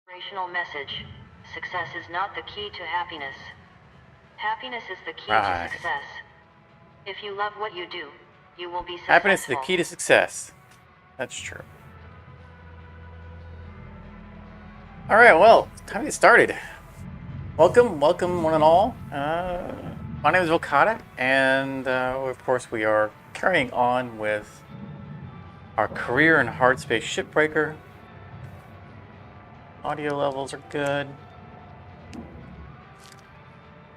Inspirational message. Success is not the key to happiness. Happiness is the key Right. to success. If you love what you do, you will be successful. Happiness is the key to success. That's true. Alright, well, time to get started. Welcome one and all. My name is Okada, and of course we are carrying on with our career in Hardspace Shipbreaker. Audio levels are good. I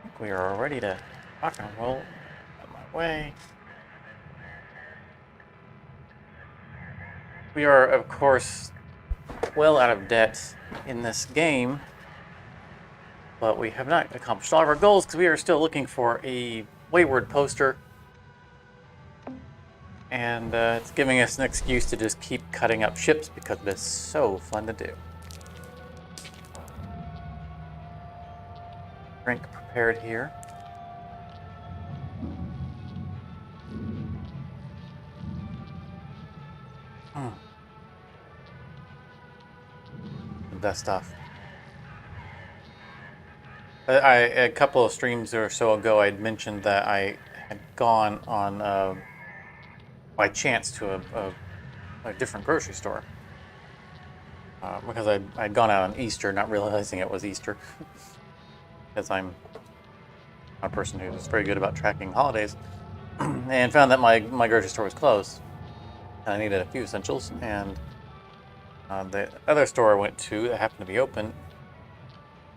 think we are ready to rock and roll. Out of my way. We are, of course, well out of debt in this game, but we have not accomplished all of our goals because we are still looking for a wayward poster, and it's giving us an excuse to just keep cutting up ships because it's so fun to do. Drink prepared here. The best stuff. A couple of streams or so ago, I'd mentioned that I had gone on by chance to a different grocery store because I'd gone out on Easter, not realizing it was Easter, because I'm a person who's very good about tracking holidays, and found that my grocery store was closed, and I needed a few essentials, and the other store I went to that happened to be open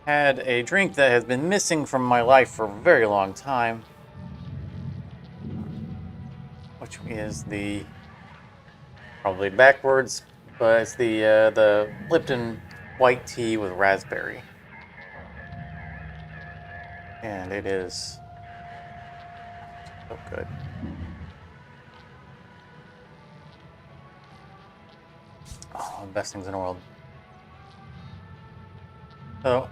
had a drink that has been missing from my life for a very long time, which is the, probably backwards, but it's the Lipton white tea with raspberry, and it is so good. Oh, the best things in the world. So,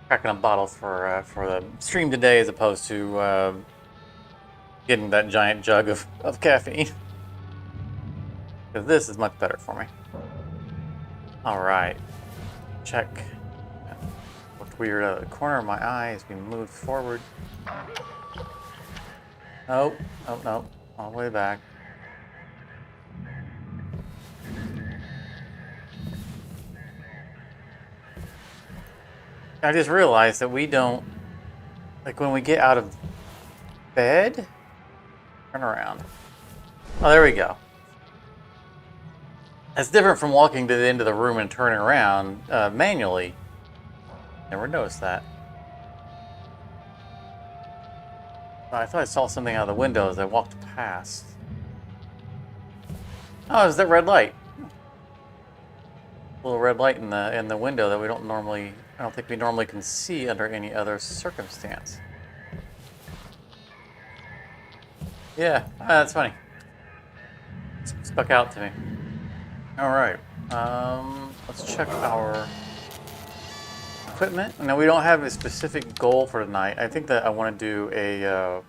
cracking a bottle for the stream today, as opposed to getting that giant jug of caffeine. Because this is much better for me. Alright. Check. Looked weird out of the corner of my eye as we moved forward. Oh, no. All the way back. I just realized that we don't, like, when we get out of bed, turn around. Oh, there we go. That's different from walking to the end of the room and turning around manually. Never noticed that. I thought I saw something out of the window as I walked past. Oh, it's that red light. A little red light in the window that we don't normally, I don't think we normally can see under any other circumstance. Yeah, that's funny. Stuck out to me. All right, let's check our equipment. Now, we don't have a specific goal for tonight. I think that I want to do a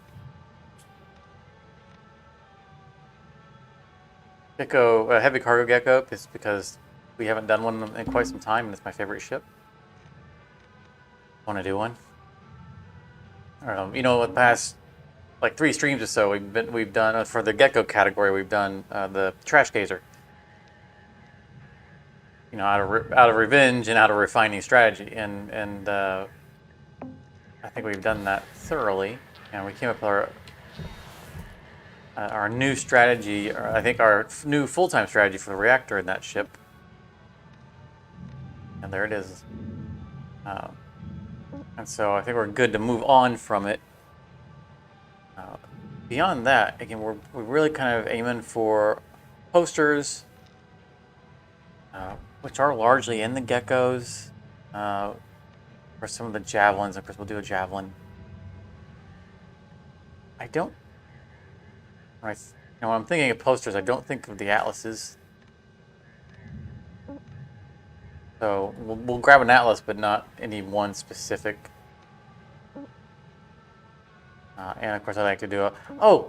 heavy cargo gecko, just because we haven't done one in quite some time, and it's my favorite ship. I want to do one. You know, the past like 3 streams or so, we've done for the gecko category. We've done the trash gazer. You know, out of revenge and out of refining strategy, and I think we've done that thoroughly, and we came up with our new strategy, or I think our new full-time strategy for the reactor in that ship. And there it is. And so I think we're good to move on from it. Beyond that, again, we're really kind of aiming for posters, which are largely in the geckos. For some of the javelins, of course, we'll do a javelin. I don't. Right. When I'm thinking of posters, I don't think of the atlases. So we'll grab an atlas, but not any one specific. And of course, I like to do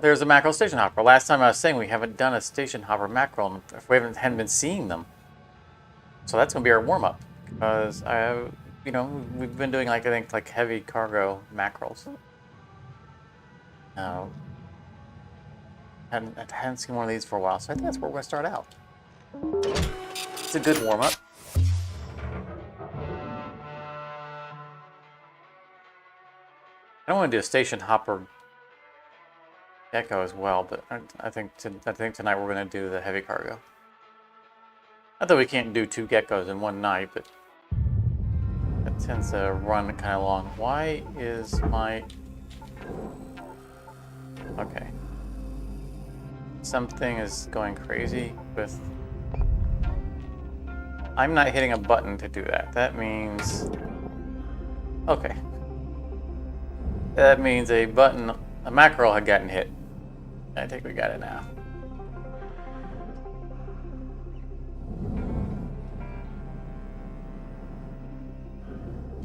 there's a macro station hopper. Last time I was saying we haven't done a station hopper macro, and we hadn't been seeing them. So that's going to be our warm-up. because you know, we've been doing like I think like heavy cargo mackerels. I hadn't seen one of these for a while, so I think that's where we're gonna start out. It's a good warm up. I don't want to do a station hopper gecko as well, but I think tonight we're gonna do the heavy cargo. Not that we can't do 2 geckos in one night, but that tends to run kind of long. Why is my... Okay. Something is going crazy with... I'm not hitting a button to do that. That means... Okay. That means a mackerel had gotten hit. I think we got it now.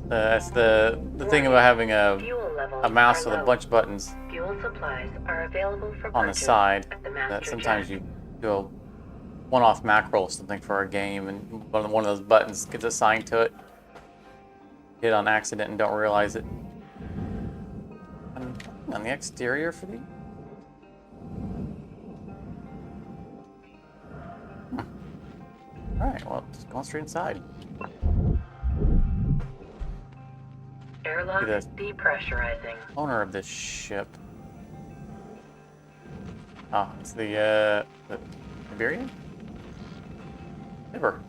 That's the thing about having a mouse with a bunch of buttons Fuel supplies are available for on the side. That sometimes you do a one-off mackerel or something for a game, and one of those buttons gets assigned to it. Hit on accident and don't realize it. On the exterior for these. Alright, well, just going straight inside. Airlock depressurizing. Owner of this ship. Oh, it's the Iberian? Never.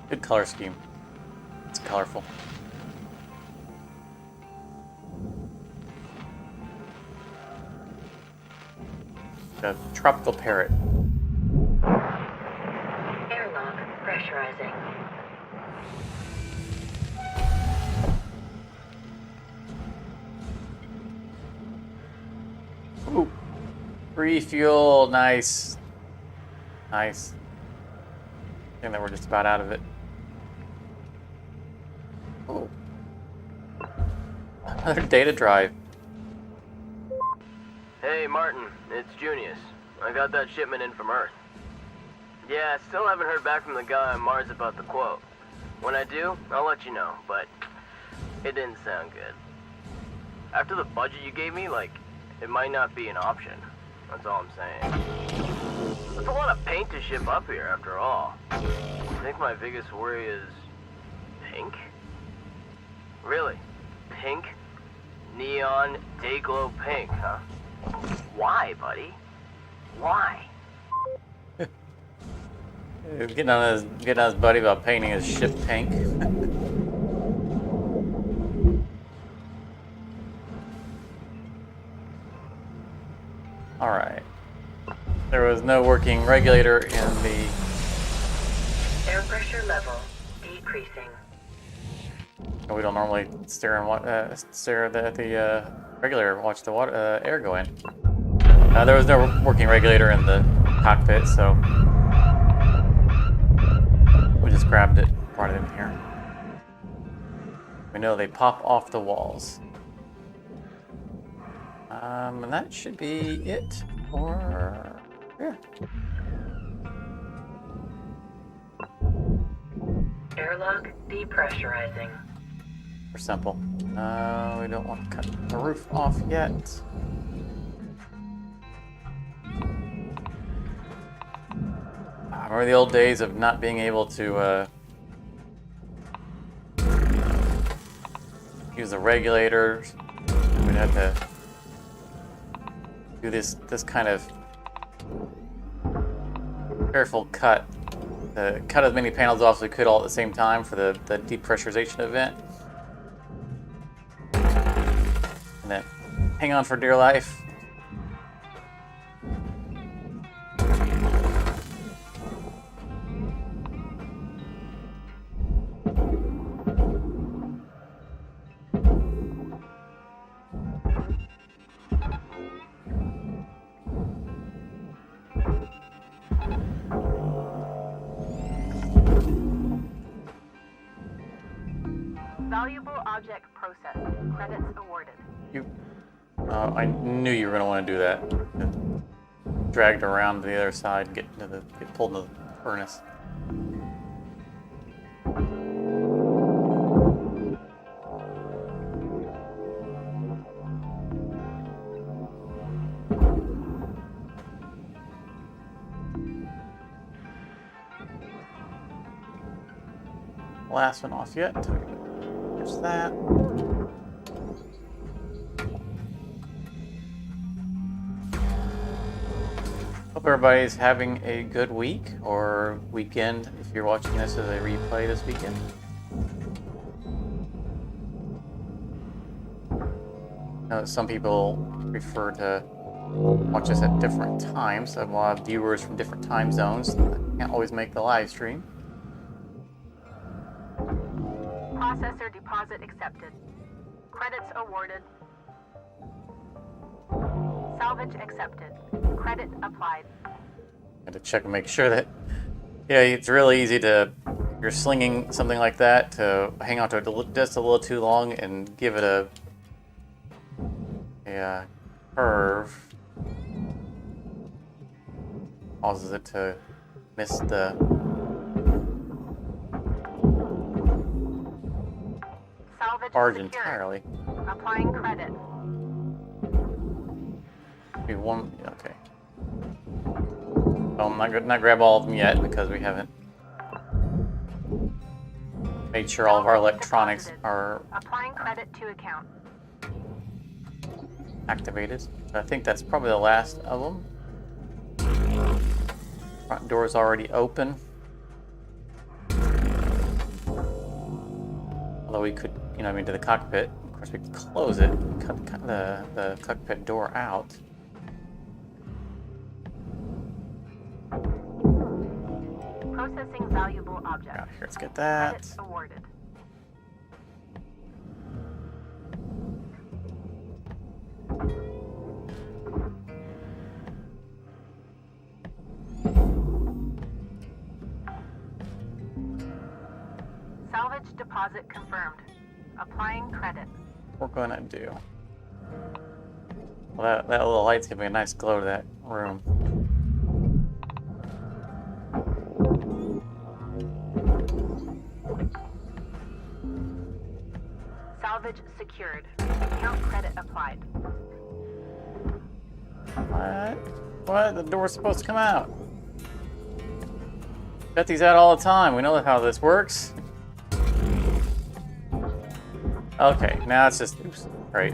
Good color scheme. It's colorful. The tropical parrot. Airlock pressurizing. Ooh. Free fuel, nice. Nice. I think that we're just about out of it. Oh. Another data drive. Hey Martin, it's Junius. I got that shipment in from Earth. Yeah, still haven't heard back from the guy on Mars about the quote. When I do, I'll let you know, but it didn't sound good. After the budget you gave me, like, it might not be an option. That's all I'm saying. That's a lot of paint to ship up here, after all. I think my biggest worry is... pink? Really? Pink? Neon, day-glow pink, huh? Why, buddy? Why? Getting on his buddy about painting his ship pink. All right. There was no working regulator in the Air pressure level decreasing. We don't normally stare at the regulator, watch the water, air go in. There was no working regulator in the cockpit, so we just grabbed it, brought it in here. We know they pop off the walls. And that should be it for... yeah. Airlock depressurizing. For simple. We don't want to cut the roof off yet. I remember the old days of not being able to use the regulators. We'd have to do this kind of careful cut. Cut as many panels off as we could all at the same time for the depressurization event. And then hang on for dear life. Valuable object processed. Credits awarded. I knew you were going to want to do that. Dragged around to the other side, get pulled into the furnace. last one off yet. There's that. Hope everybody's having a good week or weekend if you're watching this as a replay this weekend. I know some people prefer to watch us at different times. So we'll have viewers from different time zones. Can't always make the live stream. Processor deposit accepted. Credits awarded. Salvage accepted. Credit applied. Had to check and make sure that, yeah, it's really easy to, if you're slinging something like that, to hang on to it just a little too long and give it a curve. Causes it to miss the Salvage charge secured. entirely. Applying credit. Maybe one, okay. Well, I'm not grab all of them yet because we haven't made sure all of our electronics are Applying credit to account. activated. So I think that's probably the last of them. Front door is already open. Although we could, to the cockpit. Of course, we could close it, cut the cockpit door out. Processing valuable object. Yeah, here, let's get that. Credits awarded. Salvage deposit confirmed. Applying credit. What we're gonna do. Well, that little light's giving a nice glow to that room. Salvage secured. Account credit applied. What? The door's supposed to come out. Got these out all the time. We know how this works. Okay, now it's just, oops, great.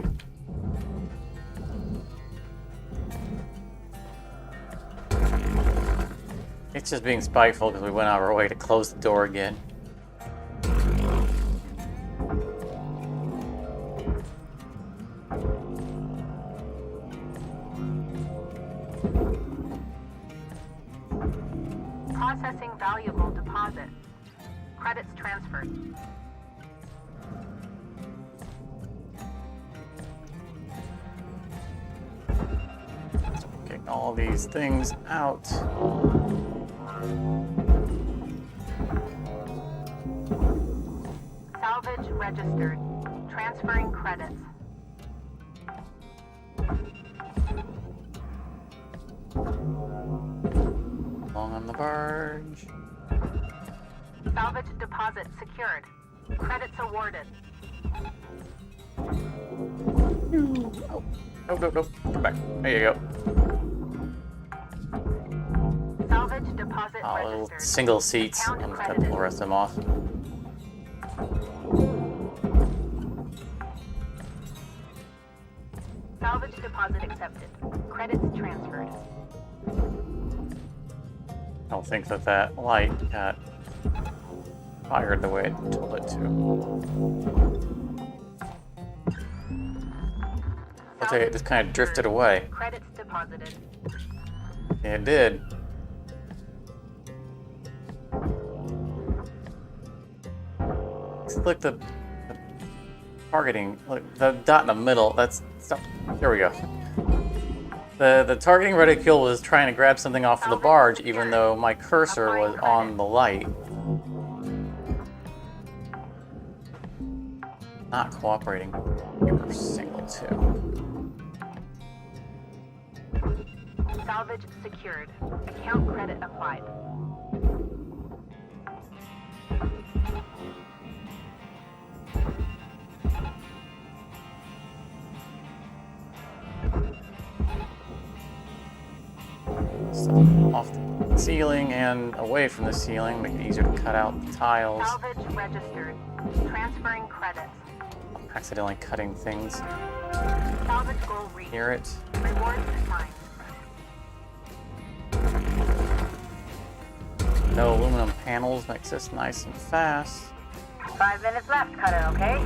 It's just being spiteful because we went out of our way to close the door again. Processing valuable deposit. Credits transferred. Getting all these things out. Salvage registered. Transferring credits. Along on the barge. Salvage deposit secured. Credits awarded. Oh, nope. Come back. There you go. Salvage deposit Little registered. single seats. Account I'm gonna credited. pull the rest of them off. Salvage deposit accepted. Credits transferred. I don't think that light got fired the way it told it to. I'll tell you, it just kind of drifted away. Credits deposited. Yeah, it did. Look, the targeting, look, the dot in the middle, that's stuff. There we go. The targeting reticule was trying to grab something off of the barge, even though my cursor was on the light. Not cooperating. You're single too. Salvage secured. Account credit applied. So. off the ceiling and away from the ceiling, make it easier to cut out the tiles. Salvage registered. Transferring credits. Accidentally cutting things. Salvage goal reached. Hear it. Rewards assigned. No aluminum panels makes this nice and fast. 5 minutes left, Cutter, okay?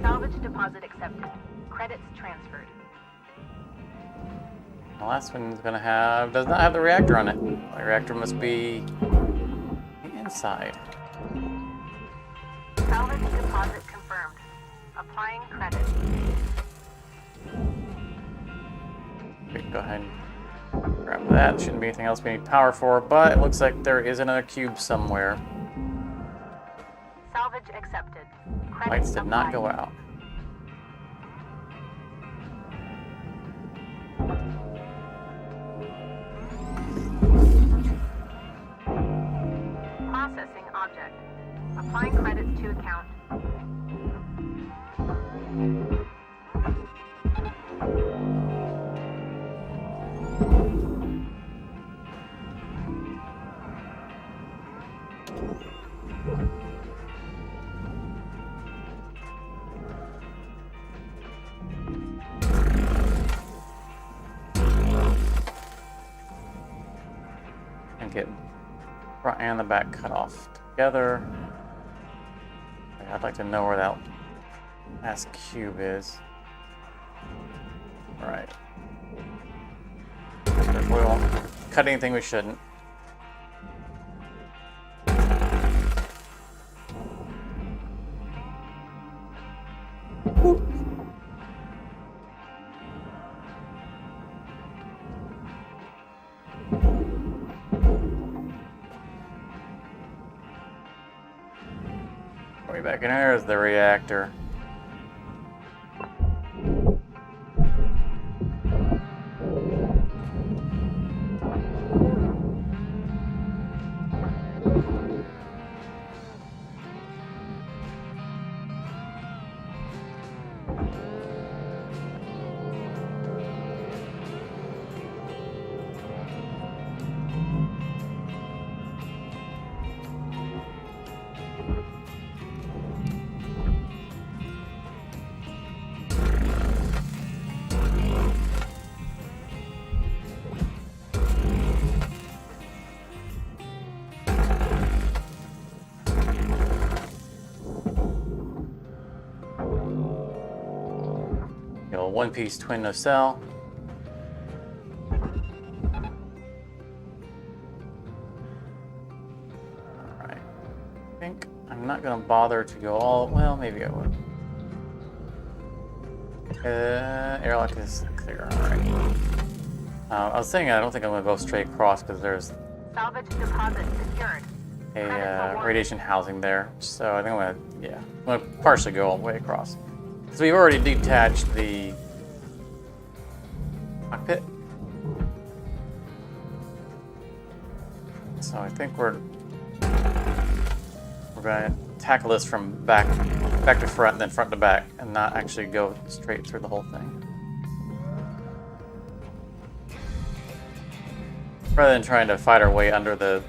Salvage deposit accepted. Credits transferred. The last one's gonna have, does not have the reactor on it. The reactor must be the inside. Salvage deposit confirmed. Applying credits. We can go ahead and grab that. Shouldn't be anything else we need power for, but it looks like there is another cube somewhere. Salvage accepted. Credits Lights did not go applied. out. Processing object. Applying credits to account. And get front and the back cut off together. I'd like to know where that last cube is. Alright. We won't cut anything we shouldn't. Way back in here is the reactor. One-piece twin nacelle. Alright. I think I'm not going to bother to go all... Well, maybe I would. Airlock is clear. Alright. I was saying I don't think I'm going to go straight across because there's Salvage deposit secured. a radiation housing there. So I think I'm going to partially go all the way across. So we've already detached the cockpit. So I think we're going to tackle this from back to front and then front to back and not actually go straight through the whole thing. Rather than trying to fight our way under the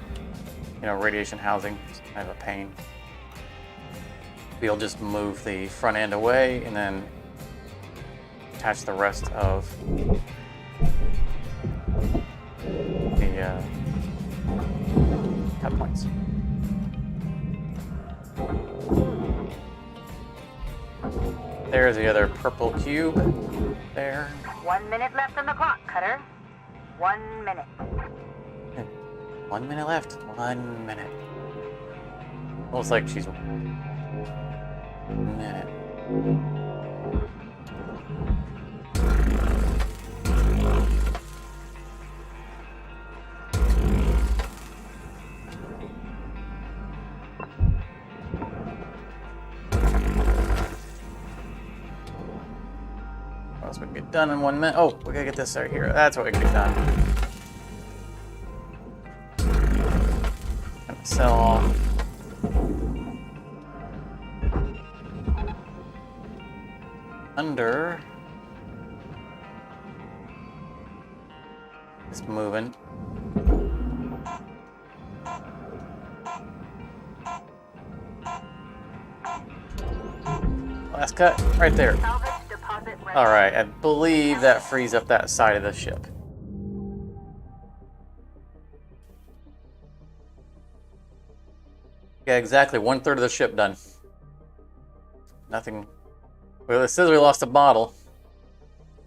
radiation housing, it's kind of a pain. We'll just move the front end away and then attach the rest of the cut points. There's the other purple cube there. 1 minute left on the clock, Cutter. 1 minute. 1 minute left. 1 minute. Looks like she's... minute. What else we can get done in 1 minute? Oh, we gotta get this right here. That's what we can get done. Gonna sell off under. It's moving. Last cut, right there. Salvage deposit ready. Alright, I believe that frees up that side of the ship. Yeah, exactly. 1/3 of the ship done. Nothing. Well, it says we lost a bottle.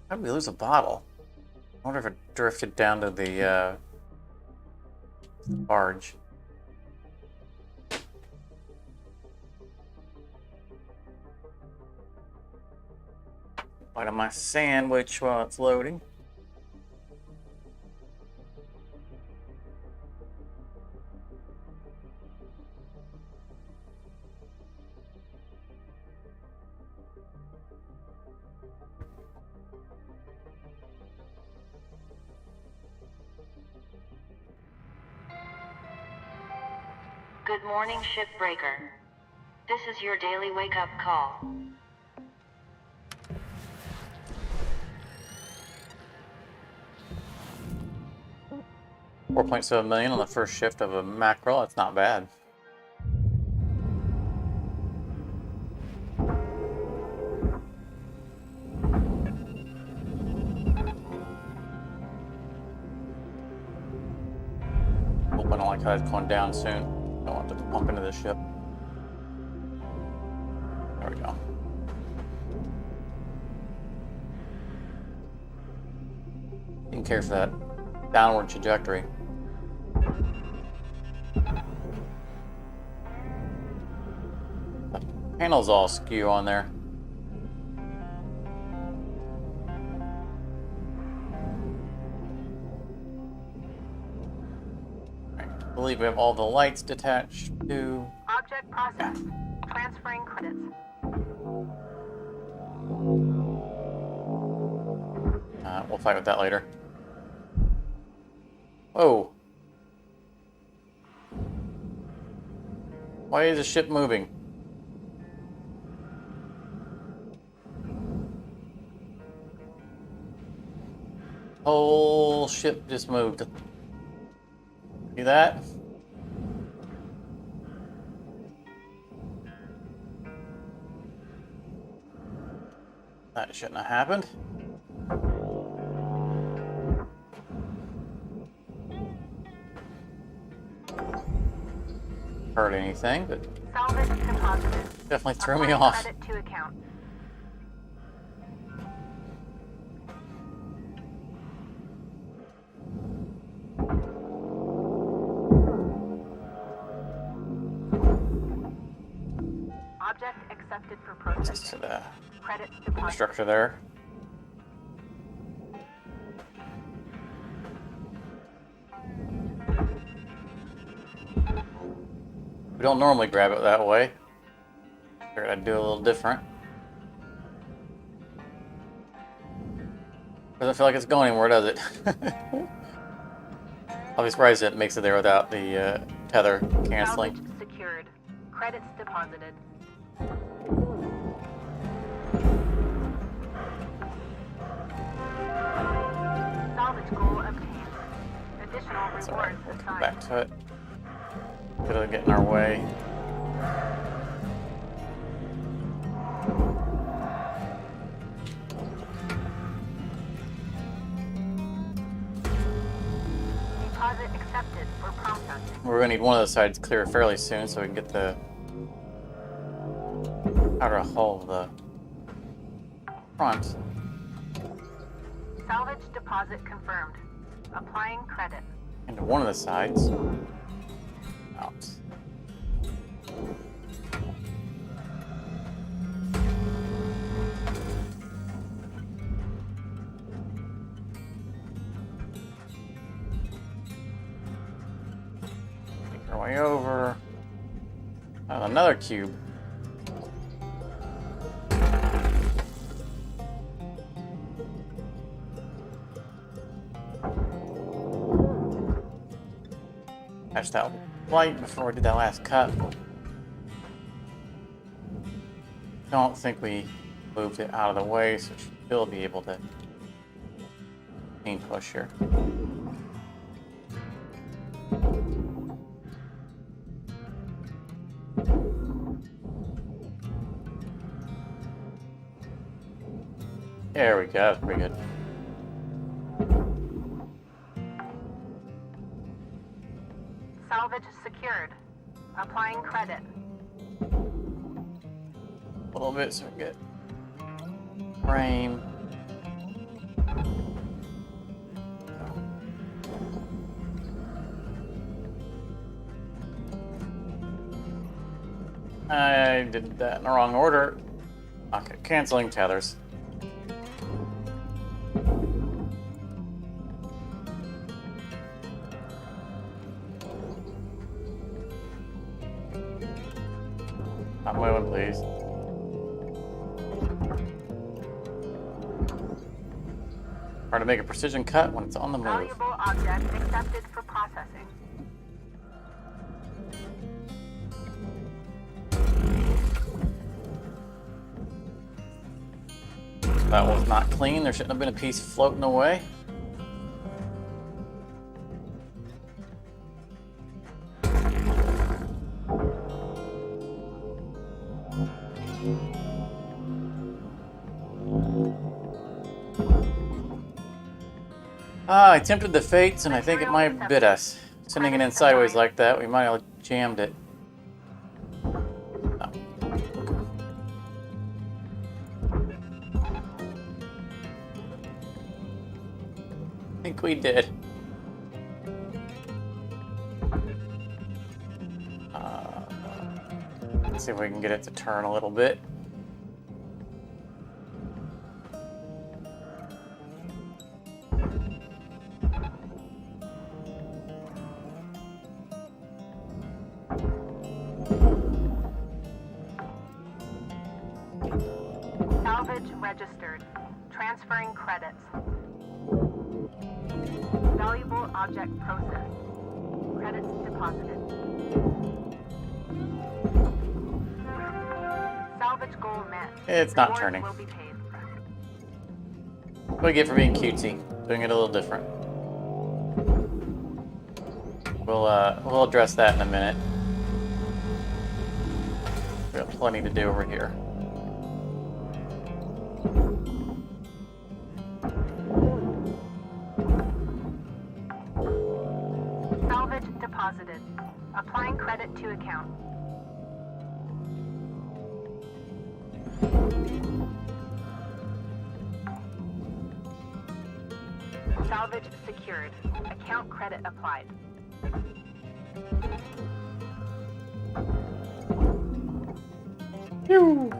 How did we lose a bottle? I wonder if it drifted down to the barge. Bite on my sandwich while it's loading. Good morning, Shipbreaker. This is your daily wake-up call. $4.7 million on the first shift of a mackerel. That's not bad. Hope I don't like how it's going down soon. Don't want it to pump into the ship. There we go. Didn't care for that downward trajectory. The panel's all skew on there. I believe we have all the lights detached to. Object processed. Transferring credits. We'll fight with that later. Whoa. Why is the ship moving? Whole ship just moved. See that? That shouldn't have happened. Hurt anything, but Salvage deposited. definitely threw me Applying off. Credit to account. Object accepted for Just processing. to the Credits deposited. structure there. We don't normally grab it that way. Figured I'd do a little different. Doesn't feel like it's going anywhere, does it? I'll be surprised if it makes it there without the tether canceling. Salvage secured. Credits deposited. Salvage goal obtained. Additional It's alright, rewards we'll come assigned. back to it. It'll get in our way. Deposit accepted for processing. We're gonna need one of the sides clear fairly soon so we can get the outer hull of the front. Salvage deposit confirmed. Applying credit. Into one of the sides. Out. Make our way over. Oh, another cube. Catch that light before we did that last cut. Don't think we moved it out of the way, so it should still be able to push here. There we go, that's pretty good. Salvage secured. Applying credit. A little bit so we get frame. I did that in the wrong order. Okay, canceling tethers. Not moving, please. Hard to make a precision cut when it's on the move. Valuable object accepted for processing. That was not clean. There shouldn't have been a piece floating away. I tempted the fates, and I think it might have bit us. Sending it in sideways like that, we might have jammed it. No. I think we did. Let's see if we can get it to turn a little bit. Salvage registered. Transferring credits. Valuable object processed. Credits deposited. Salvage goal met. It's not Rewards turning. will be paid. What do we get for being cutesy? Doing it a little different. We'll address that in a minute. We got plenty to do over here. Salvage deposited. Applying credit to account. Salvage secured. Account credit applied. Phew.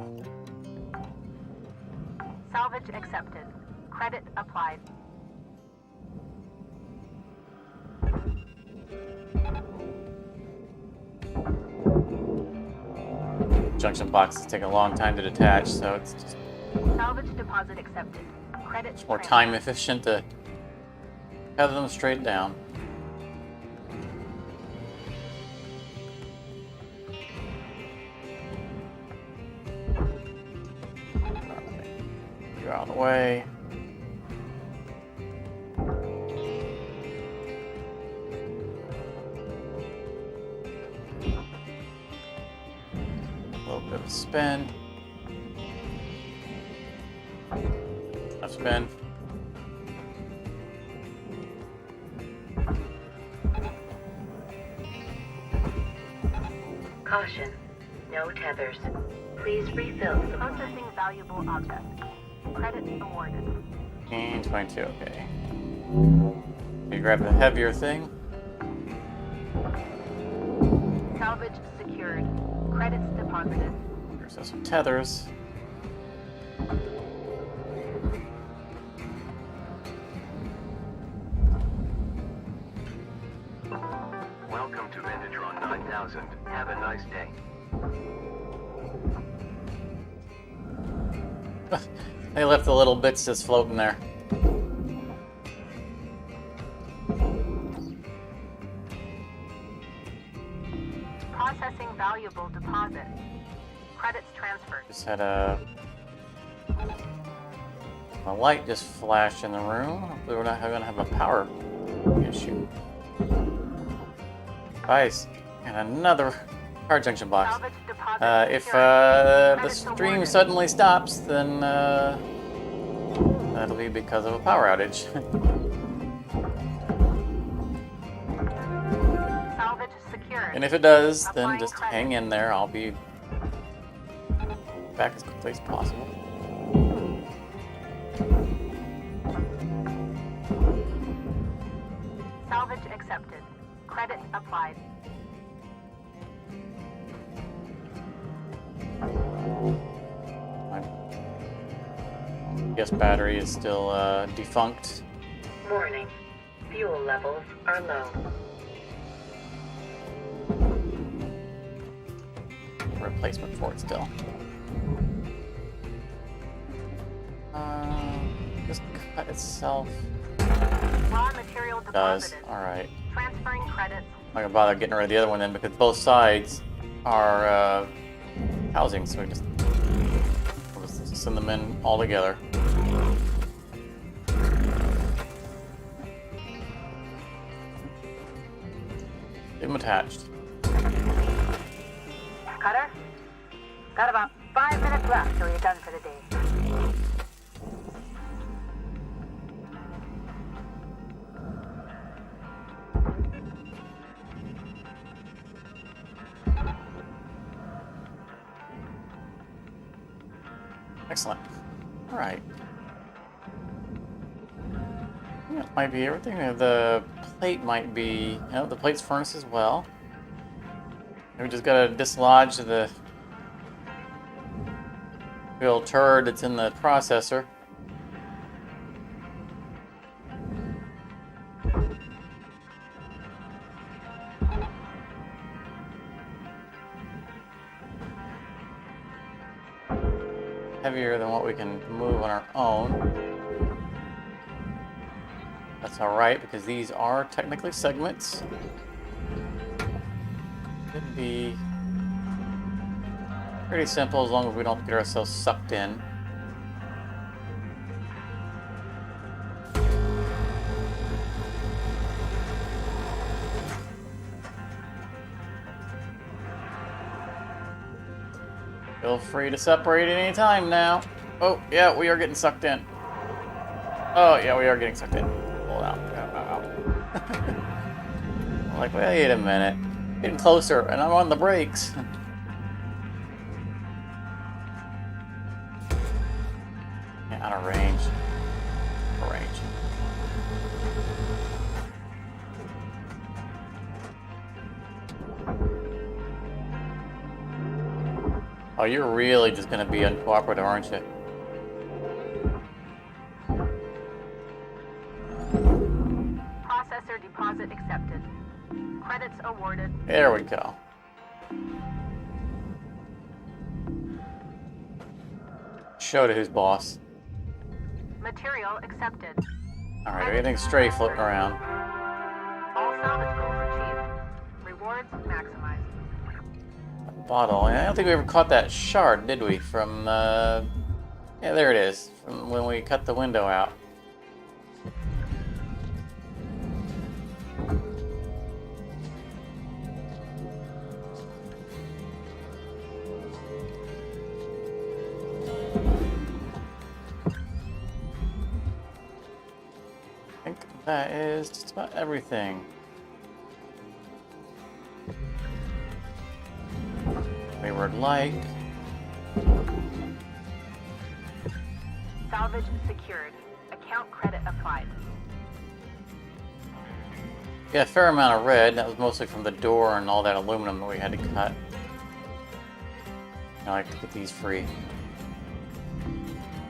Salvage accepted. Credit applied. Junction boxes take a long time to detach, so it's just Salvage deposit accepted. Credit more transfer. time efficient to tether them straight down. You're out of the way. A little bit of a spin. A spin. Caution. No tethers. Please refill supply. Processing valuable object. Credit awarded. And 22, okay. You grab a heavier thing. Salvage secured. Credits deposited. There's some tethers. Welcome to Vantatron 9000. Have a nice day. They left the little bits just floating there. Processing valuable deposit. Credits transferred. Just had a A light just flashed in the room. Hopefully we're not going to have a power issue. Guys, and another power junction box. Salvage deposit If secured. the stream suddenly stops, then that'll be because of a power outage. Salvage secured. And if it does, then Applying just credit. hang in there. I'll be back as quickly as possible. Salvage accepted. Credit applied. My guess battery is still defunct. Warning. Fuel levels are low. Replacement for it still. Just cut itself. Raw material Does. deposited. Alright. Transferring credits. I'm not gonna bother getting rid of the other one then because both sides are housing, so we'll just send them in all together. Leave them attached. Cutter? Got about 5 minutes left till you're done for the day. Excellent. Alright. That might be everything. The plate might be... No, the plate's furnace as well. We just gotta dislodge the little turd that's in the processor. Heavier than what we can move on our own. That's alright, because these are technically segments. Could be pretty simple as long as we don't get ourselves sucked in. Feel free to separate at any time now. Oh, yeah, we are getting sucked in. Oh, yeah, we are getting sucked in. Pull it out. I'm like, wait a minute. Getting closer, and I'm on the brakes. Yeah, out of range. Out of range. Oh, you're really just gonna be uncooperative, aren't you? Processor deposit accepted. Credits awarded. There we go. Show to who's boss. Material accepted. Alright, everything's stray floating around. All salvage goals achieved. Rewards maximized. Bottle. I don't think we ever caught that shard, did we? From yeah, there it is. From when we cut the window out. I think that is just about everything. Wayward Light. Salvage secured. Account credit applied. Yeah, a fair amount of red. That was mostly from the door and all that aluminum that we had to cut. I like to get these free.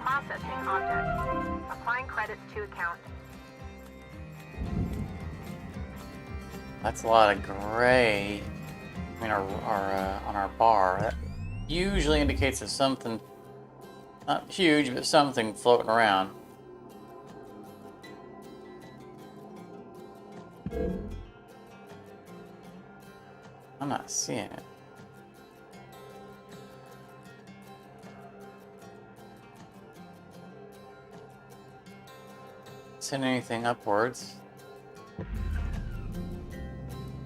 Processing object. Applying credits to account. That's a lot of gray. I mean, on our bar. That usually indicates there's something, not huge, but something floating around. I'm not seeing it. Send anything upwards.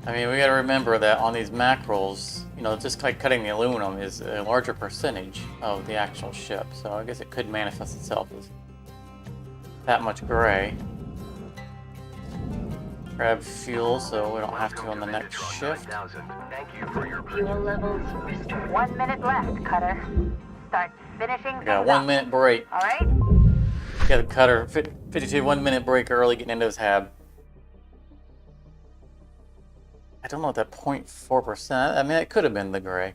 I mean, we gotta remember that on these mackerels, you know, just like cutting the aluminum is a larger percentage of the actual ship. So I guess it could manifest itself as that much gray. Grab fuel so we don't have to on the next shift. 9000. Thank you for your Fuel levels restored. 1 minute left, Cutter. Start finishing We got a things 1 up. minute break. All right? Got the cutter, 52, 1 minute break early, getting into his hab. I don't know what that 0.4%, I mean, it could have been the gray.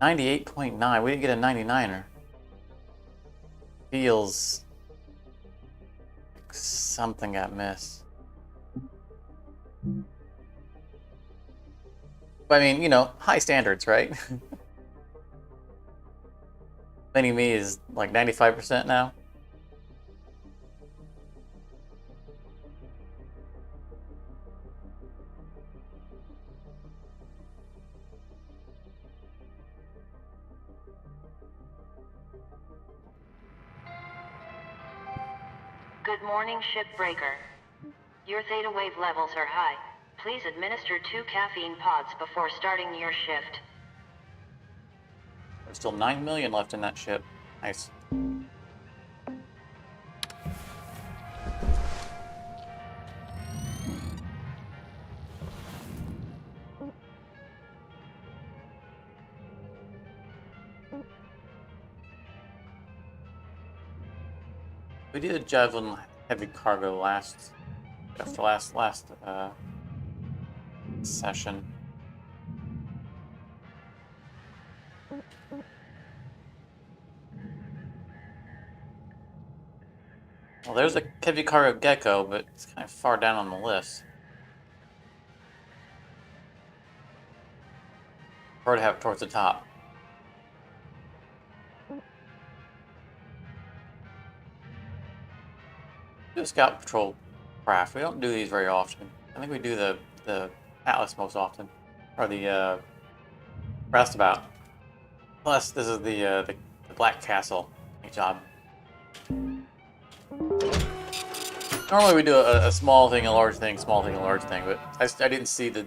98.9, we didn't get a 99er. Feels like something got missed. But I mean, you know, high standards, right? Mini Me is like 95% now. Good morning, Shipbreaker. Your theta wave levels are high. Please administer 2 caffeine pods before starting your shift. There's still 9 million left in that ship. Nice. We did a Javelin heavy cargo last session. Well, there's a heavy cargo Gecko, but it's kind of far down on the list. Or to have it towards the top. Do a scout patrol craft. We don't do these very often. I think we do the Atlas most often, or the Roustabout. Plus, this is the Black Castle job. Normally we do a small thing, a large thing, small thing, a large thing, but I didn't see the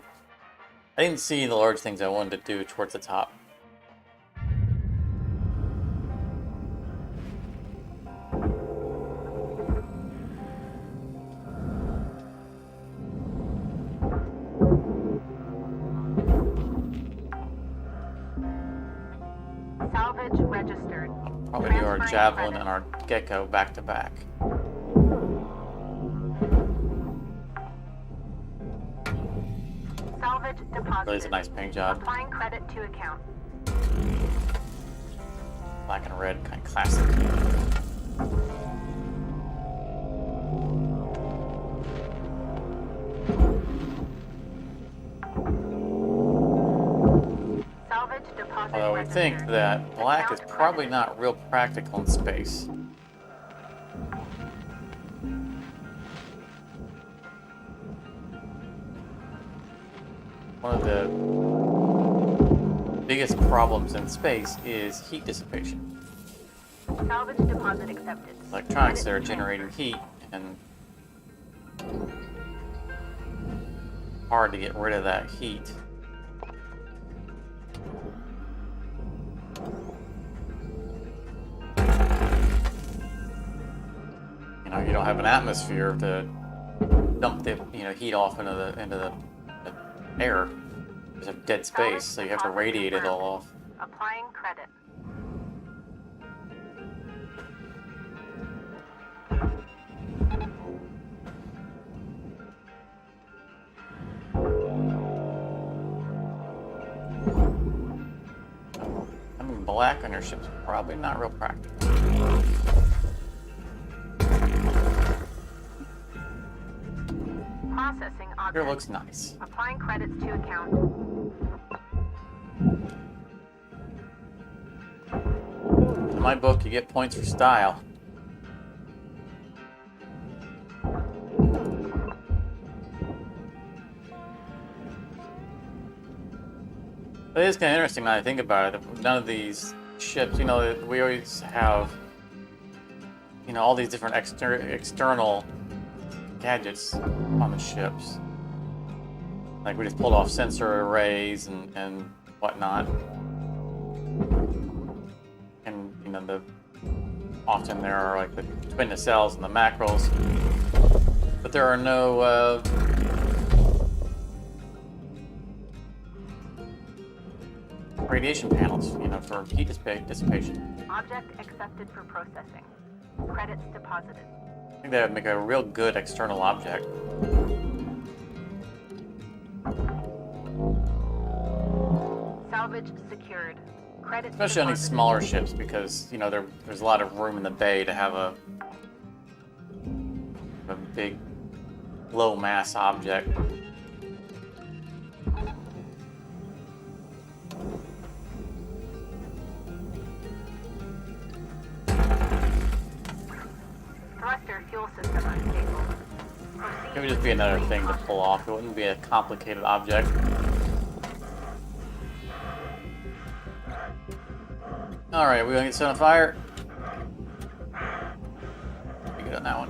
large things I wanted to do towards the top. Salvage registered. Probably do our Transferring Javelin credit. and our Gecko back to back. Salvage deposited. Really is a nice paint job. Applying credit to account. Black and red, kind of classic. Salvage deposit Although we think registered. that black is Account probably credited. not real practical in space. One of the biggest problems in space is heat dissipation. Salvage deposit accepted. Electronics that are Credit generating transferred. heat, and hard to get rid of that heat. You know, you don't have an atmosphere to dump the heat off into the air. There's a dead space, so you have to radiate it all off. Applying credit. Having black on your ship's probably not real practical. Processing Here object. looks nice. Applying credits to account. In my book, you get points for style. But it is kind of interesting now I think about it. None of these ships, you know, we always have, you know, all these different external gadgets on the ships. Like we just pulled off sensor arrays and whatnot. And you know, often there are like the twin nacelles and the mackerels, but there are no radiation panels, you know, for heat dissipation. Object accepted for processing. Credits deposited. I think that would make a real good external object. Salvage secured. Credits Especially on these deposited. smaller ships, because you know there's a lot of room in the bay to have a big low mass object. Thruster fuel system unstable. It would just be another thing to pull off. It wouldn't be a complicated object. Alright, we gonna get set on fire? Pretty good on that one.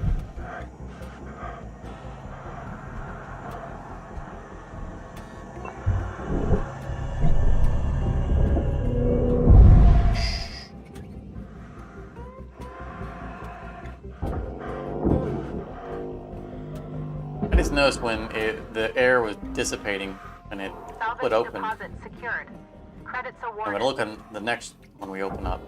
I just noticed when the air was dissipating when it Salvage split open. deposit secured. Credits I'm awarded. gonna look on the next one we open up.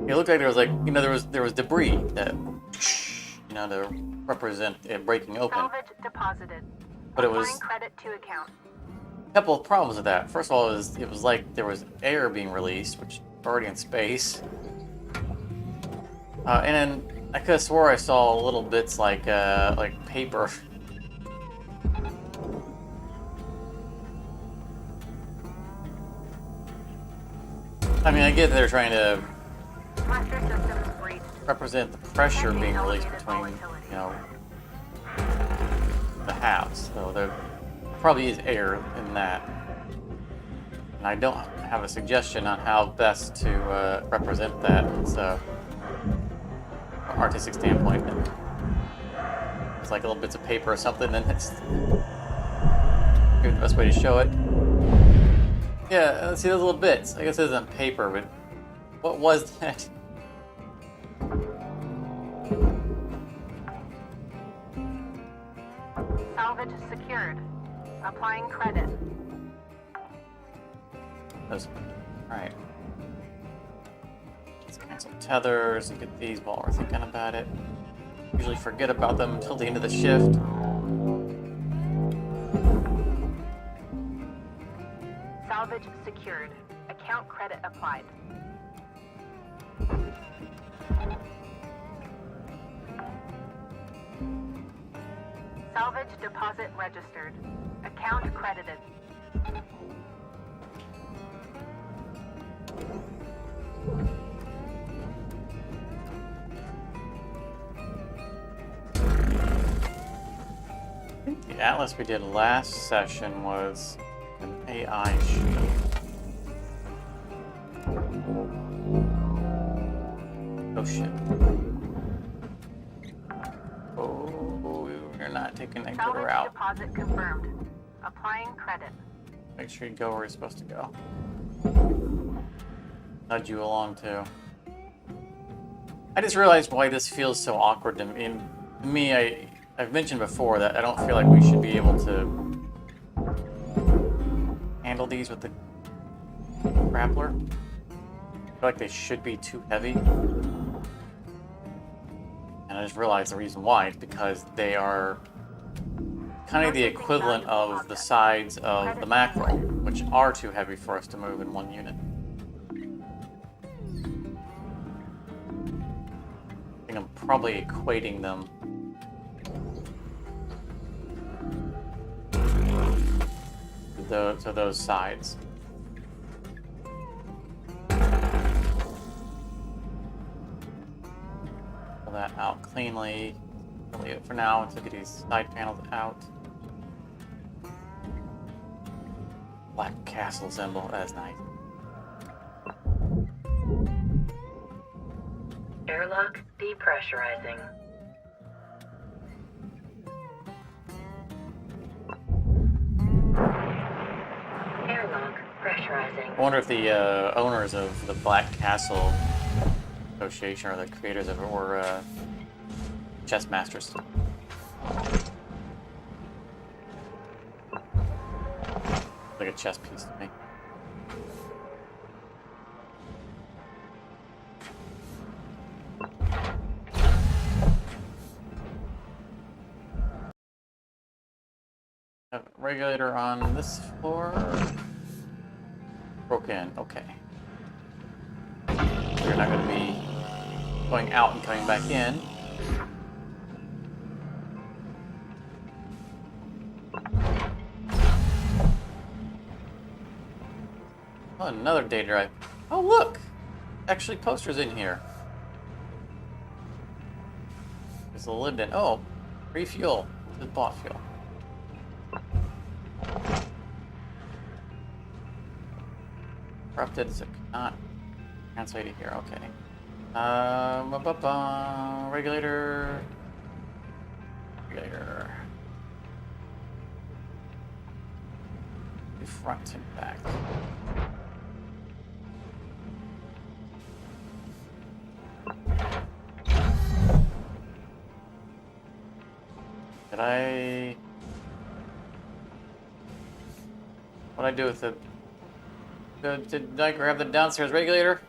It looked like there was like, you know, there was debris that, you know, to represent it breaking open. Salvage deposited. But it was Applying credit to account. a couple of problems with that. First of all, it was like there was air being released, which is already in space. And then I could have swore I saw little bits like paper. I mean, I get they're trying to Thruster systems breached. represent the pressure being released between, you know, the halves. So there probably is air in that. And I don't have a suggestion on how best to represent that. It's from an artistic standpoint. It's like little bits of paper or something, and it's maybe the best way to show it. Yeah, see those little bits. I guess it isn't paper, but what was that? Salvage secured. Applying credit. Those, alright. Let's cancel tethers and get these while we're thinking about it. Usually forget about them until the end of the shift. Salvage secured. Account credit applied. Salvage deposit registered. Account credited. The atlas we did last session was an AI ship. Oh shit. Oh, you're not taking that good Salvage route. deposit confirmed. Applying credit. Make sure you go where you're supposed to go. Nudge you along too. I just realized why this feels so awkward to me. I've mentioned before that I don't feel like we should be able to handle these with the grappler. I feel like they should be too heavy. And I just realized the reason why is because they are kind of the equivalent of the sides of the mackerel, which are too heavy for us to move in one unit. I think I'm probably equating them to those sides. Pull that out cleanly. Leave it for now until we get these side panels out. Black castle symbol, that's nice. Airlock depressurizing. decreasing. I wonder if the owners of the Black Castle Association or the creators of it were chess masters. Like a chess piece to me. Regulator on this floor. Broken. Okay. We're not going to be going out and coming back in. Oh, another data drive. Oh, look! Actually, posters in here. There's a lived in. Oh, free fuel. Just bought fuel. Corrupted, so cannot translate it here. Okay. Regulator. Regulator. Front and back. What'd I do with it? Did I grab the downstairs regulator?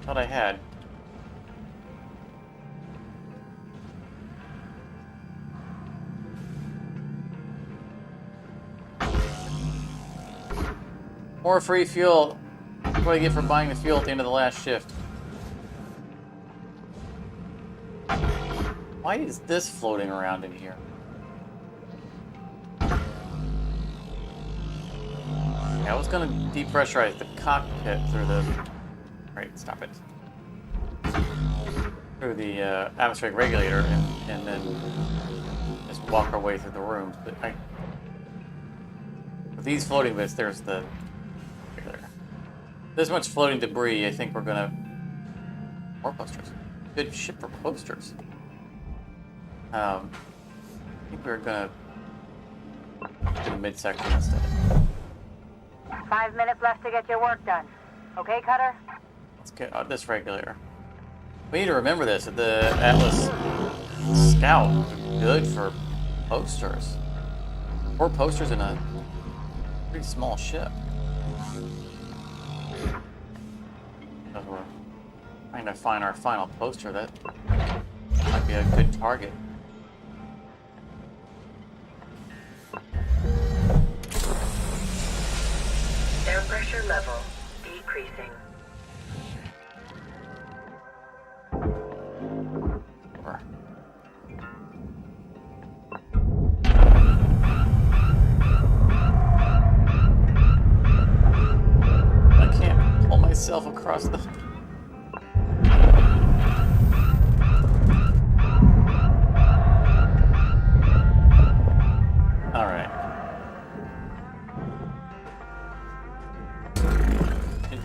Thought I had. More free fuel. What do I get for buying the fuel at the end of the last shift? Why is this floating around in here? I was gonna depressurize the cockpit through the... Right, stop it. Through the atmospheric regulator and then just walk our way through the rooms. But with these floating bits, there's the... This much floating debris, I think we're gonna... More posters. Good ship for posters. I think we're gonna do the midsection instead. 5 minutes left to get your work done. Okay, Cutter? Let's get this regulator. We need to remember this. The Atlas Scout is good for posters. 4 posters in a pretty small ship. As we're trying to find our final poster, that might be a good target. Air pressure level decreasing. Over. I can't pull myself across the...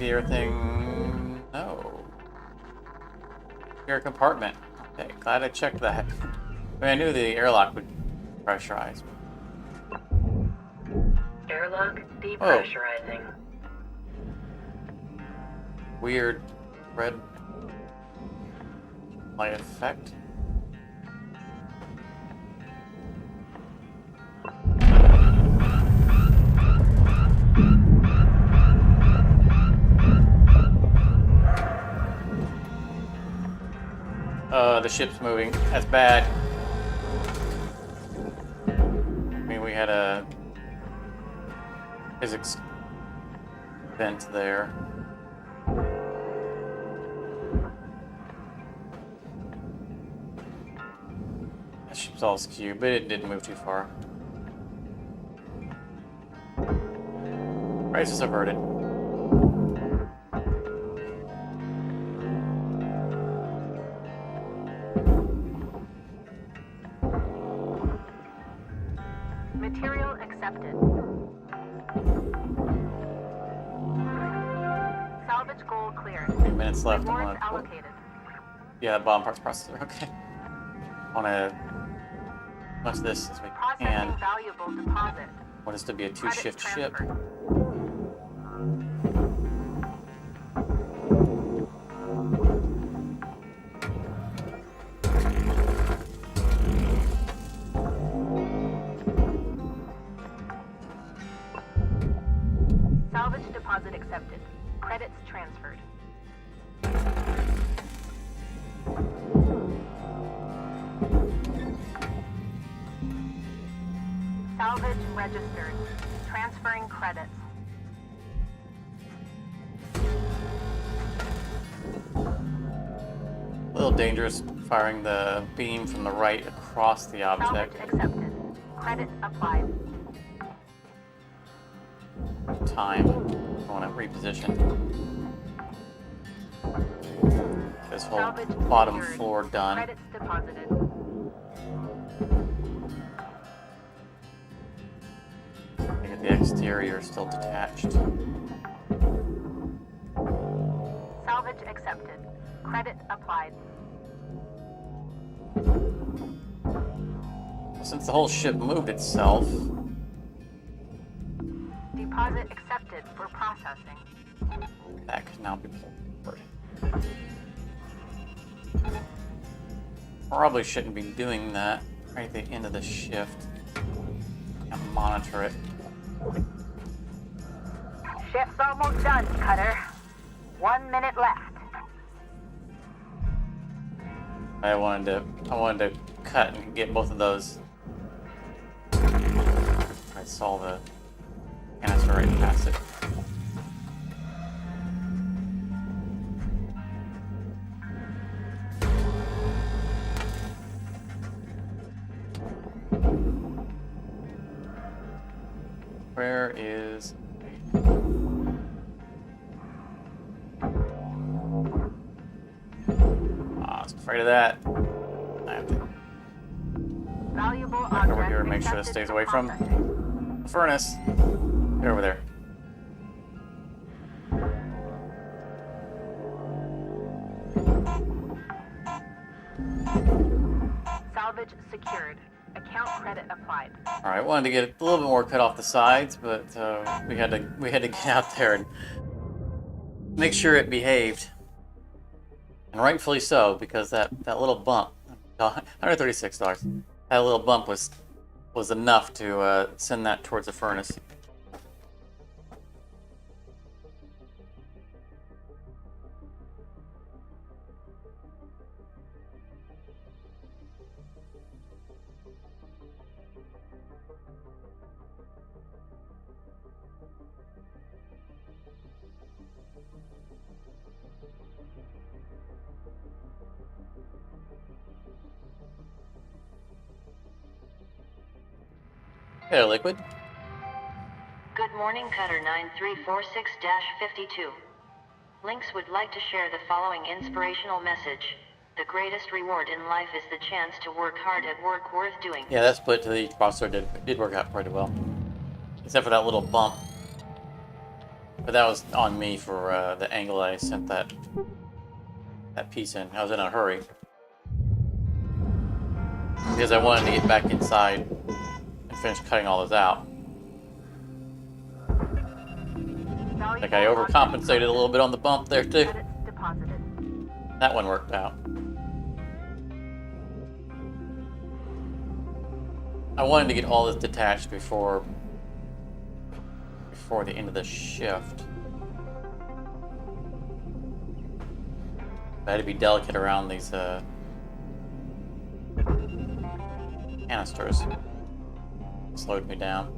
Everything... No. Air compartment. Okay, glad I checked that. I mean, I knew the airlock would pressurize. Airlock depressurizing. Weird red light effect. The ship's moving. That's bad. I mean, we had a physics vent there. That ship's all skewed, but it didn't move too far. Crisis averted. Material accepted. Salvage goal cleared. 3 minutes left. Rewards allocated. Yeah, bomb parts processor. Okay. Want to much this as we Processing can. valuable deposit. What is to be a Credit two-shift ship? transferred. Salvage deposit accepted. Credits transferred. Salvage registered. Transferring credits. A little dangerous firing the beam from the right across the object. Salvage accepted. Credit applied. Time. I want to reposition. This whole Salvage bottom secured. floor done. Credits deposited. I get the exterior still detached. Salvage accepted. Credit applied. Since the whole ship moved itself, Deposit accepted for processing. that could now be pulled forward. Probably shouldn't be doing that right at the end of the shift. And monitor it. Shift's almost done, Cutter. 1 minute left. I wanted to cut and get both of those. I saw the canister right past it. Where is... I was afraid of that. I have to Valuable back object over here and make sure this accepted stays for away from processing. the furnace. Get over there. Salvage secured. Account credit applied. All right, wanted to get a little bit more cut off the sides, but we had to get out there and make sure it behaved, and rightfully so, because that little bump, $136, that little bump was enough to send that towards the furnace. Hey, Liquid. Good morning, Cutter 9346-52. Lynx would like to share the following inspirational message. The greatest reward in life is the chance to work hard at work worth doing. Yeah, that split to the processor did work out pretty well, except for that little bump. But that was on me for the angle I sent that piece in. I was in a hurry because I wanted to get back inside and finish cutting all those out. Like I overcompensated a little bit on the bump there too. Credits deposited. That one worked out. I wanted to get all this detached before the end of the shift. I had to be delicate around these canisters. Slowed me down.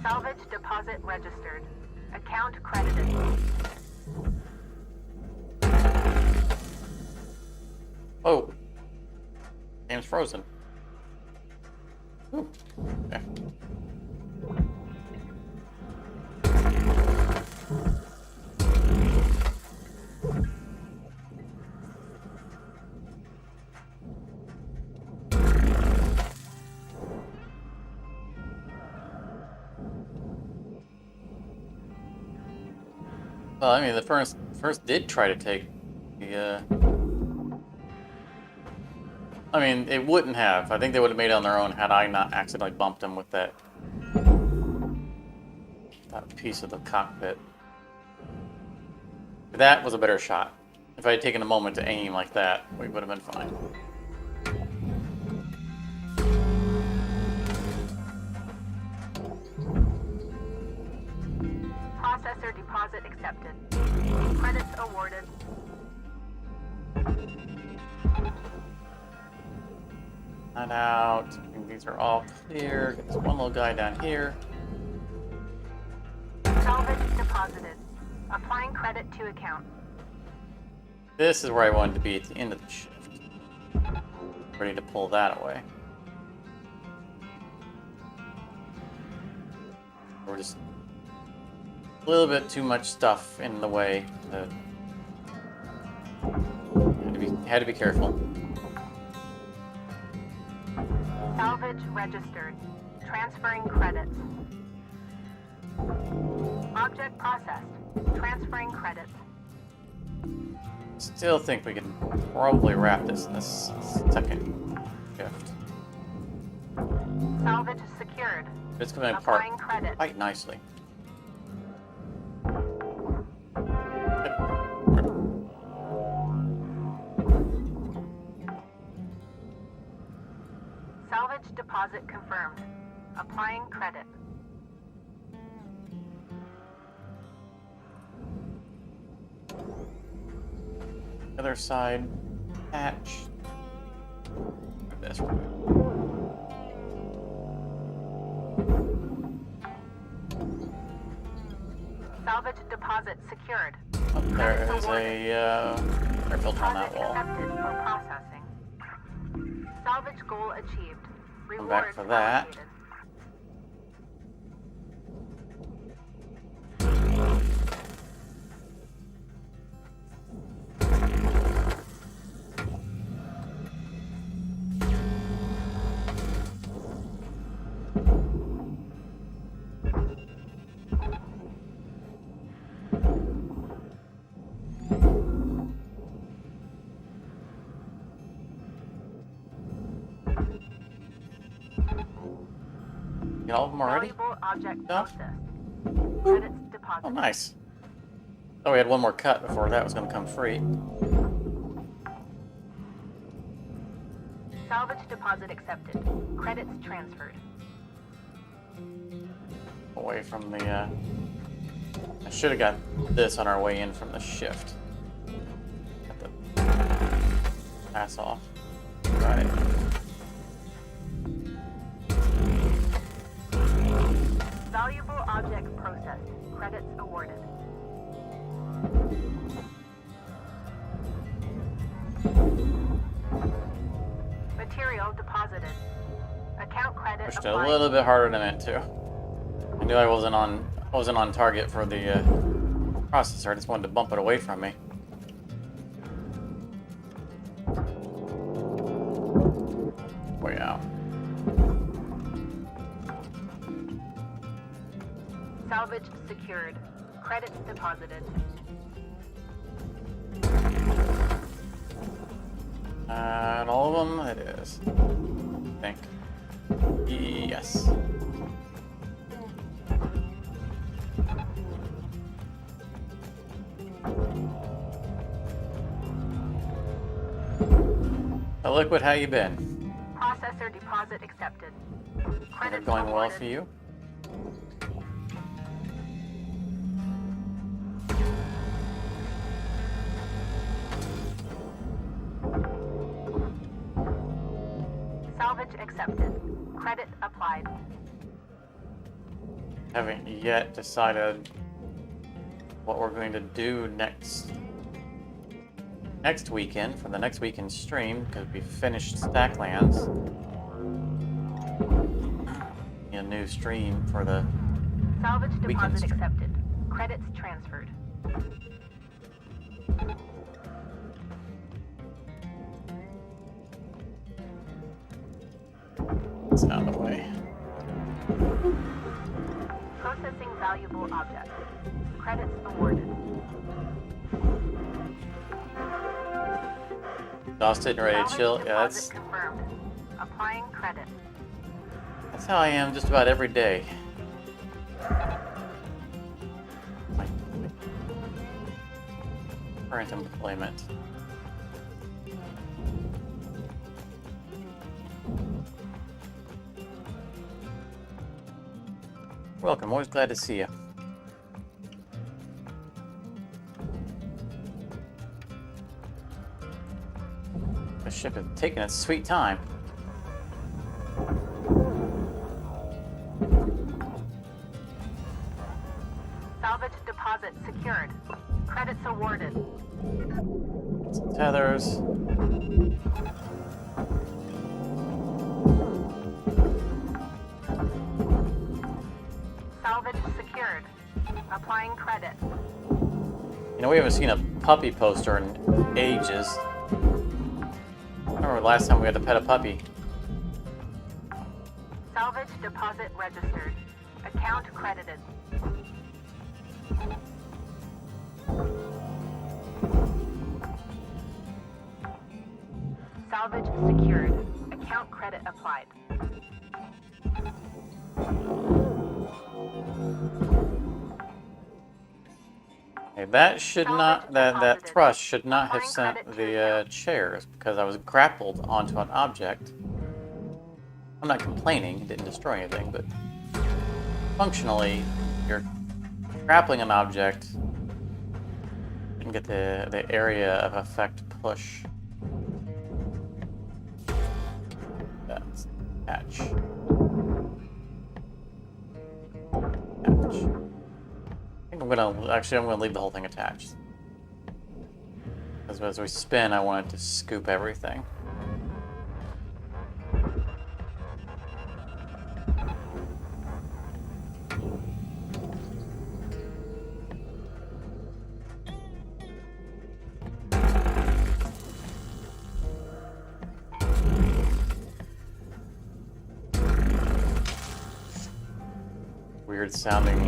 Salvage deposit registered. Account credited. Oh, game's frozen. Ooh. Okay. Well, I mean, the first did try to take the I mean, it wouldn't have. I think they would have made it on their own had I not accidentally bumped them with that piece of the cockpit. That was a better shot. If I had taken a moment to aim like that, we would have been fine. Processor deposit accepted. Credits awarded. Not out. I think these are all clear. Get this one little guy down here. Salvage deposited. Applying credit to account. This is where I wanted to be at the end of the shift. Ready to pull that away. We're just a little bit too much stuff in the way. Had to be careful. Salvage registered. Transferring credits. Object processed. Transferring credits. Still think we can probably wrap this in this second shift. Salvage secured. It's coming apart Applying credit. quite nicely. Salvage deposit confirmed. Applying credit. Other side, patch. This one. Salvage deposit secured. Oh, there is a air filter on that Deposit wall. accepted for processing. Salvage goal achieved. Come back Rewards for that. allocated. Get all of them already? Valuable object Done? processed. Credits deposited. Oh, nice. Oh, we had one more cut before that was going to come free. Salvage deposit accepted. Credits transferred. Away from the, I should have got this on our way in from the shift. Got the pass off. Right. Valuable object processed. Credits awarded. Material deposited. Account credit Pushed it a applied. little bit harder than I meant to. I knew I wasn't on target for the processor. I just wanted to bump it away from me. Way out. Salvage secured. Credits deposited. And all of them, it is. I think. Yes. So Liquid, how you been? Processor deposit accepted. Is it Credits going well awarded. for you? Salvage accepted. Credit applied. Haven't yet decided what we're going to do next weekend for the next weekend stream, because we finished Stacklands. A new stream for the Salvage Weekend deposit stream. accepted. Credits transferred. it's out of the way. Processing valuable object. Credits awarded. Exhausted and ready to Salvage chill. Yeah, deposit that's confirmed. how I am just about every day. Current employment. Welcome, always glad to see you. The ship is taking its sweet time. Salvage deposit secured. Credits awarded. Some tethers. Salvage secured. Applying credit. You know, we haven't seen a puppy poster in ages. I remember last time we had to pet a puppy. Salvage deposit registered. Account credited. Salvage secured. Account credit applied. Okay, that should not, that thrust should not have sent the chairs, because I was grappled onto an object. I'm not complaining, it didn't destroy anything, but functionally, you're grappling an object and get the area of effect push. That's hatch. Hatch. I'm gonna leave the whole thing attached. Because as we spin, I want it to scoop everything. Weird sounding.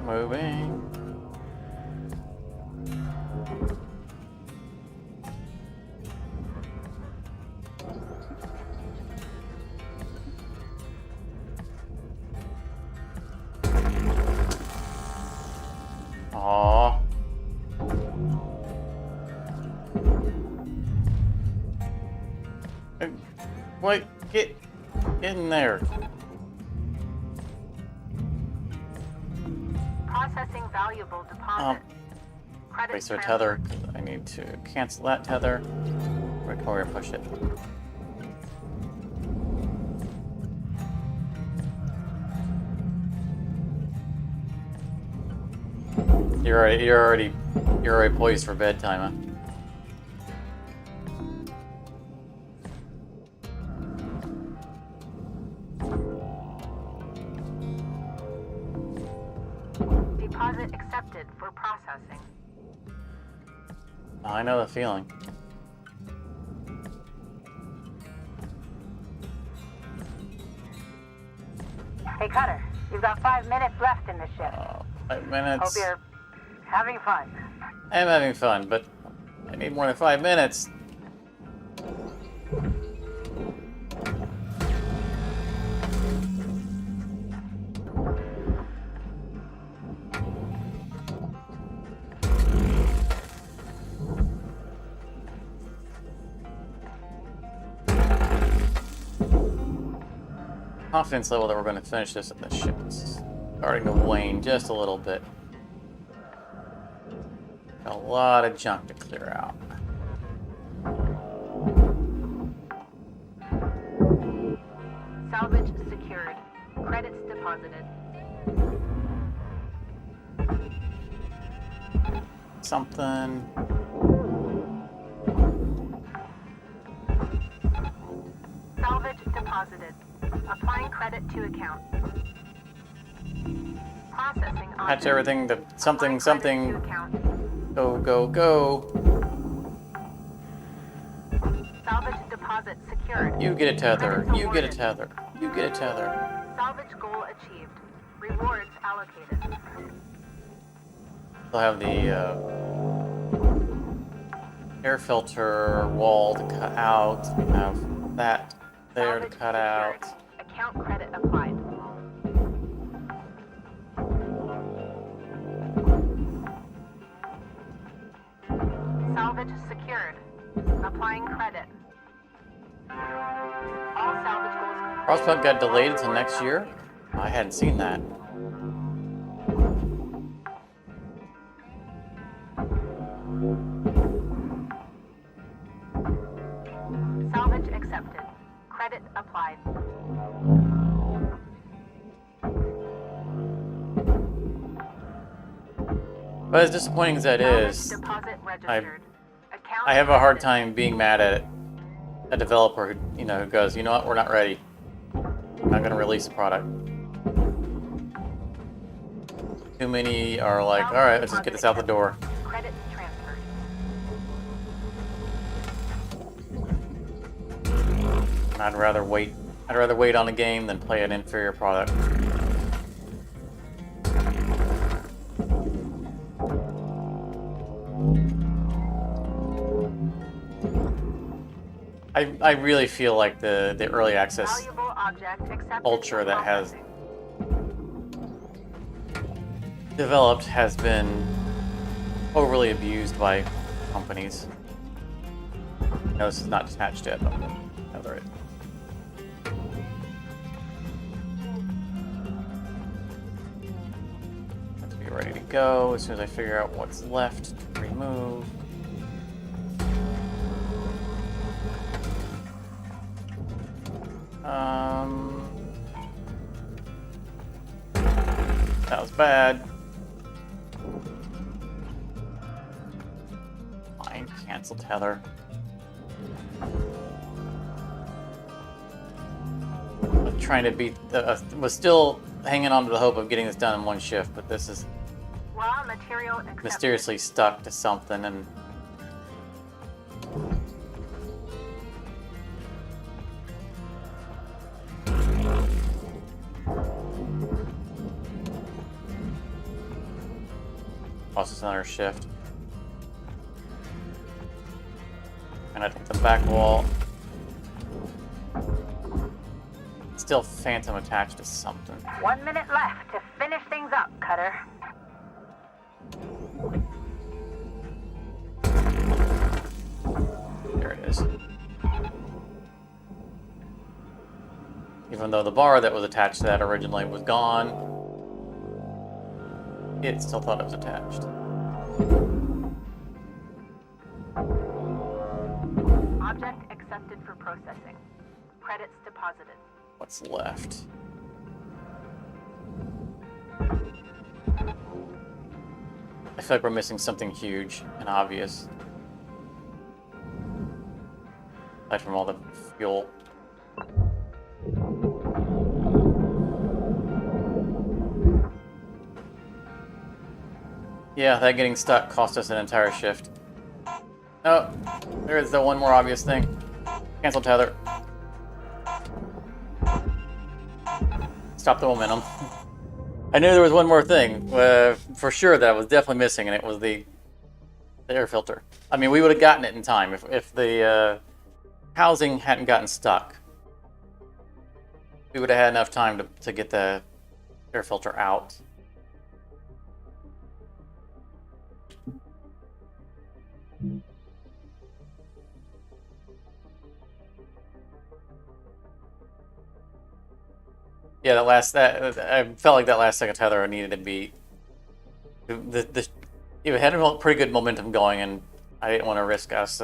Moving. Aww. Wait, get in there. Processing valuable deposit. Credit Tracer transfer. tether. I need to cancel that tether. Recover and push it. You're already poised for bedtime, huh? Deposit accepted for processing. I know the feeling. Hey, Cutter, you've got 5 minutes left in the ship. 5 minutes. Hope you're having fun. I'm having fun, but I need more than 5 minutes. Confidence level that we're going to finish this at the ship is starting to wane just a little bit. Got a lot of junk to clear out. Salvage secured. Credits deposited. Something. Salvage deposited. Applying credit to account. Processing on. Hatch everything to something, Applying something. credit to account. Go, go, go. Salvage deposit secured. You get a tether. Credits You get a awarded. tether. You get a tether. Salvage goal achieved. Rewards allocated. Still have the air filter wall to cut out. Have that there to Salvage cut secured. out. Account credit applied. Salvage secured. Applying credit. All salvage goals. Frostpunk got delayed until next year? I hadn't seen that. Salvage accepted. Credit applied. But as disappointing as that Salvage is, deposit registered. Account I have a hard credited. time being mad at a developer who, who goes, you know what, we're not ready. We're not going to release the product. Too many are like, all right, let's just get this out the door. Credit transferred. And I'd rather wait. I'd rather wait on a game than play an inferior product. I really feel like the early access Valuable object accepted culture for that has processing. developed has been overly abused by companies. No, this is not detached yet, but another. Have to be ready to go as soon as I figure out what's left to remove. That was bad. Fine, cancel tether. I'm trying to beat was still hanging on to the hope of getting this done in one shift, but this is Raw material accepted. mysteriously stuck to something, and process another shift. And I think the back wall still phantom attached to something. 1 minute left to finish things up, Cutter. There it is. Even though the bar that was attached to that originally was gone, it still thought it was attached. Object accepted for processing. Credits deposited. What's left? I feel like we're missing something huge and obvious. Aside from all the fuel. Yeah, that getting stuck cost us an entire shift. Oh, there is the one more obvious thing. Cancel tether. Stop the momentum. I knew there was one more thing, for sure, that I was definitely missing, and it was the air filter. I mean, we would have gotten it in time if the housing hadn't gotten stuck. We would have had enough time to get the air filter out. Yeah, I felt like that last second tether needed to be. It had a pretty good momentum going, and I didn't want to risk us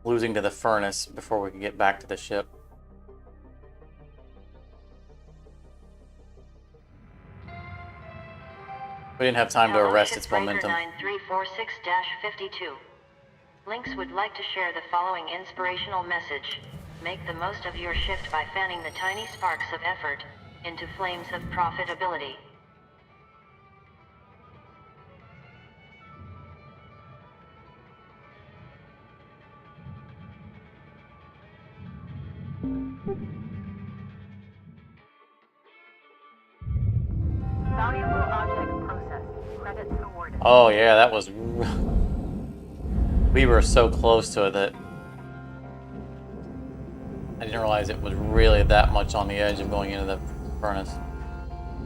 losing to the furnace before we could get back to the ship. We didn't have time to Hello, arrest its Shipbreaker momentum. 9346-52. Lynx would like to share the following inspirational message. Make the most of your shift by fanning the tiny sparks of effort into flames of profitability. Valuable Oh yeah, that was... We were so close to it that I didn't realize it was really that much on the edge of going into the furnace.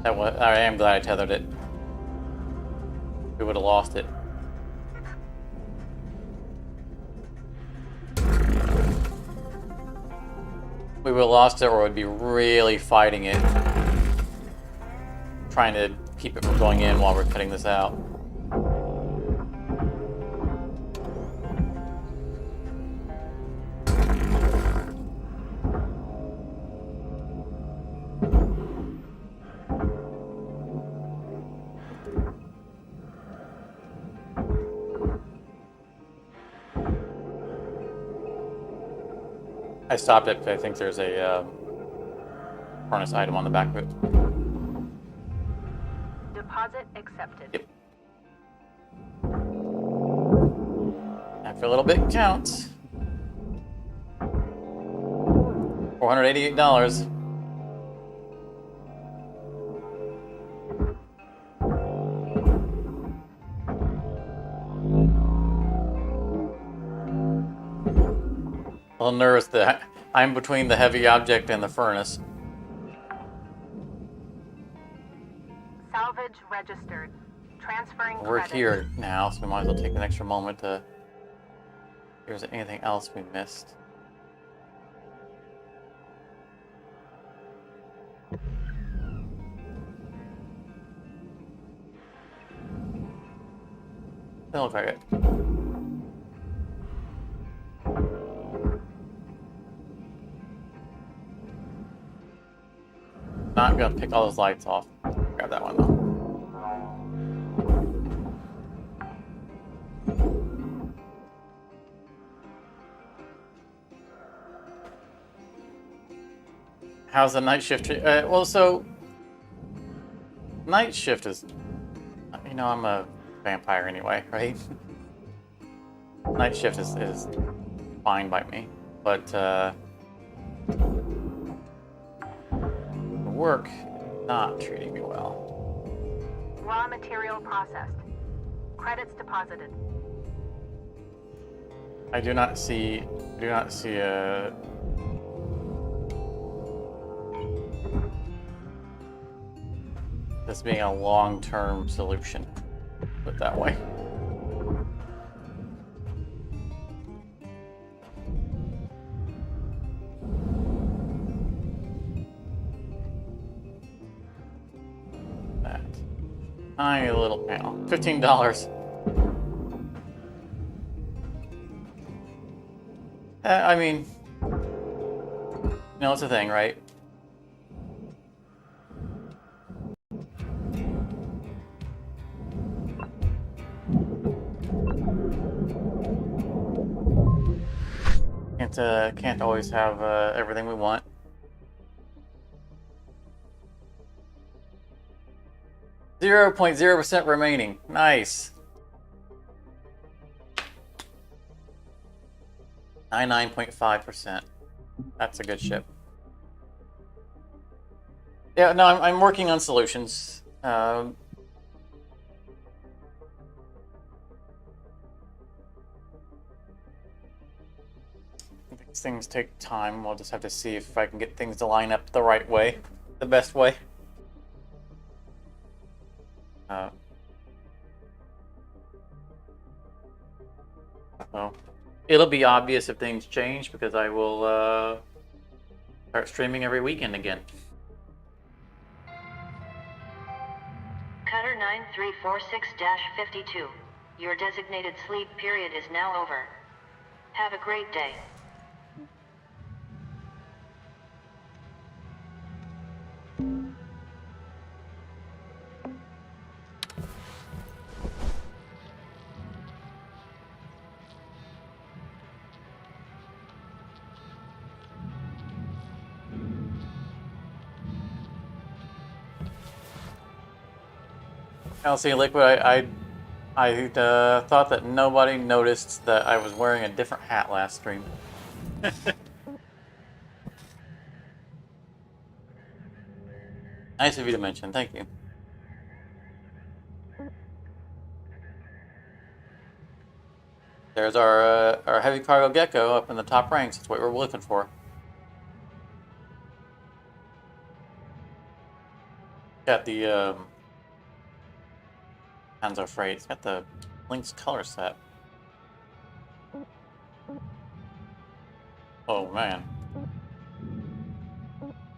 That was, I am glad I tethered it. We would have lost it. We would have lost it, or would be really fighting it, trying to keep it from going in while we're cutting this out. I stopped it, but I think there's a furnace item on the back of it. Deposit accepted. Yep. After a little bit counts. $488. A little nervous that I'm between the heavy object and the furnace. Salvage registered. Transferring We're credit. here now, so we might as well take an extra moment to... If there's anything else we missed. Doesn't look like it. Not gonna pick all those lights off. Grab that one though. How's the night shift? Well, so night shift is, you know, I'm a vampire anyway, right? Night shift is fine by me, but work is not treating me well. Raw material processed. Credits deposited. I do not see a this being a long-term solution, put it that way. That tiny little panel, $15. I mean, you know, it's a thing, right? Can't always have everything we want. .0% remaining. Nice. 99.5%. That's a good ship. Yeah, no, I'm working on solutions. These things take time. We'll just have to see if I can get things to line up the right way, the best way. So it'll be obvious if things change because I will start streaming every weekend again. Cutter 9346-52. Your designated sleep period is now over. Have a great day. LC Liquid, I thought that nobody noticed that I was wearing a different hat last stream. Nice of you to mention, thank you. There's our heavy cargo gecko up in the top ranks. That's what we're looking for. Got the Hanzo freight. It's got the Lynx color set. Oh man.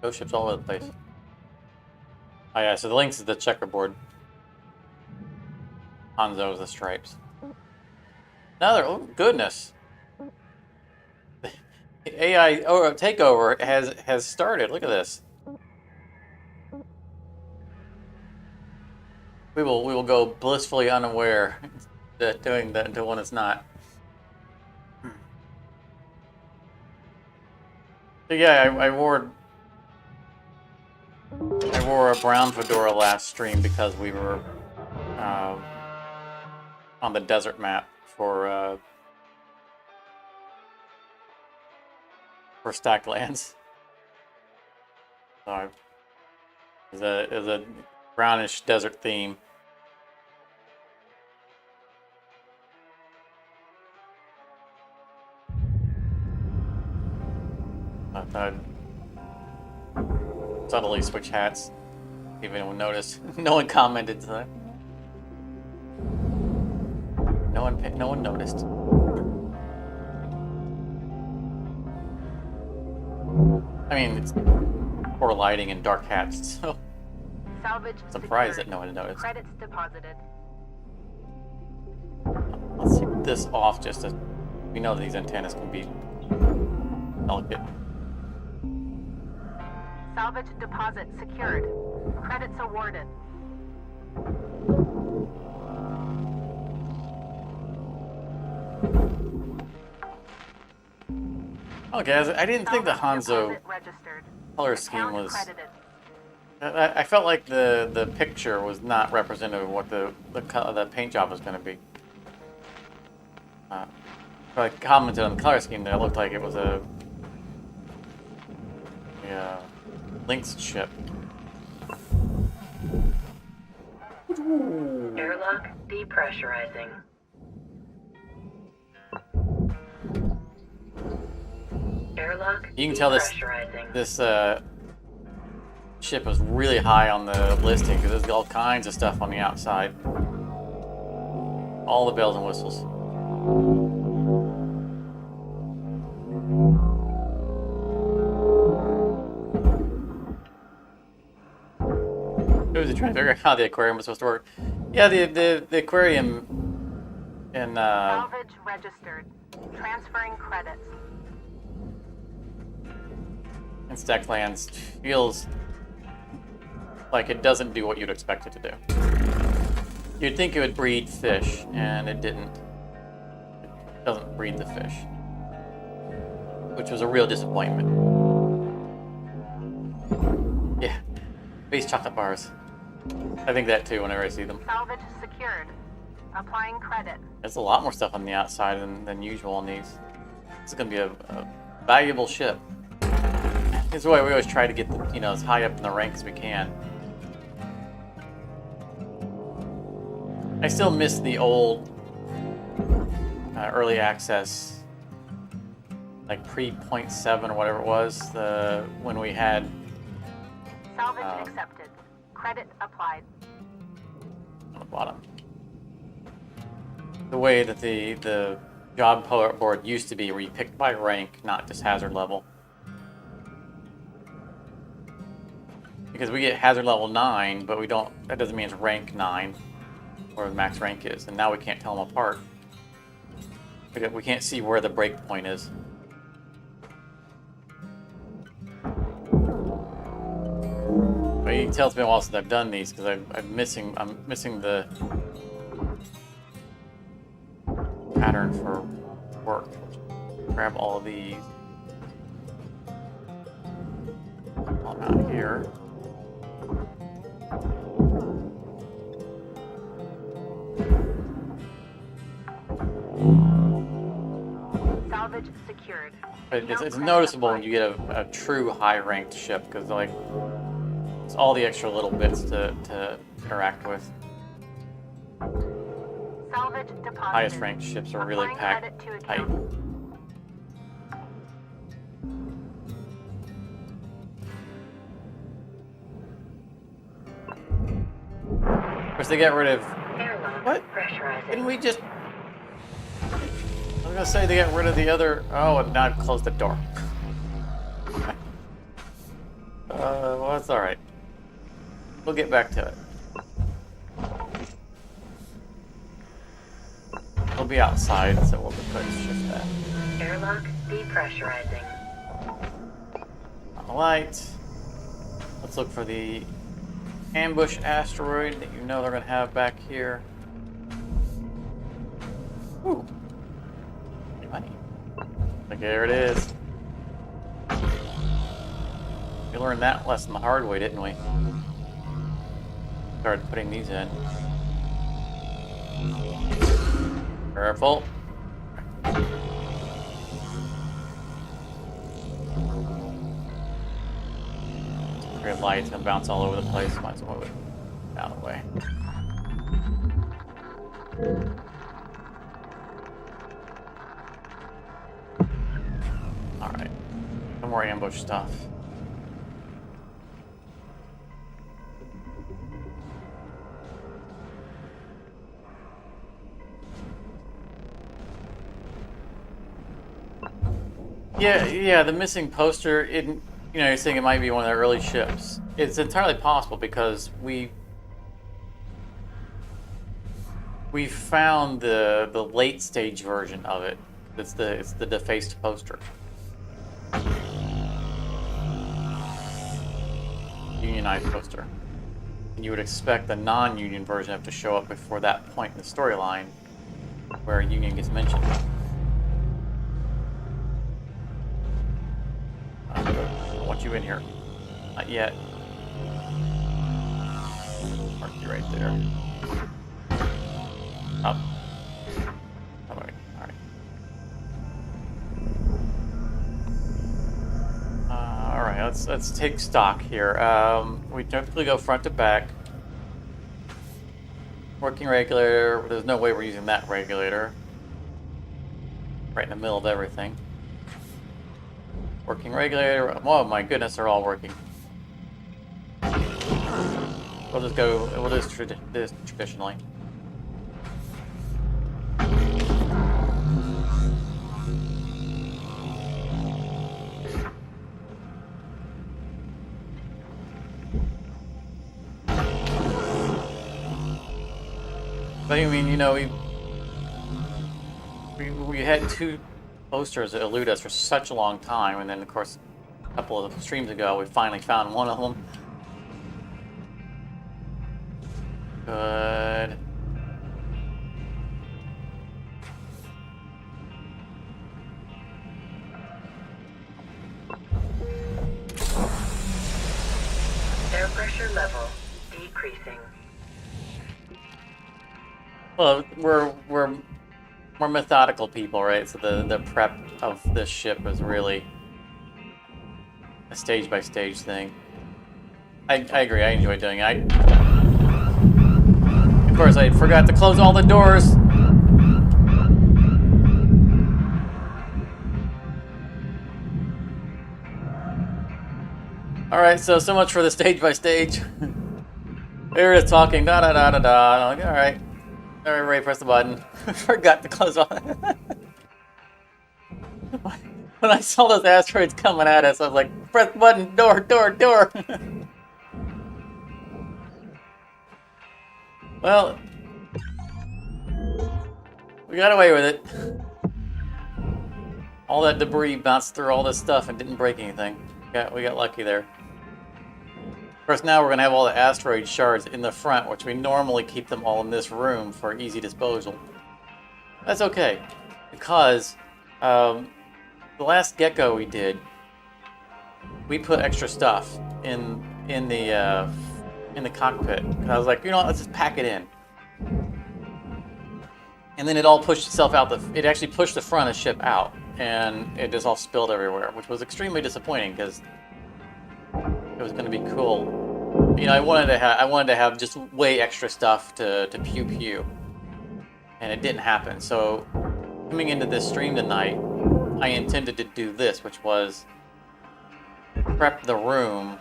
Ghost ships all over the place. Oh yeah, so the Lynx is the checkerboard. Hanzo is the stripes. Another, oh goodness. The AI takeover has started. Look at this. We will go blissfully unaware that doing that until when it's not. So yeah, I wore a brown fedora last stream because we were on the desert map for Stacked Lands. So it was a brownish desert theme. I thought I'd subtly switch hats. See if anyone noticed. No one commented to that. No one noticed. I mean, it's poor lighting and dark hats, so Salvage surprised secured. that no one noticed. Credits deposited. Let's take this off just to... We know that these antennas can be delicate. Salvage deposit secured. Credits awarded. Okay, I didn't think the Salvage Hanzo deposit registered. color scheme Account was... credited. I felt like the picture was not representative of what the paint job was going to be. I commented on the color scheme that it looked like it was a Lynx ship. Airlock depressurizing. Airlock You can tell depressurizing. this ship was really high on the listing because there's all kinds of stuff on the outside. All the bells and whistles. It was trying to figure out how the aquarium was supposed to work. Yeah, the aquarium in Salvage registered. Transferring credits. in Stacked Lands feels like it doesn't do what you'd expect it to do. You'd think it would breed fish, and it didn't. It doesn't breed the fish, which was a real disappointment. Yeah, base chocolate bars. I think that too whenever I see them. Salvage secured. Applying credit. There's a lot more stuff on the outside than usual on these. This is going to be a valuable ship. This is why we always try to get as high up in the rank as we can. I still miss the old early access, like pre-.7 or whatever it was, when we had Salvage accepted. Credit applied. on the bottom. The way that the job board used to be, where you picked by rank, not just hazard level. Because we get hazard level 9, but we don't. That doesn't mean it's rank 9, where the max rank is, and now we can't tell them apart. We can't see where the break point is. But you can tell it's been a while since I've done these because I'm missing the pattern for work. Grab all of these. Pull them out here. Salvage secured. But it's Account noticeable when credit you get a true high-ranked ship because like it's all the extra little bits to interact with. applied. Salvage deposited. highest ranked ships are really Applying packed credit to tight. account. Of course, they got rid of. Airlock What? pressurizing. Didn't we just? I was gonna say they got rid of the other. Oh, and now I've closed the door. Well, that's all right. We'll get back to it. We'll be outside, so we'll put shift that. Airlock depressurizing. On the light. Let's look for the ambush asteroid that you know they're gonna have back here. Ooh. Money. Okay, there it is. We learned that lesson the hard way, didn't we? Started putting these in. Careful. Red light's gonna bounce all over the place. Might as well move it out of the way. Alright. No more ambush stuff. Yeah, the missing poster, you're saying it might be one of the early ships. It's entirely possible because we found the late stage version of it. It's the defaced poster. Unionized poster. And you would expect the non-union version to show up before that point in the storyline where union gets mentioned. I want you in here. Not yet. Mark you right there. Up. Alright. Alright, let's take stock here. We typically go front to back. Working regulator. There's no way we're using that regulator. Right in the middle of everything. Working regulator. Oh my goodness, they're all working. We'll just go. We'll just this traditionally. But I mean, we had two posters that elude us for such a long time, and then of course a couple of streams ago we finally found one of them. Good. Air pressure level decreasing. Well, we're more methodical people, right? So the prep of this ship is really a stage by stage thing. I agree. I enjoy doing it. Of course, I forgot to close all the doors. All right, so much for the stage by stage. They were just talking, da da da da da. I'm like, all right, everybody press the button. Forgot to close all. When I saw those asteroids coming at us, I was like, press the button, door. Well, we got away with it. All that debris bounced through all this stuff and didn't break anything. We got lucky there. Of course, now we're going to have all the asteroid shards in the front, which we normally keep them all in this room for easy disposal. That's okay, because the last Gecko we did, we put extra stuff in the cockpit. And I was like, let's just pack it in. And then it all pushed itself out. It actually pushed the front of the ship out, and it just all spilled everywhere, which was extremely disappointing because it was going to be cool. I wanted to have just way extra stuff to pew. and it didn't happen. So coming into this stream tonight, I intended to do this, which was prep the room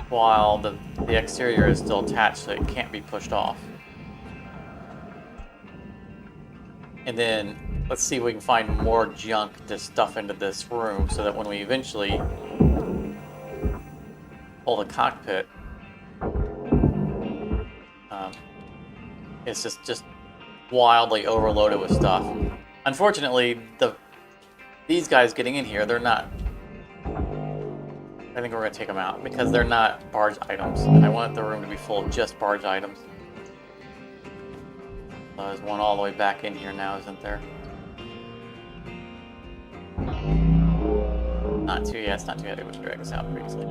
while the exterior is still attached so it can't be pushed off. And then let's see if we can find more junk to stuff into this room so that when we eventually pull the cockpit, it's just wildly overloaded with stuff. Unfortunately, these guys getting in here, they're not... I think we're going to take them out because they're not barge items. And I want the room to be full of just barge items. There's one all the way back in here now, isn't there? Not too yet. It's not too yet. It would drag us out previously.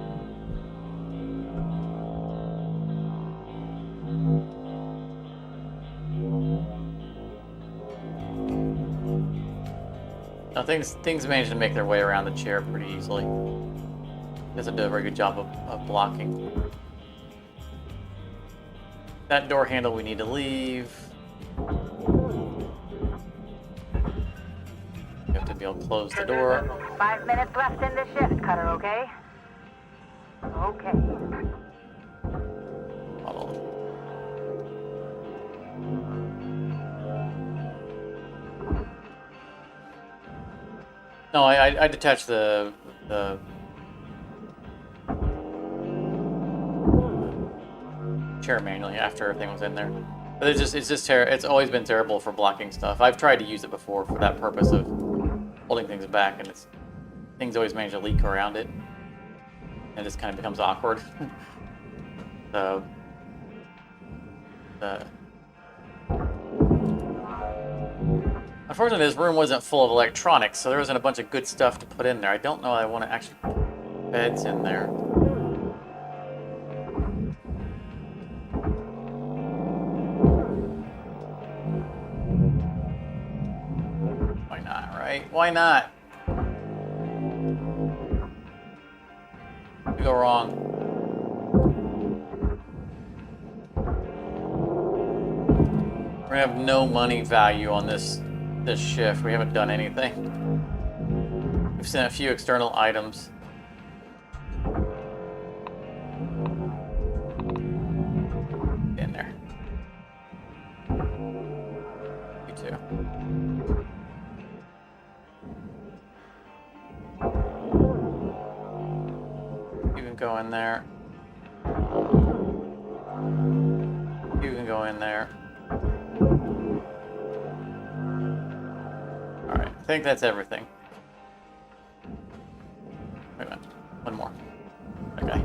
Now things manage to make their way around the chair pretty easily. Doesn't do a very good job of blocking. That door handle we need to leave. You have to be able to close the door. 5 minutes left in the shift, Cutter, okay? Okay. No, I detached the chair manually after everything was in there. But it's always been terrible for blocking stuff. I've tried to use it before for that purpose of holding things back, and things always manage to leak around it, and it just kind of becomes awkward. So unfortunately, this room wasn't full of electronics, so there wasn't a bunch of good stuff to put in there. I don't know I want to actually put beds in there. Why not, right? Why not? We go wrong. We're gonna have no money value on this shift. We haven't done anything. We've sent a few external items. In there. You too. You can go in there. You can go in there. Alright, I think that's everything. Wait a minute. One more. Okay.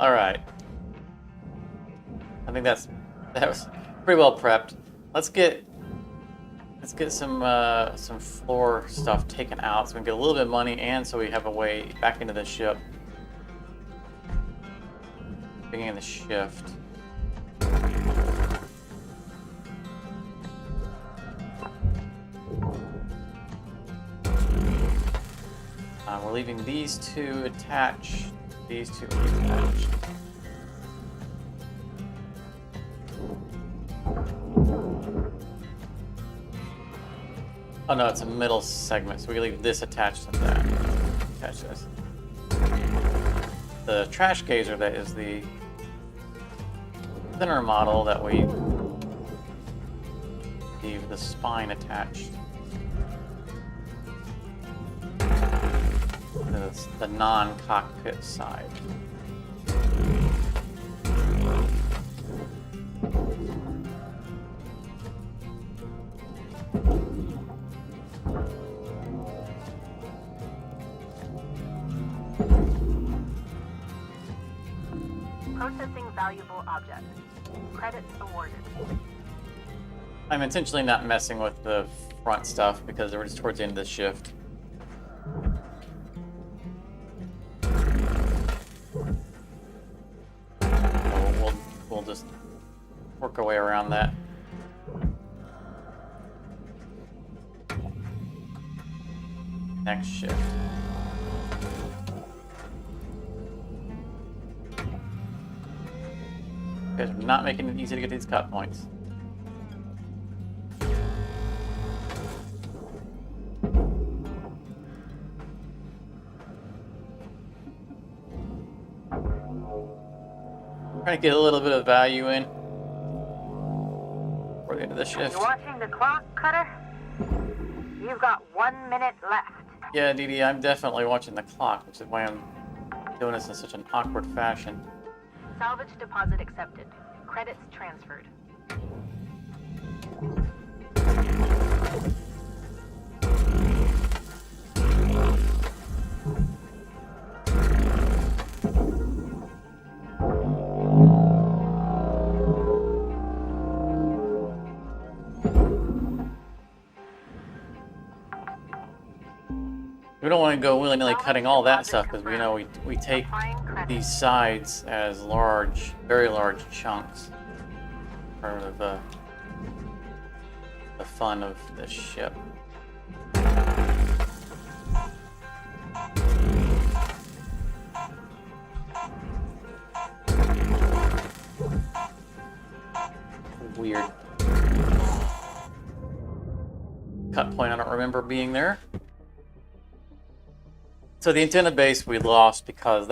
Alright. I think that was pretty well prepped. Let's get some floor stuff taken out so we can get a little bit of money and so we have a way back into the ship. Beginning of the shift. We're leaving these two attached. These two are attached. Oh no, it's a middle segment, so we can leave this attached to that. Attach this. The trash gazer that is the thinner model that we leave the spine attached. The non-cockpit side. Processing valuable object. Credits awarded. I'm intentionally not messing with the front stuff because we're just towards the end of the shift. We'll just work our way around that. Next shift. You guys are not making it easy to get these cut points. Trying to get a little bit of value in before the end of the shift. You watching the clock, Cutter? You've got 1 minute left. Yeah, Dee Dee, I'm definitely watching the clock, which is why I'm doing this in such an awkward fashion. Salvage deposit accepted. Credits transferred. We don't want to go willy-nilly cutting all that stuff because we know we take these sides as large, very large chunks. Part of the fun of this ship. Weird cut point. I don't remember being there. So the antenna base we lost because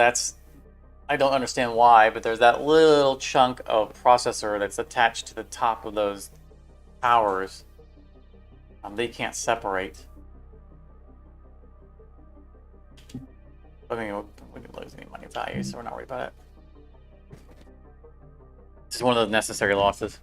I don't understand why, but there's that little chunk of processor that's attached to the top of those towers. They can't separate. I mean, we didn't lose any money value, so we're not worried about it. This is one of those necessary losses.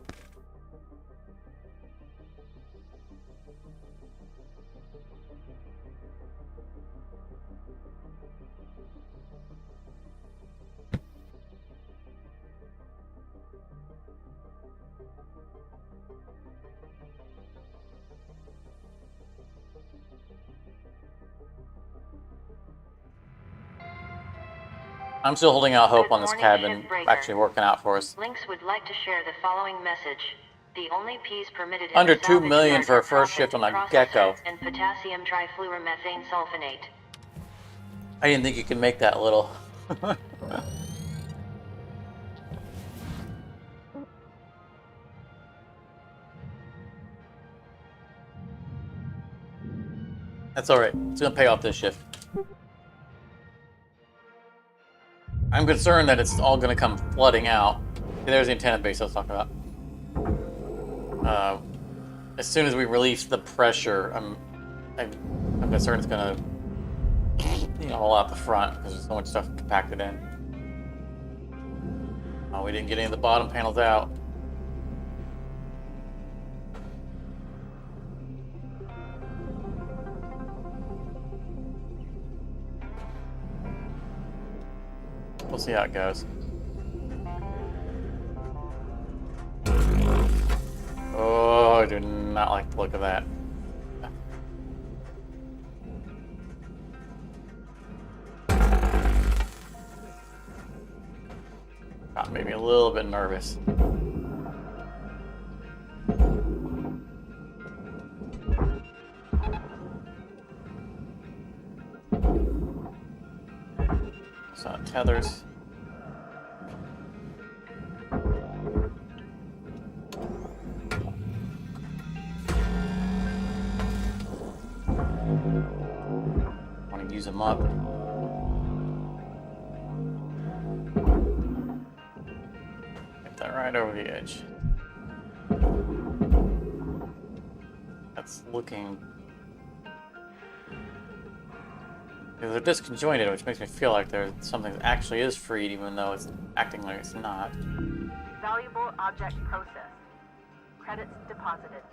I'm still holding out hope on this cabin actually working out for us. Lynx would like to share the following message. The only P's permitted in Under the 2 salvage million yard for a are first shift on a processed Gecko. and potassium trifluoromethane sulfonate. I didn't think you could make that little. That's alright. It's gonna pay off this shift. I'm concerned that it's all gonna come flooding out. There's the antenna base I was talking about. As soon as we release the pressure, I'm concerned it's gonna, all out the front because there's so much stuff compacted in. Oh, we didn't get any of the bottom panels out. We'll see how it goes. Oh, I do not like the look of that. Got maybe a little bit nervous. So tethers. Want to use them up. Get that right over the edge. That's looking. They're disconjointed, which makes me feel like there's something that actually is freed, even though it's acting like it's not. Valuable object processed. Credits deposited.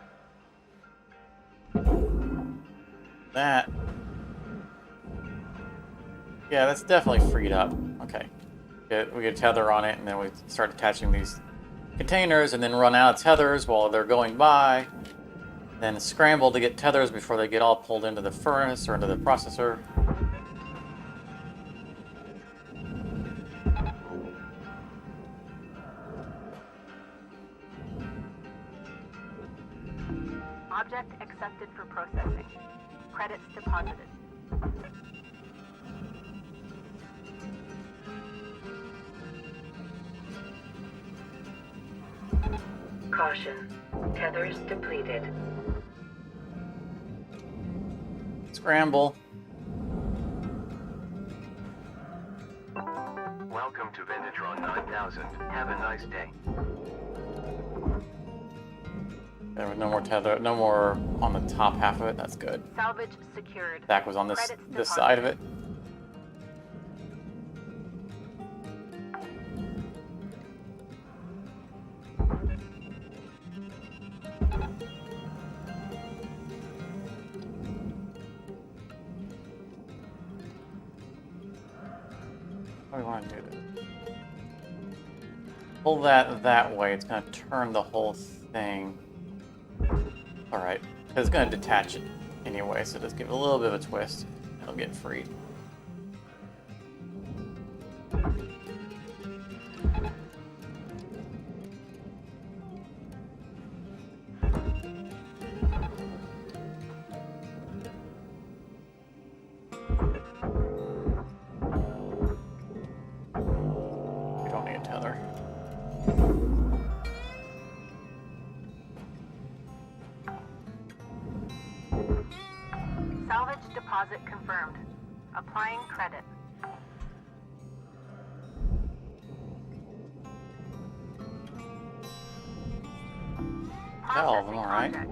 That. Yeah, that's definitely freed up. Okay. We get a tether on it, and then we start attaching these containers, and then run out of tethers while they're going by. Then scramble to get tethers before they get all pulled into the furnace or into the processor. Object accepted for processing. Credits deposited. Caution. Tethers depleted. Scramble. Welcome to Vintage 9000. Have a nice day. There was no more tether, no more on the top half of it. That's good. Salvage secured. Zach was on this Credits side of it. What do we want to do? Pull that way. It's going to turn the whole thing. Alright, it's going to detach it anyway, so just give it a little bit of a twist. It'll get freed. We don't need a tether. Salvage deposit confirmed. Applying credit. All of them, alright. Object.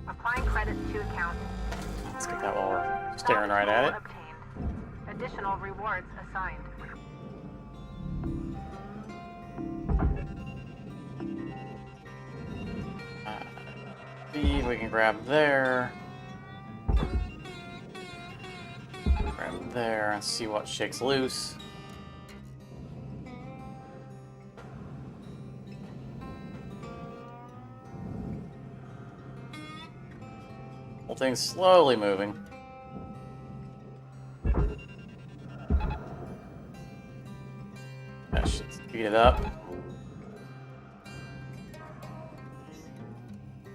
Applying credit to account. Let's get that while we're staring right at it. Obtained. Additional rewards assigned. B, we can grab there. Grab there and see what shakes loose. Whole thing's slowly moving. That should speed it up.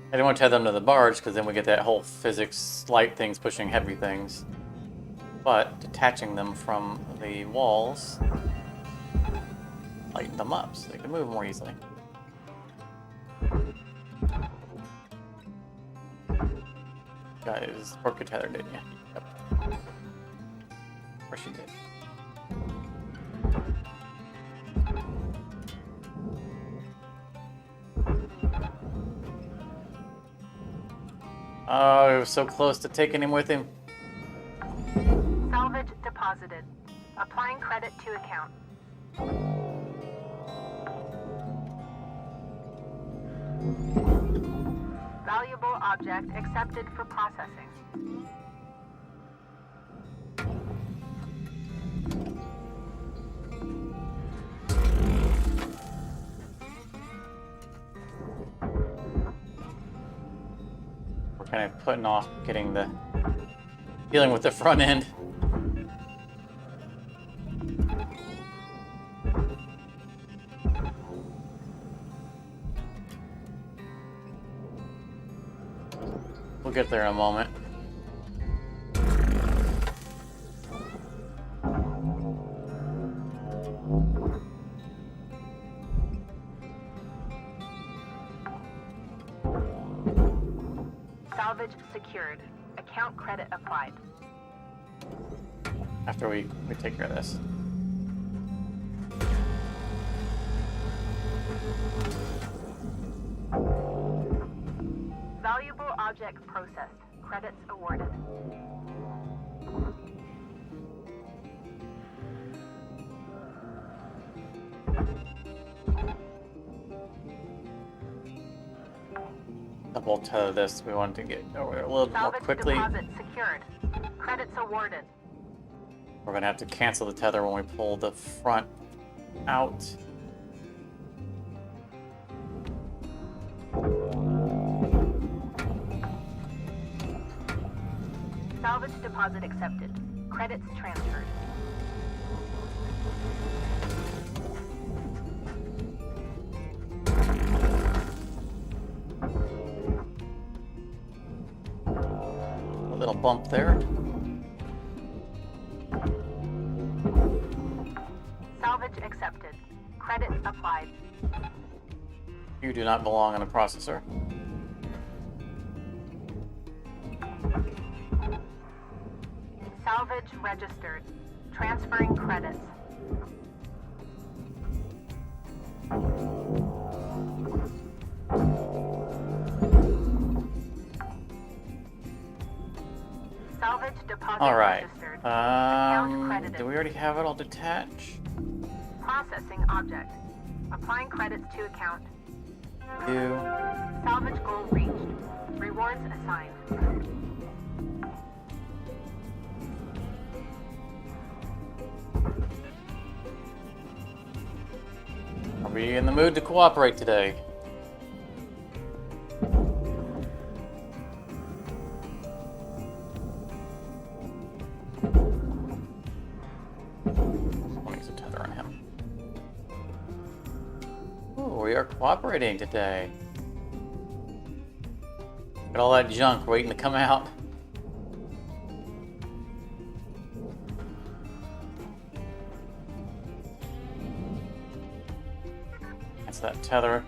I didn't want to tie them to the barge because then we get that whole physics light things pushing heavy things. But detaching them from the walls lighten them up so they can move more easily. Guys, broke your tether, didn't you? Yep. Of course you did. Oh, he was so close to taking him with him. Salvage deposited. Applying credit to account. Valuable object accepted for processing. We're kind of putting off dealing with the front end. We'll get there in a moment. Salvage secured. Account credit applied. After we take care of this. Valuable object processed. Credits awarded. Double tether this. We wanted to get over there a little bit more Salvage quickly. deposit secured. Credits awarded. We're gonna have to cancel the tether when we pull the front out. Salvage deposit accepted. Credits transferred. A little bump there. Salvage accepted. Credits applied. You do not belong in a processor. Salvage registered. Transferring credits. Salvage deposit All right. registered. Account credited. Do we already have it all detached? Processing object. Applying credits to account. Do. Salvage goal reached. Rewards assigned. Are we in the mood to cooperate today? Someone needs a tether on him. Ooh, we are cooperating today. Got all that junk waiting to come out. That's that tether.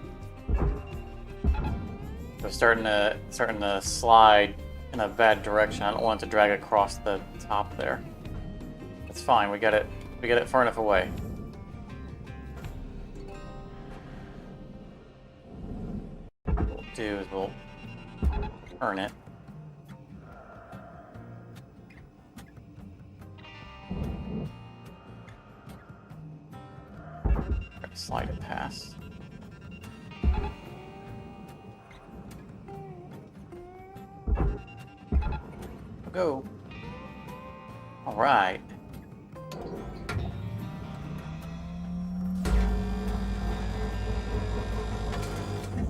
We're starting to slide in a bad direction. I don't want it to drag across the top there. It's fine. We got it far enough away. What we'll do is we'll turn it. Try to slide it past. Go. All right.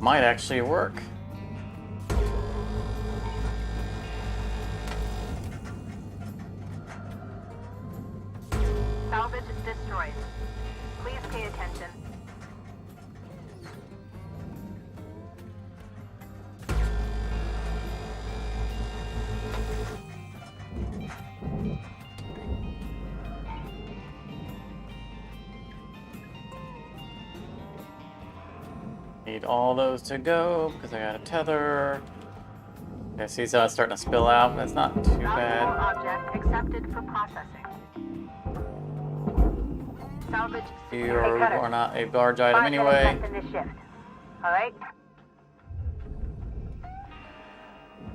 Might actually work. Salvage destroyed. Please pay attention. Need all those to go because I got a tether. I see how it's starting to spill out. That's not too Valuable bad. object accepted for processing. Salvage You secured. are not a barge item anyway. In this shift. All right.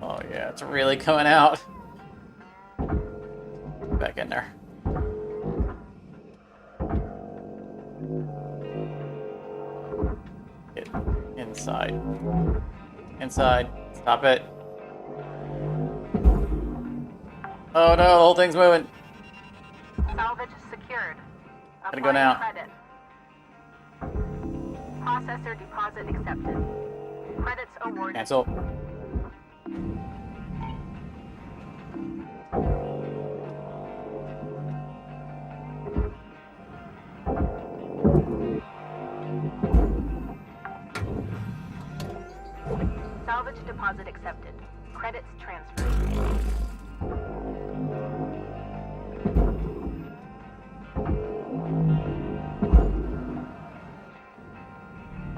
Oh yeah, it's really coming out. Back in there. Get inside. Inside. Stop it. Oh no, the whole thing's moving. Salvage secured. Gotta go now. Credit. Processor deposit accepted. Credits awarded. Cancel. Salvage deposit accepted. Credits transferred.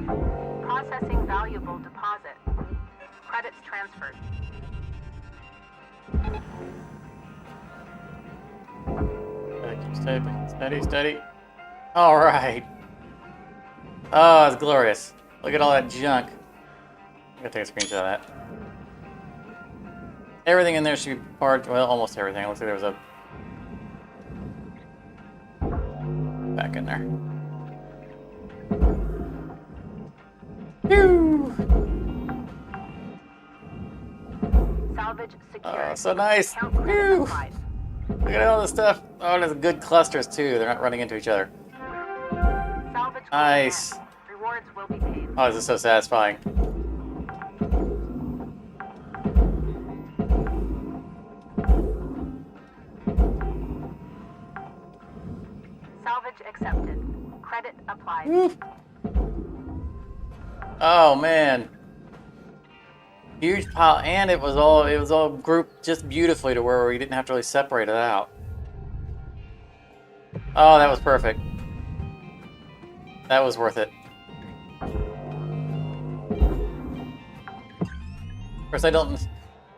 Processing valuable deposit. Credits transferred. Steady, steady, steady. All right. Oh, it's glorious. Look at all that junk. I gotta take a screenshot of that. Everything in there should be part. Well, almost everything. It looks like there was a back in there. Phew. Salvage secured. Oh, so nice. Count credits Phew. applied. Look at all this stuff. Oh, there's good clusters too. They're not running into each other. Salvage Nice. met. Rewards will be paid. Oh, this is so satisfying. Salvage accepted. Credit applied. Woo. Oh man. Huge pile, and it was all grouped just beautifully to where we didn't have to really separate it out. Oh, that was perfect. That was worth it. Of course, I don't.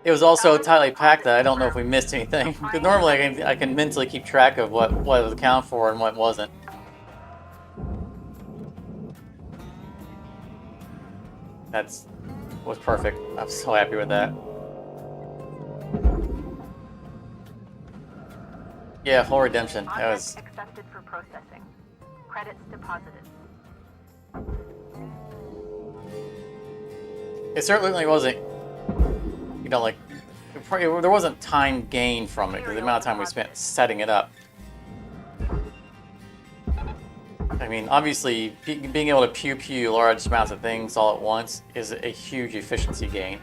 It was also tightly packed that I don't know if we missed anything. Because normally I can mentally keep track of what was accounted for and what wasn't. Was perfect. I'm so happy with that. Yeah, full redemption. That was. Accepted for processing. Credits deposited. It certainly wasn't. You know, like there wasn't time gained from it because the amount of time we spent setting it up. I mean, obviously, being able to pew large amounts of things all at once is a huge efficiency gain.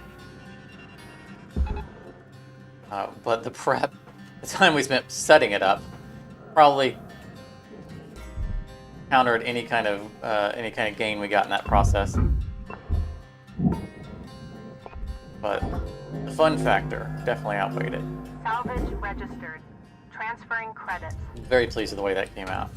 But the prep, the time we spent setting it up, probably countered any kind of gain we got in that process. But the fun factor definitely outweighed it. Salvage registered. Transferring credits. Very pleased with the way that came out.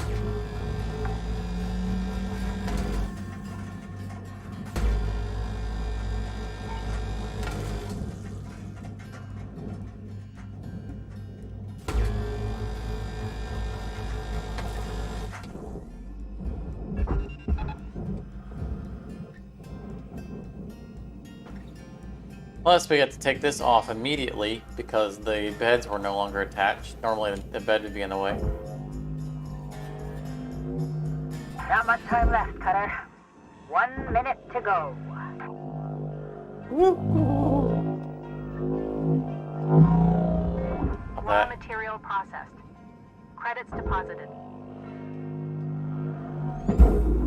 Plus, we had to take this off immediately because the beds were no longer attached. Normally, the bed would be in the way. Not much time left, Cutter. 1 minute to go. Raw material processed. Credits deposited.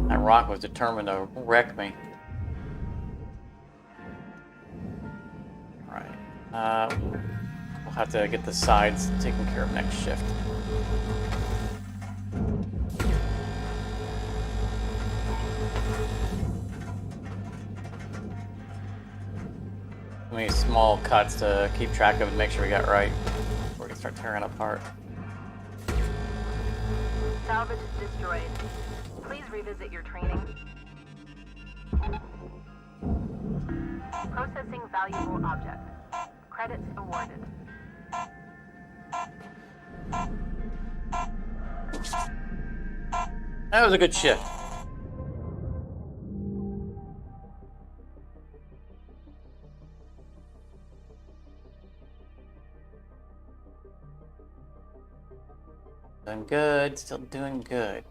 That rock was determined to wreck me. Alright. We'll have to get the sides taken care of next shift. Too many small cuts to keep track of and make sure we got right before we can start tearing it apart. Salvage destroyed. Please revisit your training. Processing valuable object. Credits awarded. That was a good shift. Doing good, still doing good.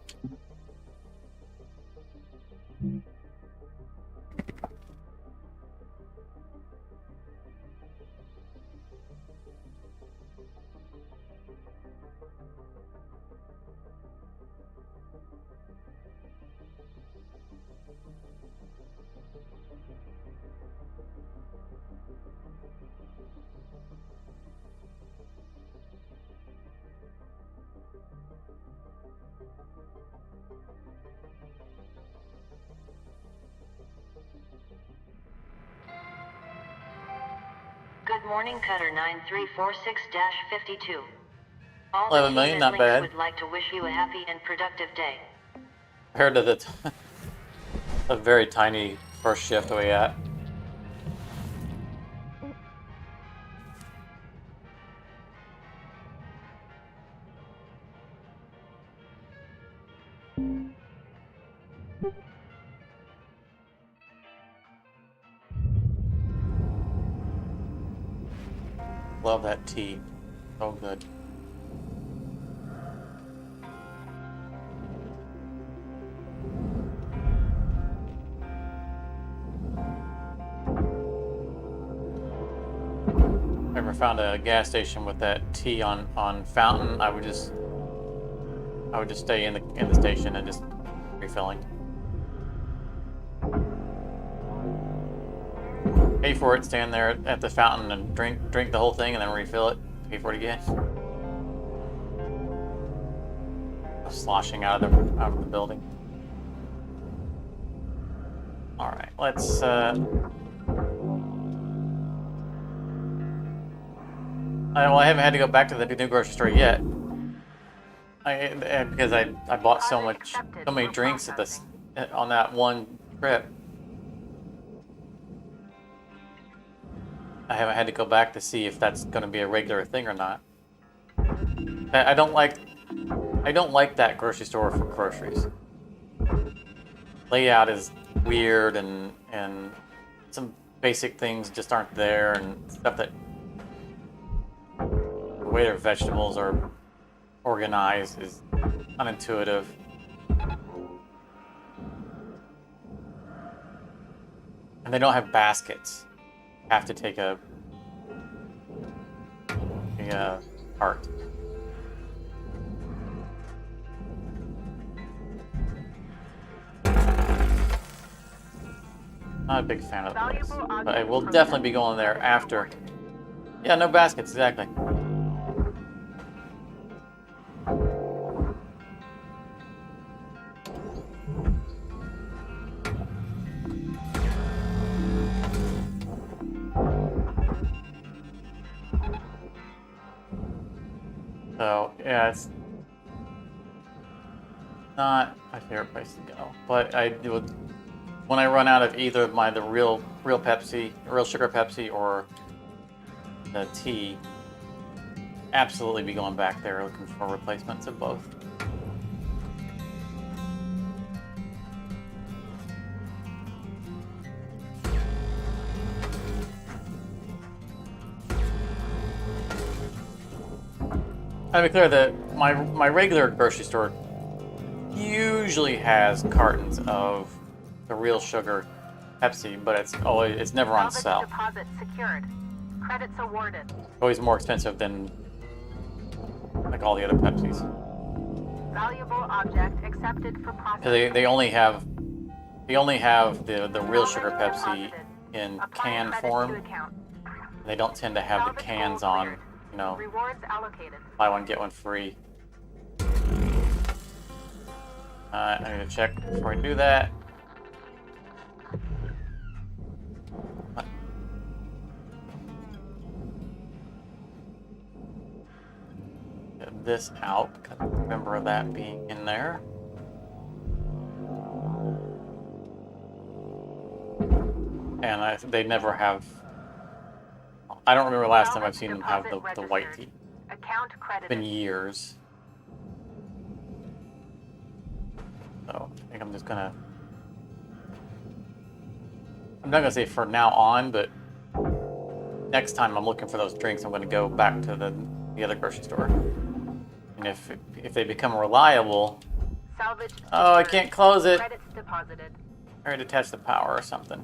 Good morning, Cutter 9346-52. All 11 the million, team not at bad. Lynx would like to wish you a happy and productive day. Compared to a very tiny first shift we at. Love that tea. So good. Ever found a gas station with that tea on fountain, I would just stay in the station and just refilling. Pay for it, stand there at the fountain and drink the whole thing and then refill it. Pay for it again. Sloshing out of the building. All right, let's. Well, I haven't had to go back to the new grocery store yet. Because I bought so many drinks on that one trip. I haven't had to go back to see if that's going to be a regular thing or not. I don't like that grocery store for groceries. Layout is weird, and some basic things just aren't there, and stuff that the way their vegetables are organized is unintuitive. And they don't have baskets. You have to take a cart. Not a big fan of the place, but I will definitely be going there after. Yeah, no baskets, exactly. So, yeah, it's not my favorite place to go, but I would, when I run out of either the real Pepsi, real sugar Pepsi, or the tea, absolutely be going back there looking for replacements of both. I'll be clear that my regular grocery store usually has cartons of the real sugar Pepsi, but it's never on sale. Deposit secured. Credits awarded. Always more expensive than like all the other Pepsis. Valuable object accepted for processing. They only have the real sugar Pepsi in can form. They don't tend to have the cans on, you know, Rewards allocated. buy one get one free. I need to check before I do that. Get this out, because I remember that being in there. And they never have. I don't remember last time I've seen them have the white tea. Account It's credited. been years. So I think I'm just gonna. I'm not gonna say for now on, but next time I'm looking for those drinks, I'm gonna go back to the other grocery store. And if they become reliable. Salvage. Oh, I can't close it. Credits deposited. I already attached the power or something.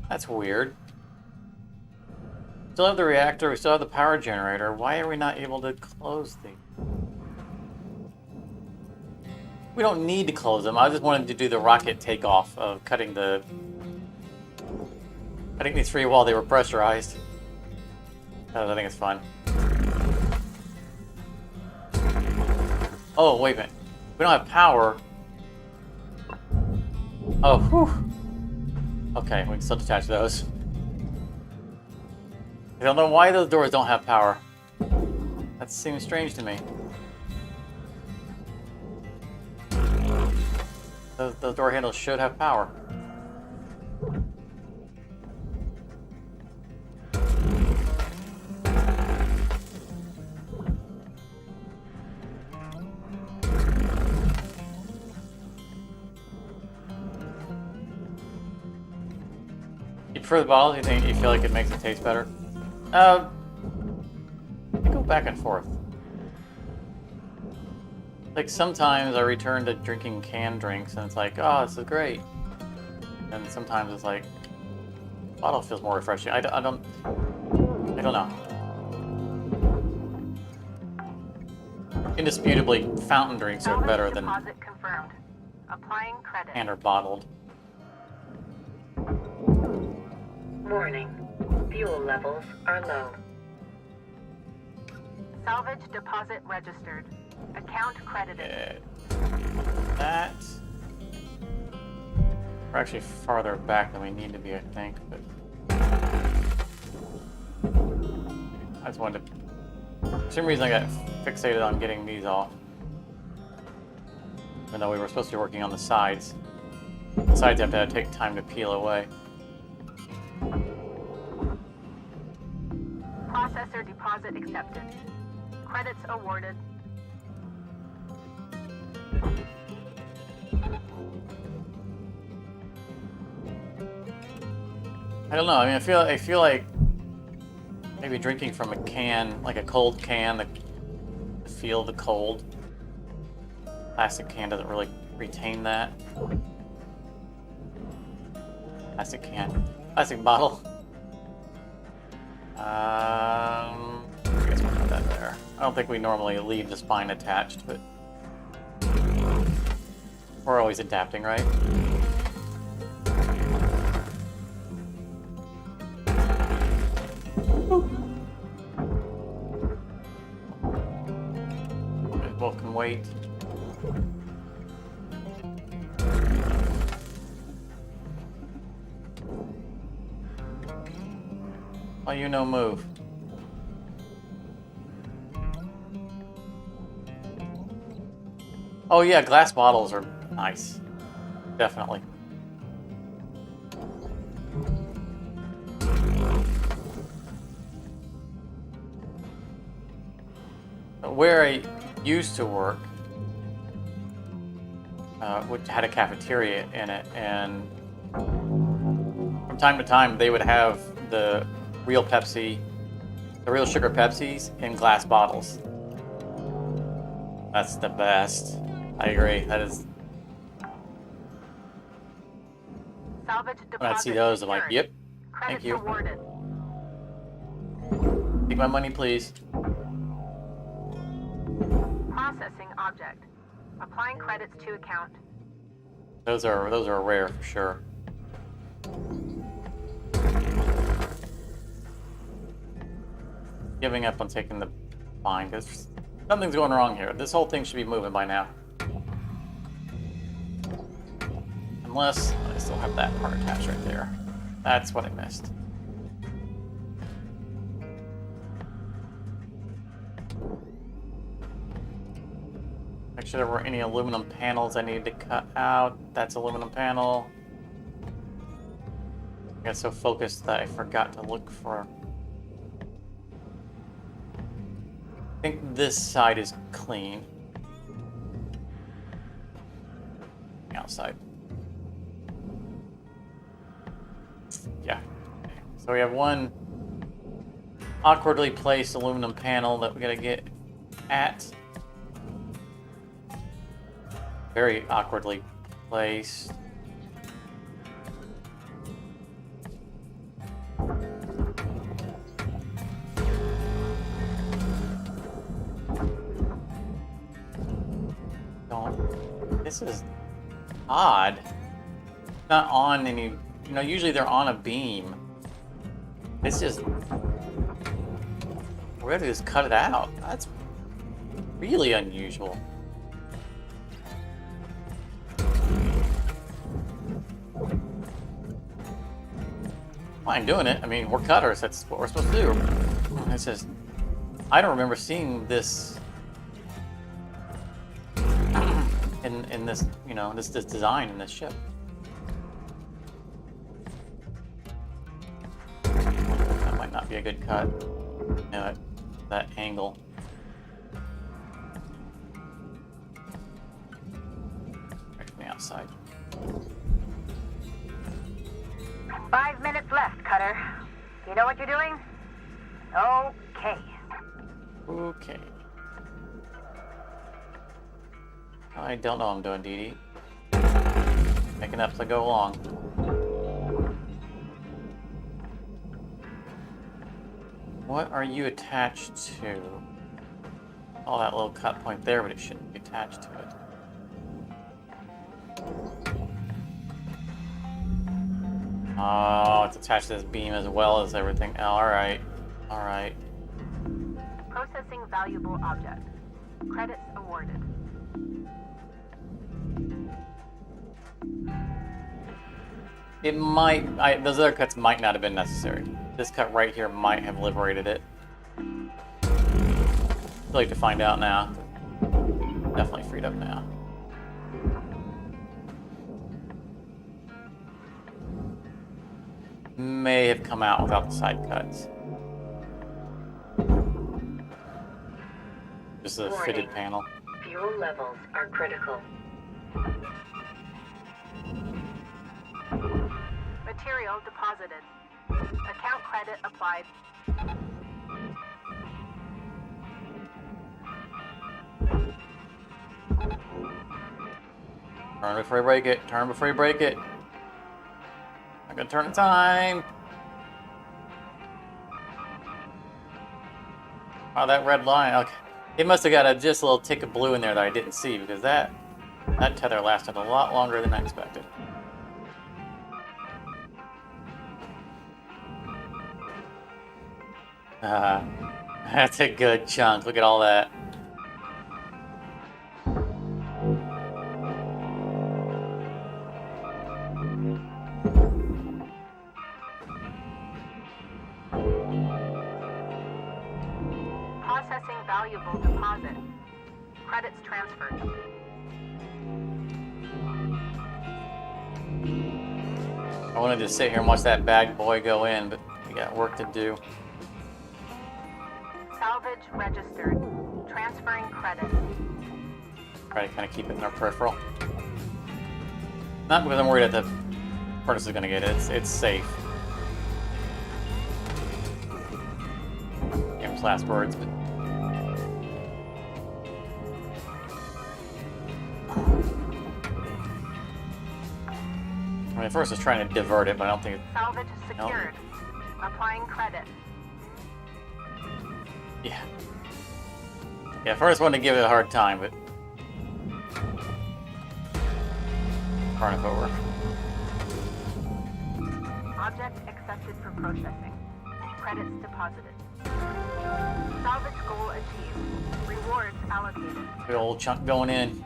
That's weird. Still have the reactor, we still have the power generator. Why are we not able to close these? We don't need to close them. I just wanted to do the rocket takeoff of cutting these free while they were pressurized. I think it's fun. Oh, wait a minute. We don't have power. Oh, whew. Okay, we can still detach those. I don't know why those doors don't have power. That seems strange to me. Those door handles should have power. You prefer the bottles? You feel like it makes it taste better? I go back and forth. Like sometimes I return to drinking canned drinks and it's like, oh, this is great. And sometimes it's like, bottle feels more refreshing. I don't know. Indisputably, fountain drinks are better than Deposit confirmed. Applying credit. canned or bottled. Warning. Fuel levels are low. Salvage deposit registered. Account credited. That. We're actually farther back than we need to be, I think. But I just wanted to. For some reason, I got fixated on getting these off. Even though we were supposed to be working on the sides. The sides have to take time to peel away. Processor deposit accepted. Credits awarded. I don't know. I mean, I feel like maybe drinking from a can, like a cold can, to feel the cold. Plastic can doesn't really retain that. Plastic can, plastic bottle. I guess we'll put that there. I don't think we normally leave the spine attached, but we're always adapting, right? Both can wait. Oh, you no move. Oh yeah, glass bottles are nice. Definitely. Where I used to work, which had a cafeteria in it, and from time to time they would have the real Pepsi, the real sugar Pepsis in glass bottles. That's the best. I agree. That is. Salvage When I see deposit those, I'm like, secured. yep. Credits Thank you. awarded. Take my money, please. Processing object. Applying credits to account. Those are rare for sure. Giving up on taking the fine because something's going wrong here. This whole thing should be moving by now. Unless I still have that part attached right there. That's what I missed. Make sure there weren't any aluminum panels I needed to cut out. That's aluminum panel. I got so focused that I forgot to look for. I think this side is clean. Outside. Yeah. Okay. So we have one awkwardly placed aluminum panel that we gotta get at. Very awkwardly placed. This is odd. Not on any, you know, usually they're on a beam. It's just, we're gonna just cut it out. That's really unusual. Fine doing it. I mean, we're cutters. That's what we're supposed to do. It's just, I don't remember seeing this in this, you know, this design in this ship. That might not be a good cut. You know, that angle. Right from the outside. 5 minutes left, Cutter. You know what you're doing? Okay. Okay. I don't know what I'm doing, Dee Dee. Making up as I go along. What are you attached to? Oh, that little cut point there, but it shouldn't be attached to it. Oh, it's attached to this beam as well as everything. Oh, alright. Alright. Processing valuable object. Credits awarded. It might, those other cuts might not have been necessary. This cut right here might have liberated it. I'd like to find out now. Definitely freed up now. May have come out without the side cuts. Just a fitted panel. Fuel levels are critical. Material deposited. Account credit applied. Turn before you break it. Turn before you break it. I'm gonna turn in time. Oh, that red line. Okay. It must have got just a little tick of blue in there that I didn't see because that tether lasted a lot longer than I expected. That's a good chunk. Look at all that. Processing valuable deposit. Credits transferred. I wanted to sit here and watch that bad boy go in, but we got work to do. Salvage registered. Transferring credit. Try to kind of keep it in our peripheral. Not because I'm worried that the furnace is going to get it. It's safe. Game's last words, but... I mean, at first I was trying to divert it, but I don't think it... Salvage secured. Applying credit. Yeah. Yeah, first wanted to give it a hard time, but... Turn it over. Object accepted for processing. Credits deposited. Salvage goal achieved. Rewards allocated. Good old chunk going in.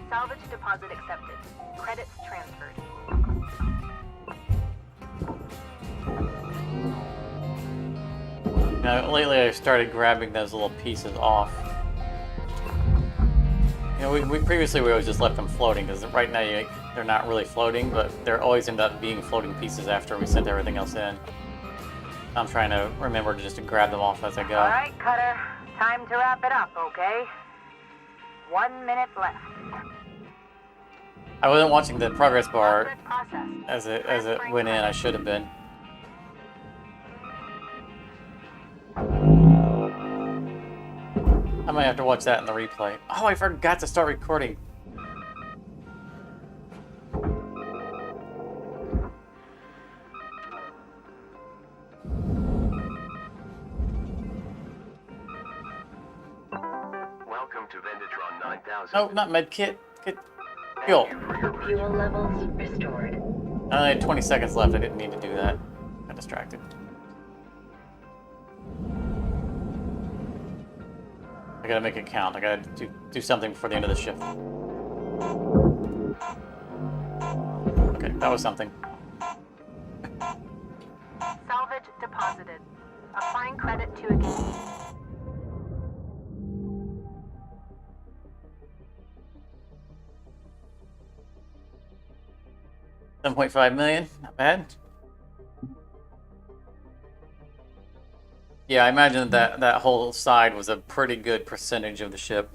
Salvage deposit accepted. Credits transferred. Now, lately I've started grabbing those little pieces off. You know, we previously we always just left them floating because right now they're not really floating, but they're always end up being floating pieces after we sent everything else in. I'm trying to remember to just grab them off as I go. All right, Cutter. Time to wrap it up, okay? 1 minute left. I wasn't watching the progress bar Credit processed. as it went in. I should have been. I might have to watch that in the replay. Oh, I forgot to start recording. Welcome to Venditron 9000. No, not medkit. Get fuel. Thank you for your Fuel levels restored. I only had 20 seconds left. I didn't need to do that. Got distracted. I gotta make it count. I gotta do something before the end of the shift. Okay, that was something. Salvage deposited. Applying credit to account. $7.5 million, not bad. Yeah, I imagine that whole side was a pretty good percentage of the ship.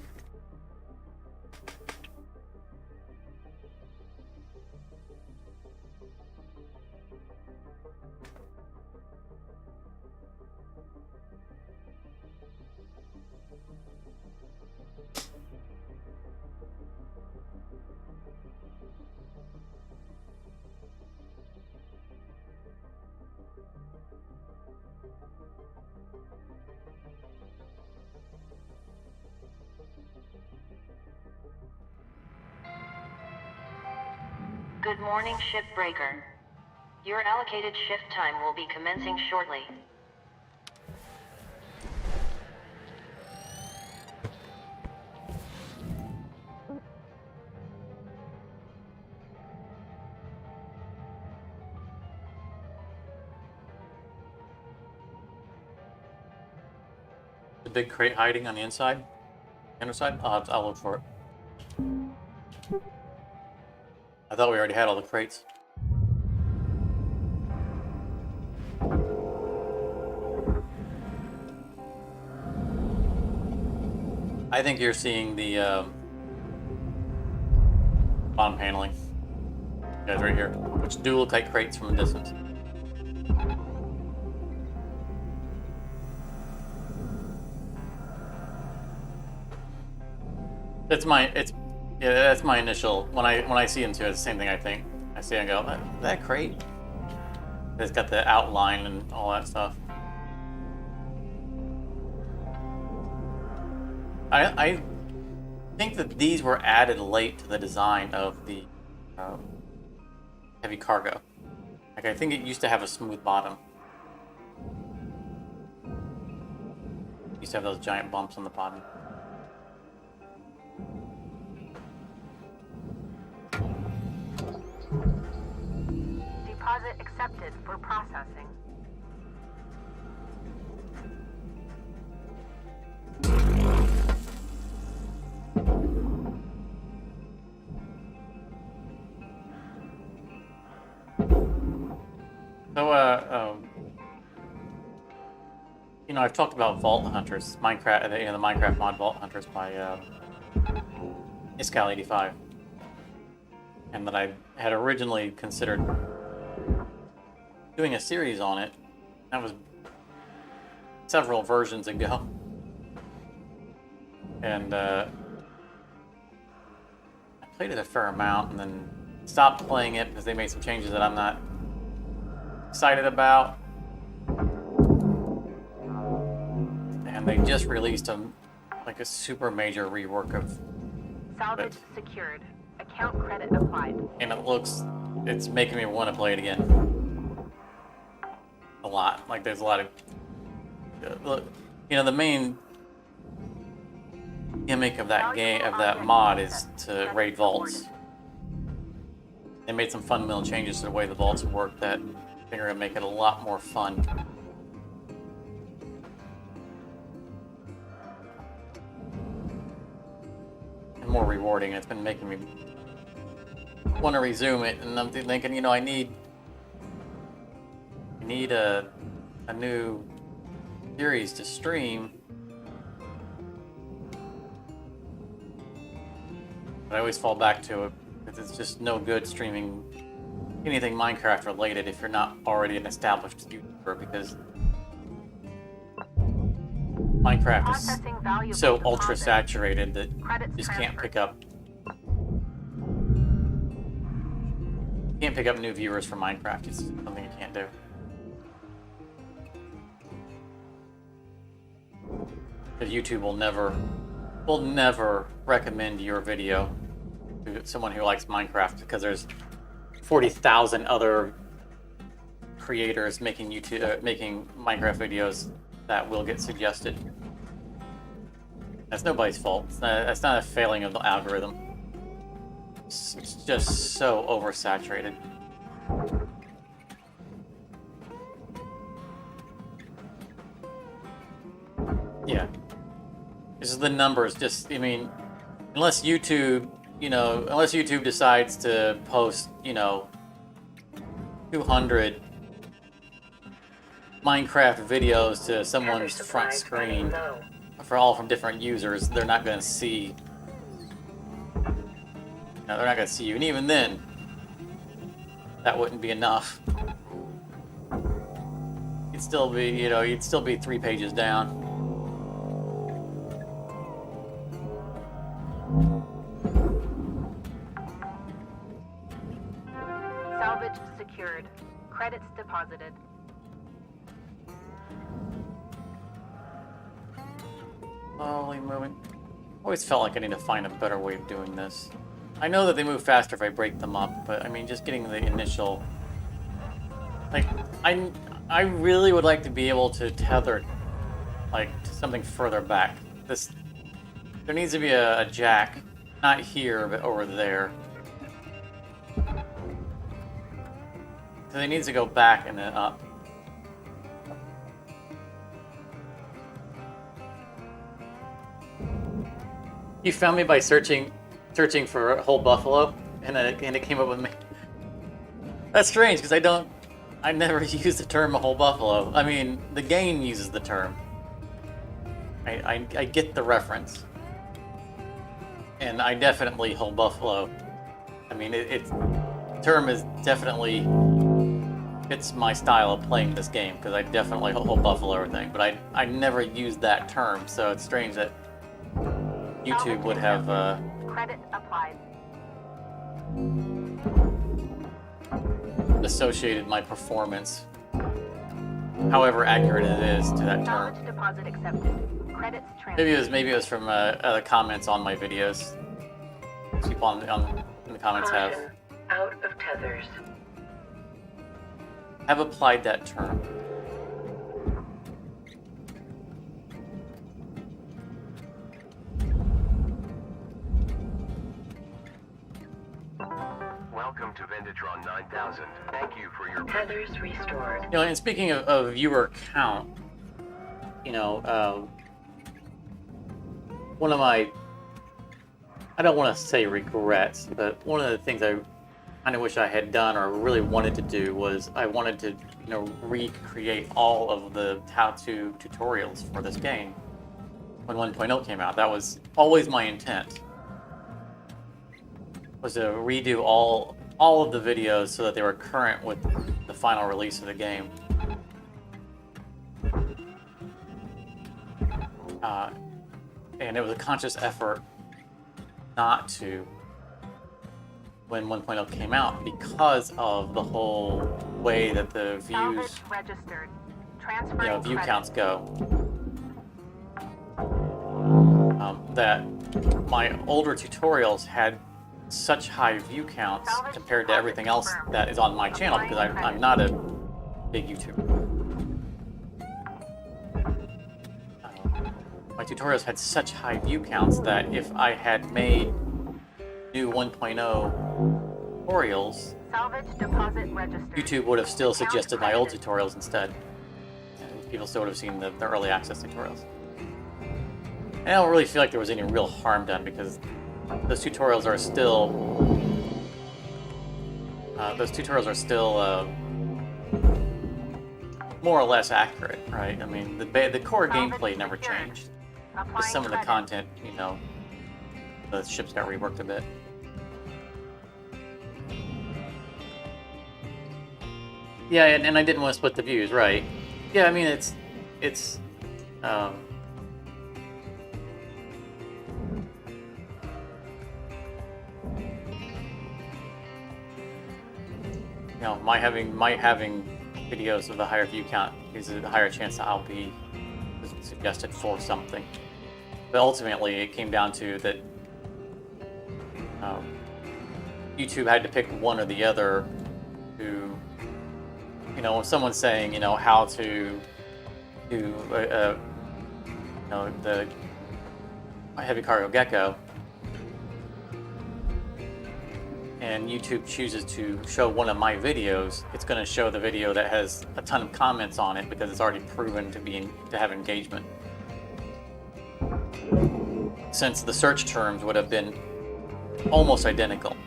Good morning, Shipbreaker. Your allocated shift time will be commencing shortly. big crate hiding on the inside? Underside? I'll look for it. I thought we already had all the crates. I think you're seeing the bottom paneling. Guys, right here, which do look like crates from a distance. That's my initial when I see into it. It's the same thing I think. I see and go, that crate. It's got the outline and all that stuff. I think that these were added late to the design of the heavy cargo. Like I think it used to have a smooth bottom. It used to have those giant bumps on the bottom. Deposit accepted for processing. So, you know, I've talked about Vault Hunters, Minecraft, the Minecraft mod Vault Hunters by Iscal85, and that I had originally considered doing a series on it. That was several versions ago, and I played it a fair amount, and then stopped playing it because they made some changes that I'm not excited about. And they just released a super major rework of Salvage it. secured. Account credit applied. And it's making me want to play it again. A lot. Like there's a lot of, you know, the main gimmick of that game, of that mod, is to raid vaults. They made some fundamental changes to the way the vaults work that I think are going to make it a lot more fun. And more rewarding. It's been making me want to resume it, and I'm thinking, you know, I need a new series to stream. But I always fall back to it because it's just no good streaming anything Minecraft related if you're not already an established YouTuber, because Minecraft is so ultra saturated that you just can't pick up new viewers for Minecraft. It's something you can't do. Because YouTube will never recommend your video to someone who likes Minecraft, because there's 40,000 other creators making making Minecraft videos that will get suggested. That's nobody's fault. That's not a failing of the algorithm. It's just so oversaturated. Yeah. This is the numbers. Just, I mean, unless YouTube decides to post, 200 Minecraft videos to someone's front screen, from different users, they're not going to see. No, they're not going to see you, and even then, that wouldn't be enough. You'd still be 3 pages down. Salvage secured. Credits deposited. Slowly moving. Always felt like I need to find a better way of doing this. I know that they move faster if I break them up, but I mean, just getting the initial... Like, I really would like to be able to tether, to something further back. There needs to be a jack, not here, but over there. So it needs to go back and then up. You found me by searching for whole buffalo, and it came up with me. That's strange because I never use the term whole buffalo. I mean, the game uses the term. I get the reference, and I definitely whole buffalo. I mean, the term is definitely fits my style of playing this game because I definitely whole buffalo everything, but I never use that term, so it's strange that YouTube would have Credit applied. associated my performance, however accurate it is, to that term. Salvage deposit accepted. Credits transferred. Maybe it was from other comments on my videos. People in the comments Caution. Out of tethers. have applied that term. Welcome to Vindatron 9000. Thank you for your Tethers restored. You know, and speaking of viewer count, you know, one of my, I don't want to say regrets, but one of the things I kind of wish I had done or really wanted to do was I wanted to, you know, recreate all of the how-to tutorials for this game when 1.0 came out. That was always my intent, was to redo all of the videos so that they were current with the final release of the game. And it was a conscious effort not to when 1.0 came out because of the whole way that the Salvage views, registered. you Transferring know, view credit. counts go. That my older tutorials had such high view counts compared to everything else that is on my channel because I'm not a big YouTuber. My tutorials had such high view counts that if I had made new 1.0 tutorials, Salvage deposit registered. YouTube would have still suggested my old tutorials instead. And people still would have seen the early access tutorials. And I don't really feel like there was any real harm done because those tutorials are still more or less accurate, right? I mean, the core gameplay never changed. Just some of the content, you know, the ships got reworked a bit. Yeah, and I didn't want to split the views, right? Yeah, I mean, it's you know, my having videos with a higher view count is a higher chance that I'll be suggested for something. But ultimately, it came down to that YouTube had to pick one or the other to, you know, when someone's saying, you know, how to do, you know, the heavy cargo gecko, and YouTube chooses to show one of my videos, it's going to show the video that has a ton of comments on it because it's already proven to have engagement. Since the search terms would have been almost identical,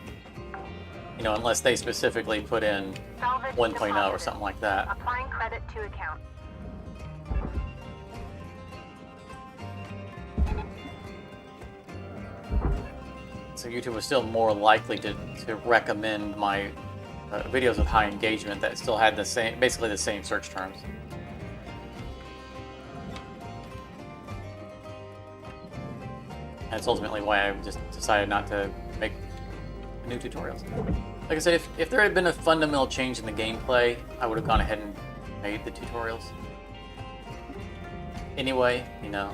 you know, unless they specifically put in 1.0 or something like that. Applying credit to account. So YouTube was still more likely to recommend my videos with high engagement that still had basically the same search terms. And that's ultimately why I just decided not to make new tutorials. Like I said, if there had been a fundamental change in the gameplay, I would have gone ahead and made the tutorials. Anyway, you know.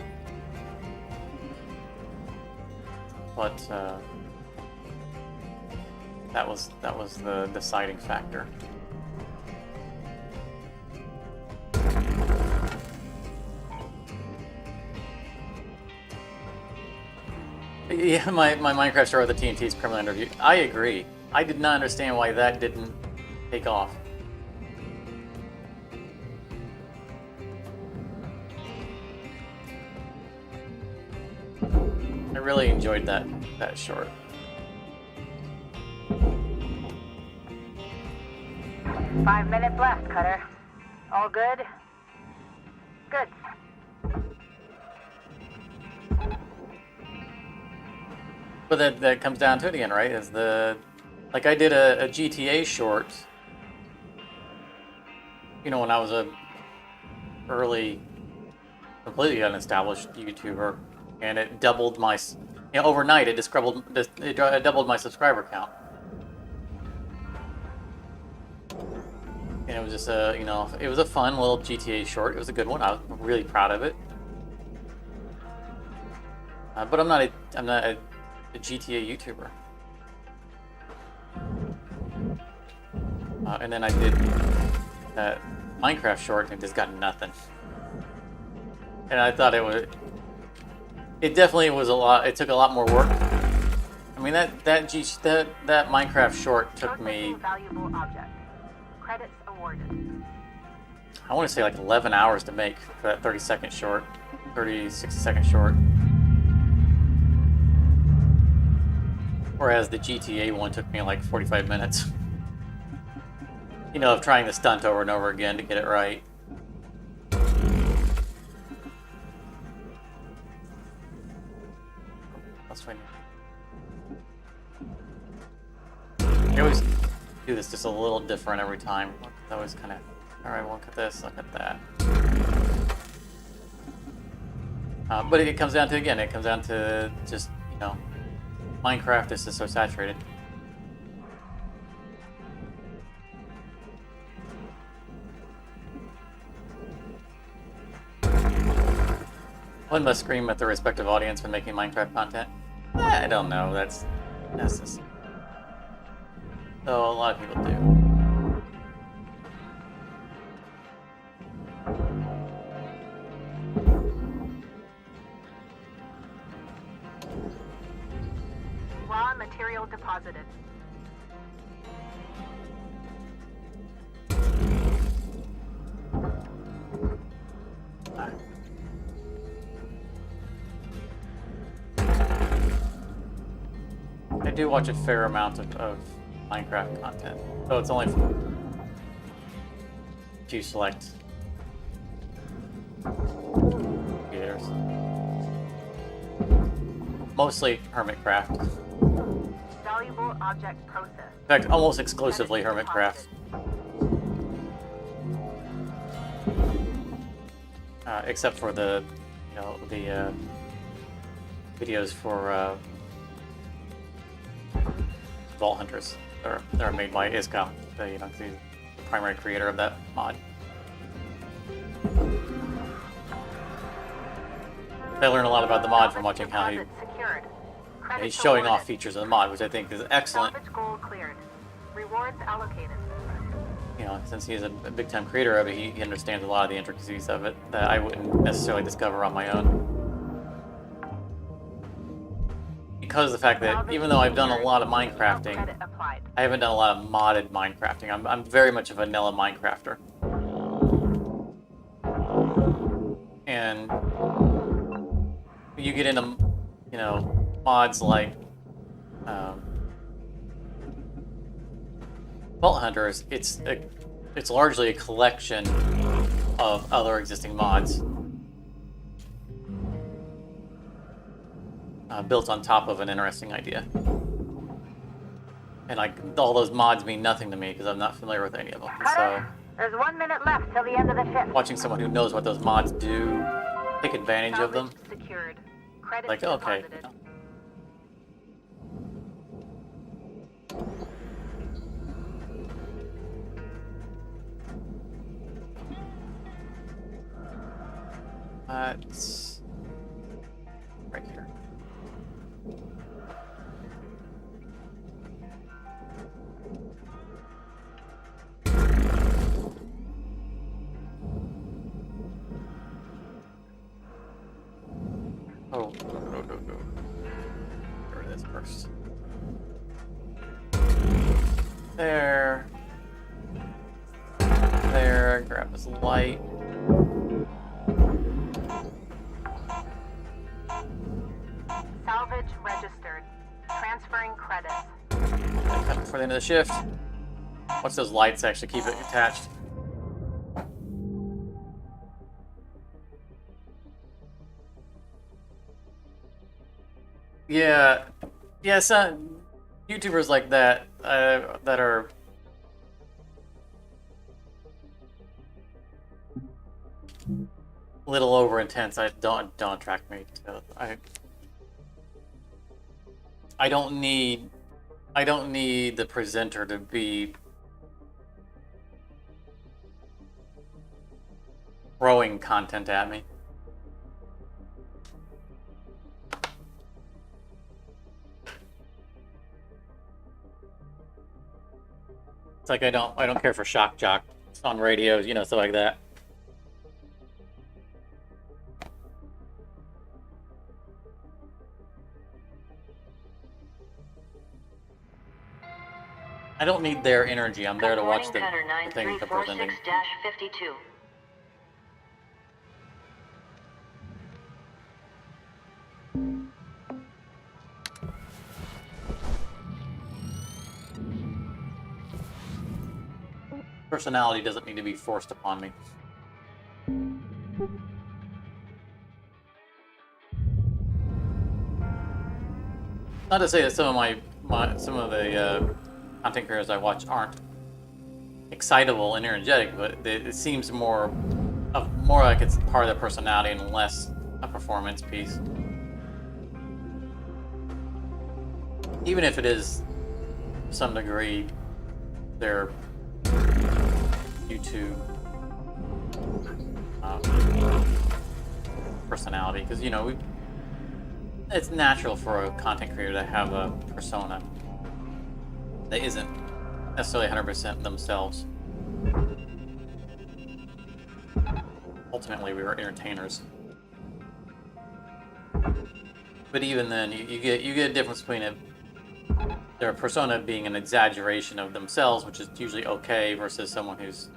But that was the deciding factor. Yeah, my Minecraft star with the TNT's criminal interview. I agree. I did not understand why that didn't take off. I really enjoyed that short. Five minutes left, Cutter. All good? Good. But that comes down to it again, right? Is like I did a GTA short, you know, when I was a early, completely unestablished YouTuber, and it doubled my, you know, overnight it doubled my subscriber count. And it was just a, you know, it was a fun little GTA short. It was a good one. I was really proud of it. But I'm not a GTA YouTuber. And then I did that Minecraft short and just got nothing. And I thought it definitely was a lot. It took a lot more work. I mean that Minecraft short took me, Valuable object. Credits awarded. I want to say like 11 hours to make for that 60 second short. Whereas the GTA one took me like 45 minutes. You know, of trying the stunt over and over again to get it right. That's fine. I always do this just a little different every time. I always kind of, alright, we'll look at this, look at that. But it comes down to, again, it comes down to just, you know, Minecraft is just so saturated. One must scream at the respective audience when making Minecraft content. I don't know, that's just... Though a lot of people do. Raw material deposited. I do watch a fair amount of Minecraft content, so it's only a few select creators. Mostly Hermitcraft. Valuable object processed. In fact, almost exclusively Hermitcraft. Except for the, you know, the videos for Vault Hunters. They're made by Iska, you know, the primary creator of that mod. I learned a lot about the mod from watching how he's showing off features of the mod, which I think is excellent. Salvage goal cleared. Rewards allocated. You know, since he's a big-time creator of it, he understands a lot of the intricacies of it that I wouldn't necessarily discover on my own. Because of the fact that even though I've done a lot of Minecrafting, I haven't done a lot of modded Minecrafting. I'm very much a vanilla Minecrafter. And you get into, you know, mods like Vault Hunters, it's largely a collection of other existing mods built on top of an interesting idea. And like all those mods mean nothing to me because I'm not familiar with any of them. So There's 1 minute left till the end of the shift. watching someone who knows what those mods do, take advantage of them, Secured. Credits like, okay. deposited. It's right here. Oh, no. Get rid of this first. There. There, grab this light. Salvage Salvage registered. Transferring credits. Cut before the end of the shift. Watch those lights actually keep it attached. Yeah, yeah. Some YouTubers like that that are a little over intense. Don't attract me. I don't need the presenter to be throwing content at me. It's like I don't care for shock jock on radios, you know, stuff like that. I don't need their energy. I'm there to watch the thing they're presenting. 9346-52. Personality doesn't need to be forced upon me. Not to say that some of the content creators I watch aren't excitable and energetic, but it seems more like it's part of their personality and less a performance piece. Even if it is, to some degree, their YouTube personality, because you know it's natural for a content creator to have a persona that isn't necessarily 100% themselves. Ultimately, we were entertainers, but even then, you get a difference between their persona being an exaggeration of themselves, which is usually okay, versus someone who's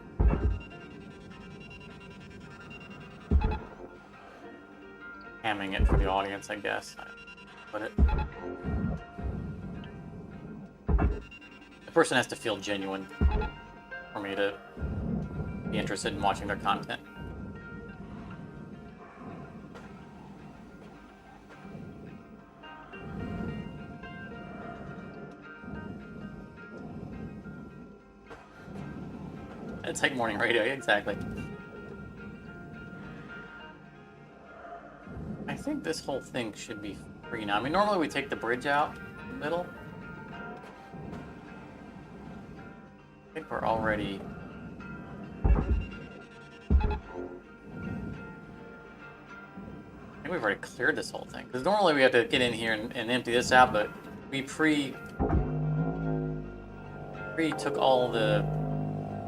hamming it for the audience, I guess. Put it. The person has to feel genuine for me to be interested in watching their content. It's like morning radio, exactly. I think this whole thing should be free now. I mean, normally we take the bridge out in the middle. I think we're already... I think we've already cleared this whole thing. Because normally we have to get in here and empty this out, but we took all the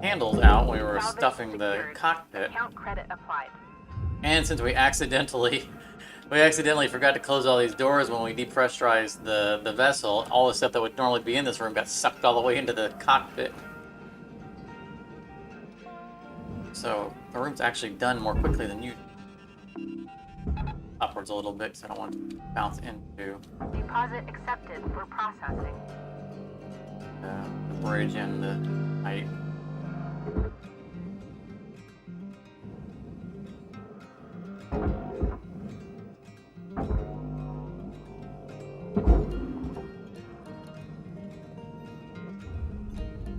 handles out when we were stuffing the cockpit. Account credit applied. And since we accidentally forgot to close all these doors when we depressurized the vessel, all the stuff that would normally be in this room got sucked all the way into the cockpit. So the room's actually done more quickly than usual. Upwards a little bit, because I don't want to bounce into Deposit accepted for processing. the bridge and the height.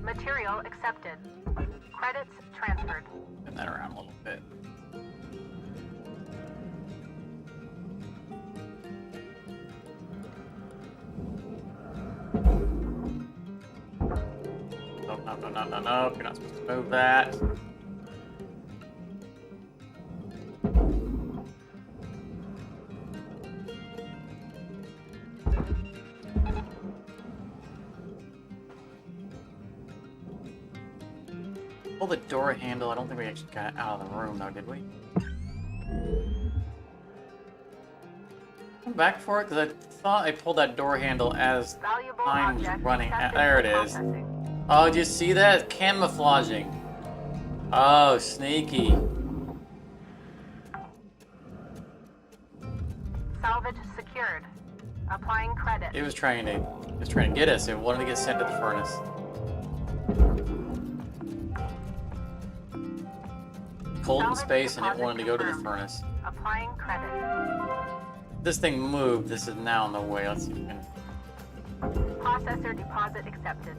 Material accepted. Credits transferred. Spin that around a little bit. No, you're not supposed to move that. Pull the door handle. I don't think we actually got it out of the room, though, did we? Come back for it, because I thought I pulled that door handle as Valuable time was object running. accepted There it for is. processing. Oh, did you see that? Camouflaging. Oh, sneaky. Salvage secured. Applying credit. It was trying to get us. It wanted to get sent to the furnace. Cold in Salvage space, and it deposit wanted to go to the confirmed. furnace. Applying credit. This thing moved. This is now in the way. Let's see if we can. Processor deposit accepted.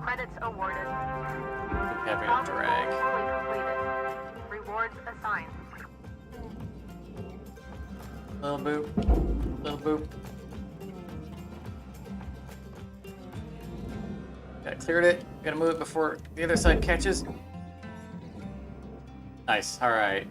Credits awarded. Having a Salvage drag. goal fully completed. Rewards assigned. Little boop. Little boop. Got cleared it. Gotta move it before the other side catches. Nice. All right.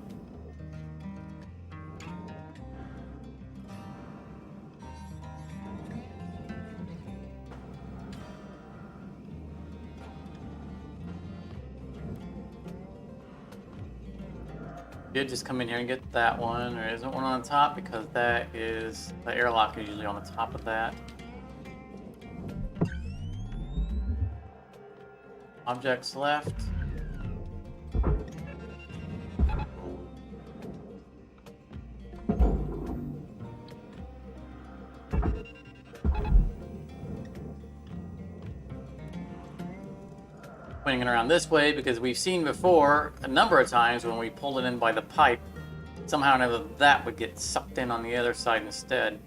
Did just come in here and get that one. There isn't one on top because that is the airlock is usually on the top of that. Objects left. Swinging around this way because we've seen before a number of times when we pulled it in by the pipe, somehow or another that would get sucked in on the other side instead.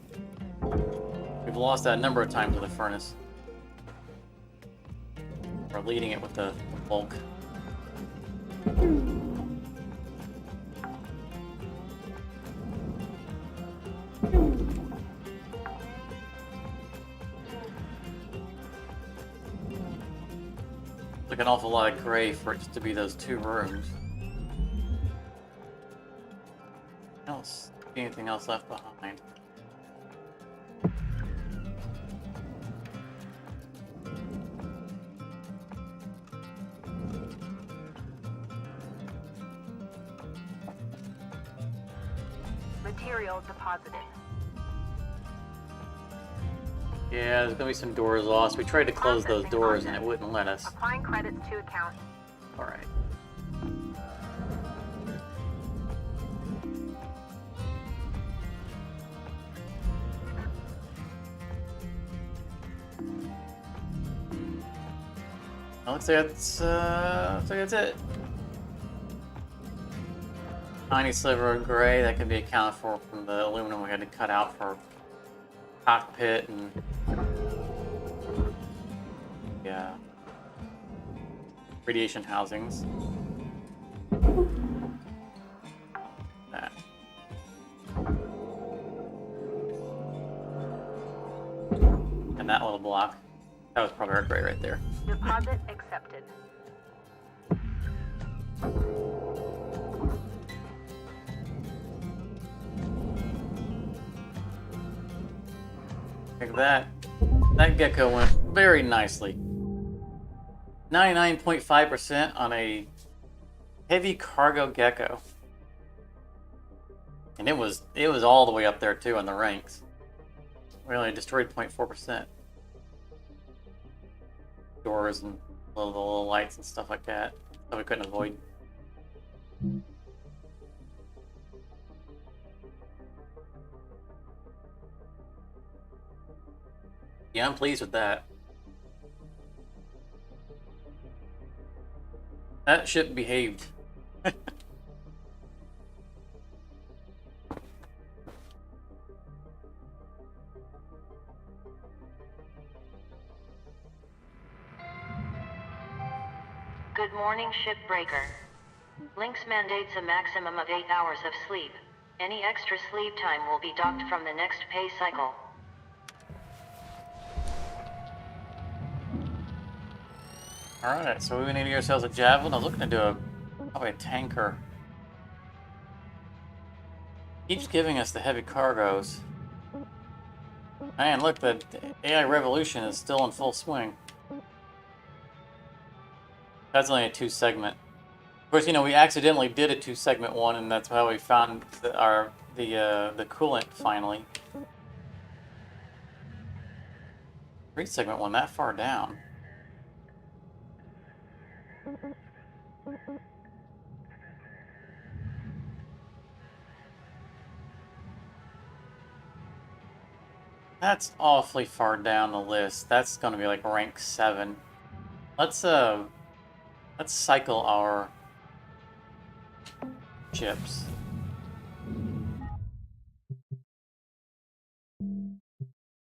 We've lost that a number of times with the furnace. Or leading it with the bulk. Like an awful lot of gray for it to be those two rooms. I don't see anything else left behind. Material deposited. Yeah, there's gonna be some doors lost. We tried to close those doors and it wouldn't let us. Applying credits to account. Alright. Well, looks like that's it. Tiny sliver of gray that can be accounted for from the aluminum we had to cut out for cockpit and radiation housings. That. And that little block. That was probably our gray right there. Deposit accepted. Like that. That gecko went very nicely. 99.5% on a heavy cargo gecko. And it was all the way up there too in the ranks. We only destroyed 0.4%. Doors and little lights and stuff like that we couldn't avoid. Yeah, I'm pleased with that. That ship behaved. Good morning, Shipbreaker. Lynx mandates a maximum of 8 hours of sleep. Any extra sleep time will be docked from the next pay cycle. Alright, so we need to get ourselves a javelin. I was looking to do probably a tanker. Keeps giving us the heavy cargoes. Man, look, the AI revolution is still in full swing. That's only a 2-segment. Of course, you know, we accidentally did a 2-segment one, and that's how we found the coolant finally. 3-segment one that far down. That's awfully far down the list. That's going to be like rank 7. Let's cycle our ships. See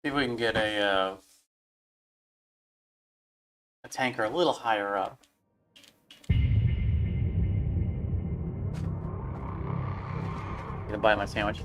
if we can get a tanker a little higher up. Gonna buy my sandwich.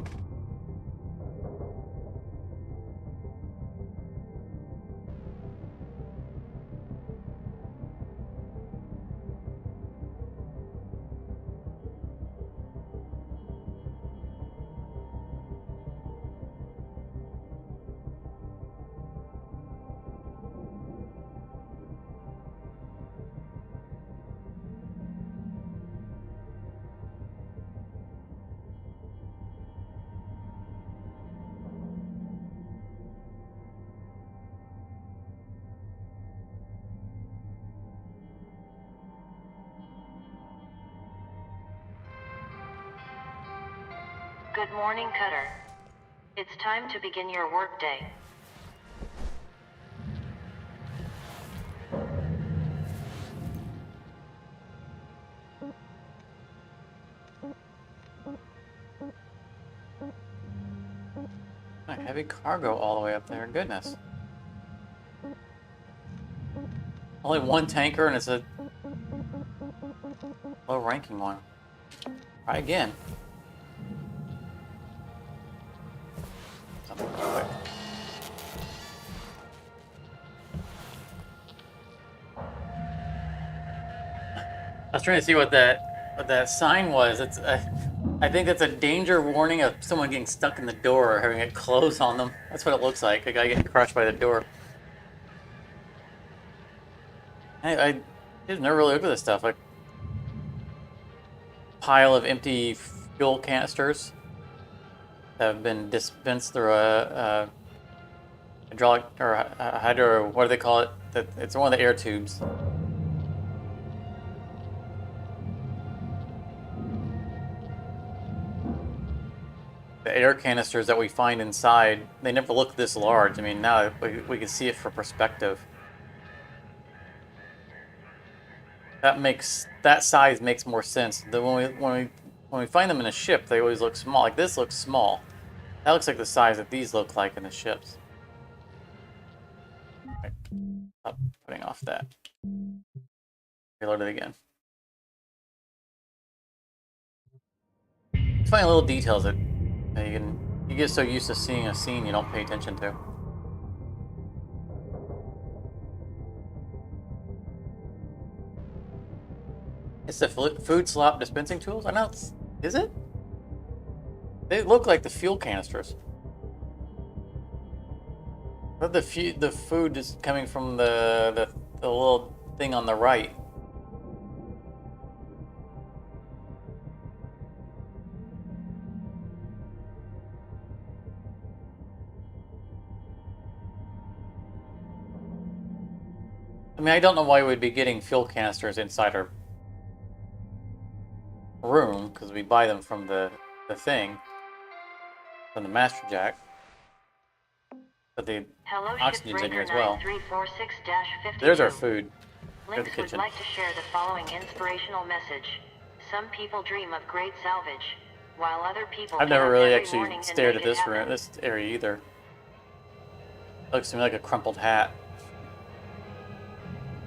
Good morning, Cutter. It's time to begin your workday. A heavy cargo all the way up there. Goodness. Only one tanker, and it's a low-ranking one. Try again. Something quick. I was trying to see what that sign was. It's I think that's a danger warning of someone getting stuck in the door or having it close on them. That's what it looks like. A guy getting crushed by the door. I just never really looked at this stuff. Like pile of empty fuel canisters that have been dispensed through a hydraulic or a hydro. What do they call it? It's one of the air tubes. The air canisters that we find inside, they never look this large. I mean, now we can see it for perspective. That size makes more sense. When we find them in a ship, they always look small. Like this looks small. That looks like the size that these look like in the ships. Right. Stop putting off that. Reload it again. Find little details that you get so used to seeing a scene you don't pay attention to. It's the food slop dispensing tools? I know is it? They look like the fuel canisters. But the food is coming from the little thing on the right. I mean, I don't know why we'd be getting fuel canisters inside our room, because we buy them from the thing, from the master jack. But the oxygen's in here as well. There's our food. There's the kitchen. Would like to share the following inspirational message. Some people dream of great salvage, while other people I've never really actually stared at this room, this area either. Looks to me like a crumpled hat.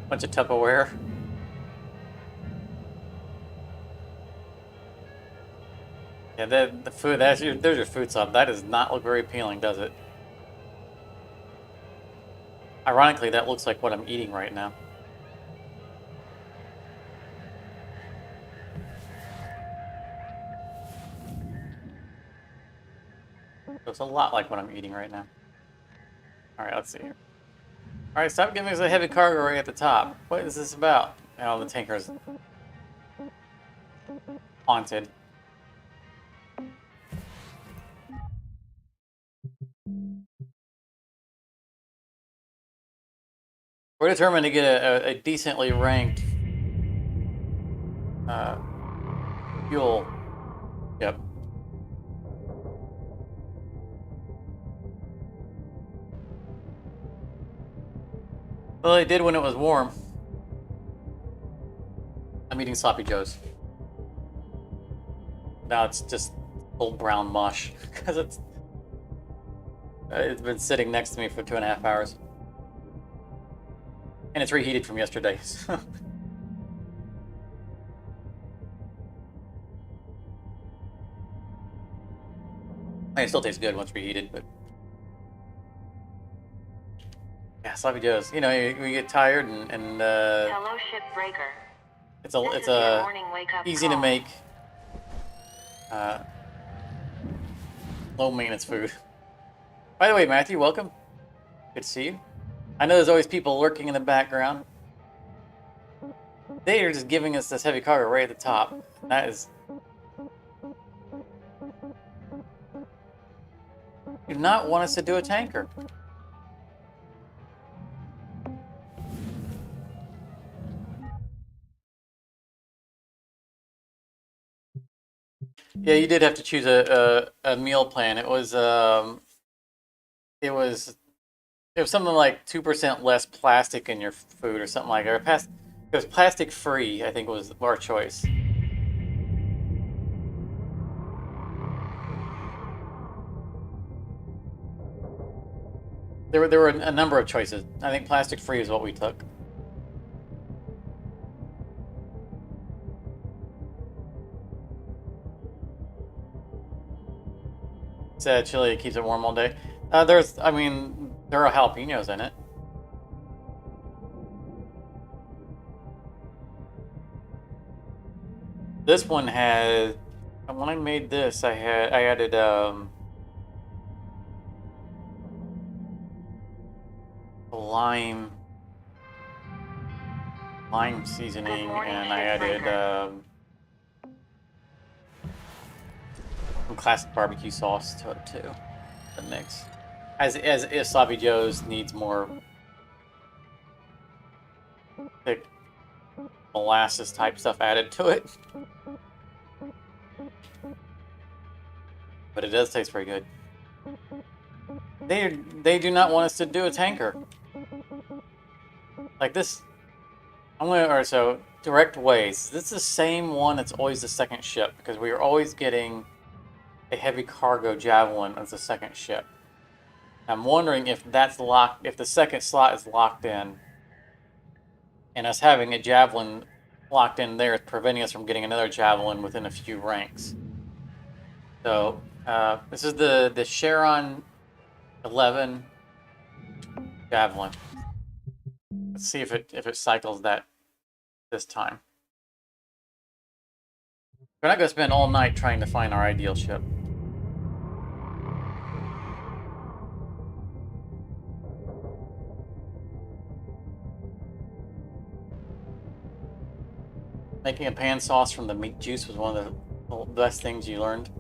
Bunch of Tupperware. Yeah, the food. There's your food slop. That does not look very appealing, does it? Ironically, that looks like what I'm eating right now. Looks a lot like what I'm eating right now. All right, let's see here. All right, stop giving us a heavy cargo right at the top. What is this about? Oh, the tanker's haunted. We're determined to get a decently ranked fuel. Yep. Well, it did when it was warm. I'm eating sloppy joes. Now it's just old brown mush because it's been sitting next to me for 2.5 hours, and it's reheated from yesterday. So. It still tastes good once reheated, but yeah, sloppy joes. You know, we get tired and Hello, Shipbreaker. it's This is a your morning wake-up easy call. to make, low maintenance food. By the way, Matthew, welcome. Good to see you. I know there's always people lurking in the background. They are just giving us this heavy cargo right at the top. That is. Do not want us to do a tanker. Yeah, you did have to choose a meal plan. It was something like 2% less plastic in your food or something like that. It was plastic free, I think was our choice. There were a number of choices. I think plastic free is what we took. Said chili keeps it warm all day. There are jalapenos in it. This one had, when I made this, I added lime seasoning, and I added some classic barbecue sauce to it too. The mix, as if sloppy joes needs more thick molasses type stuff added to it, but it does taste very good. They do not want us to do a tanker like this. So direct ways. This is the same one that's always the second ship, because we are always getting a heavy cargo javelin as the second ship. I'm wondering if that's locked, if the second slot is locked in, and us having a javelin locked in there is preventing us from getting another javelin within a few ranks. So this is the Sharon 11 javelin. Let's see if it cycles that this time. We're not going to spend all night trying to find our ideal ship. Making a pan sauce from the meat juice was one of the best things you learned.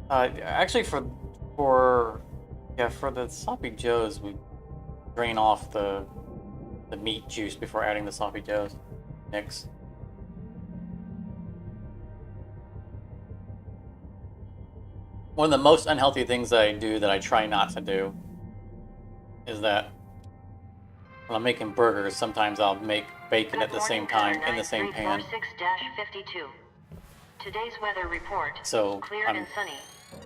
Actually, for the sloppy joes, we drain off the meat juice before adding the sloppy joes mix. One of the most unhealthy things that I do that I try not to do is that when I'm making burgers, sometimes I'll make bacon at the same time in the same pan. 5346-52. Today's weather report. So Clear I'm and sunny,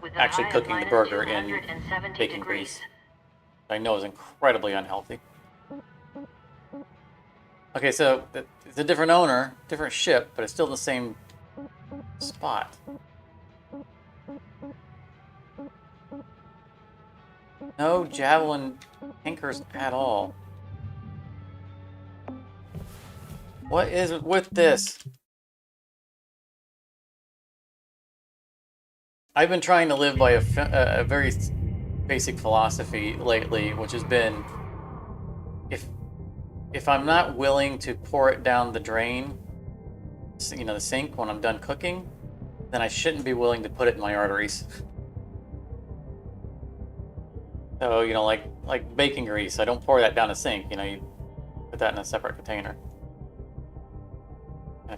with a actually high of cooking the burger in -270 bacon degrees. grease. I know is incredibly unhealthy. Okay, so it's a different owner, different ship, but it's still the same spot. No javelin tankers at all. What is with this? I've been trying to live by a very basic philosophy lately, which has been, if I'm not willing to pour it down the drain, you know, the sink when I'm done cooking, then I shouldn't be willing to put it in my arteries. So, you know, like bacon grease, I don't pour that down the sink. You know, you put that in a separate container. And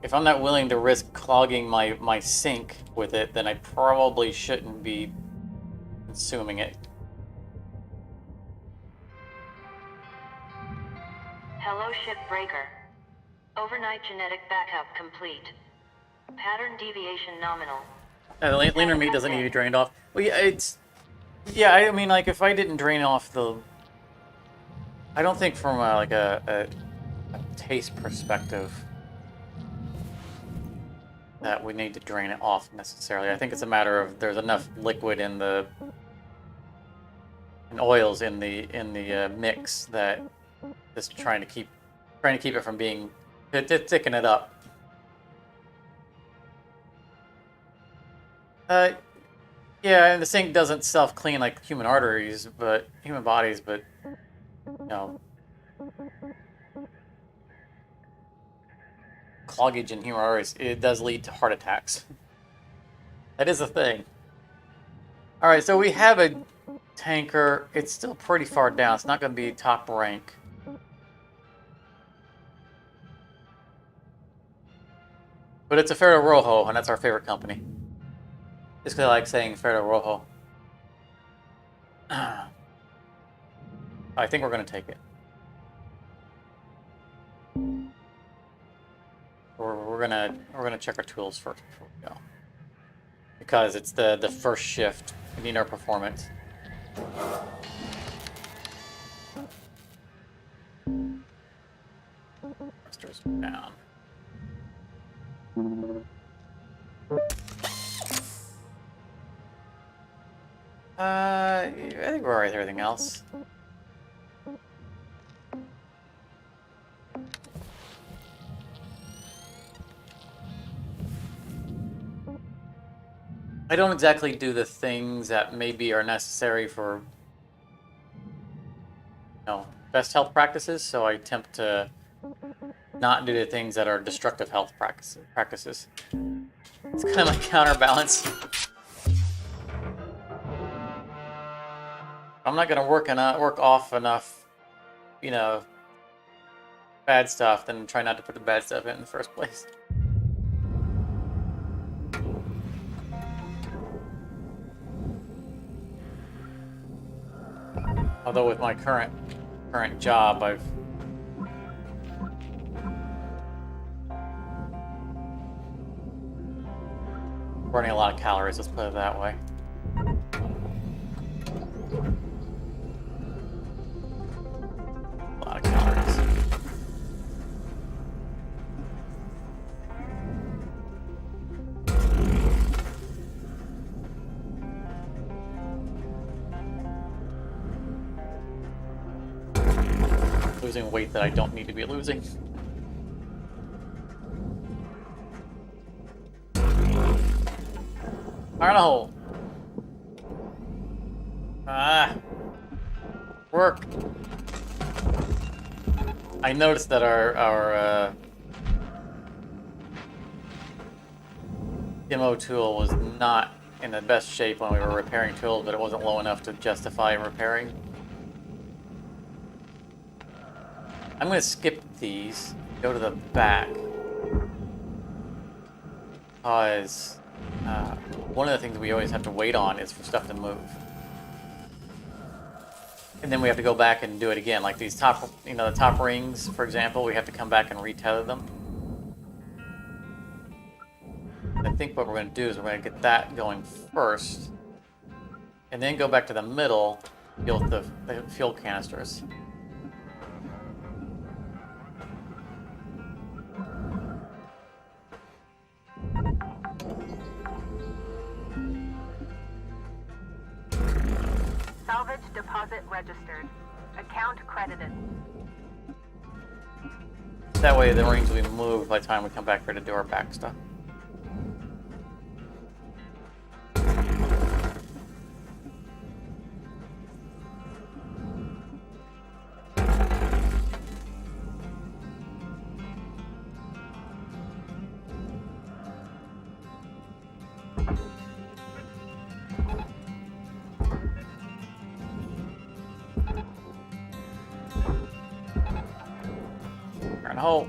if I'm not willing to risk clogging my sink with it, then I probably shouldn't be consuming it. Hello, Shipbreaker. Overnight genetic backup complete. Pattern deviation nominal. Leaner meat doesn't need to be drained off. Well, yeah, yeah, I mean, like, if I didn't drain off the... I don't think from, like, a taste perspective that we need to drain it off necessarily. I think it's a matter of there's enough liquid in the... and oils in the mix that just trying to keep it from being... to thicken it up. Yeah, and the sink doesn't self-clean like human bodies, but you know, cloggage in human arteries, it does lead to heart attacks. That is a thing. All right, so we have a tanker. It's still pretty far down. It's not going to be top rank. But it's a Ferro Rojo, and that's our favorite company. Just because I like saying Ferro Rojo. I think we're going to take it. We're gonna check our tools first before we go, because it's the first shift. We need our performance. Thrusters down. I think we're alright with everything else. I don't exactly do the things that maybe are necessary for, best health practices, so I attempt to not do the things that are destructive health practices. It's kind of my counterbalance. I'm not going to work off enough, bad stuff, then try not to put the bad stuff in the first place. Although with my current job, I've burning a lot of calories, let's put it that way. A lot of calories. Losing weight that I don't need to be losing. Fire in a hole. Work. I noticed that our demo tool was not in the best shape when we were repairing tools, but it wasn't low enough to justify repairing. I'm going to skip these, go to the back, because one of the things we always have to wait on is for stuff to move. And then we have to go back and do it again, like these top, the top rings, for example, we have to come back and retether them. I think what we're going to do is we're going to get that going first, and then go back to the middle, deal with the fuel canisters. Salvage deposit registered. Account credited. That way the rings will be moved by the time we come back here to do our back stuff. Burn a hole.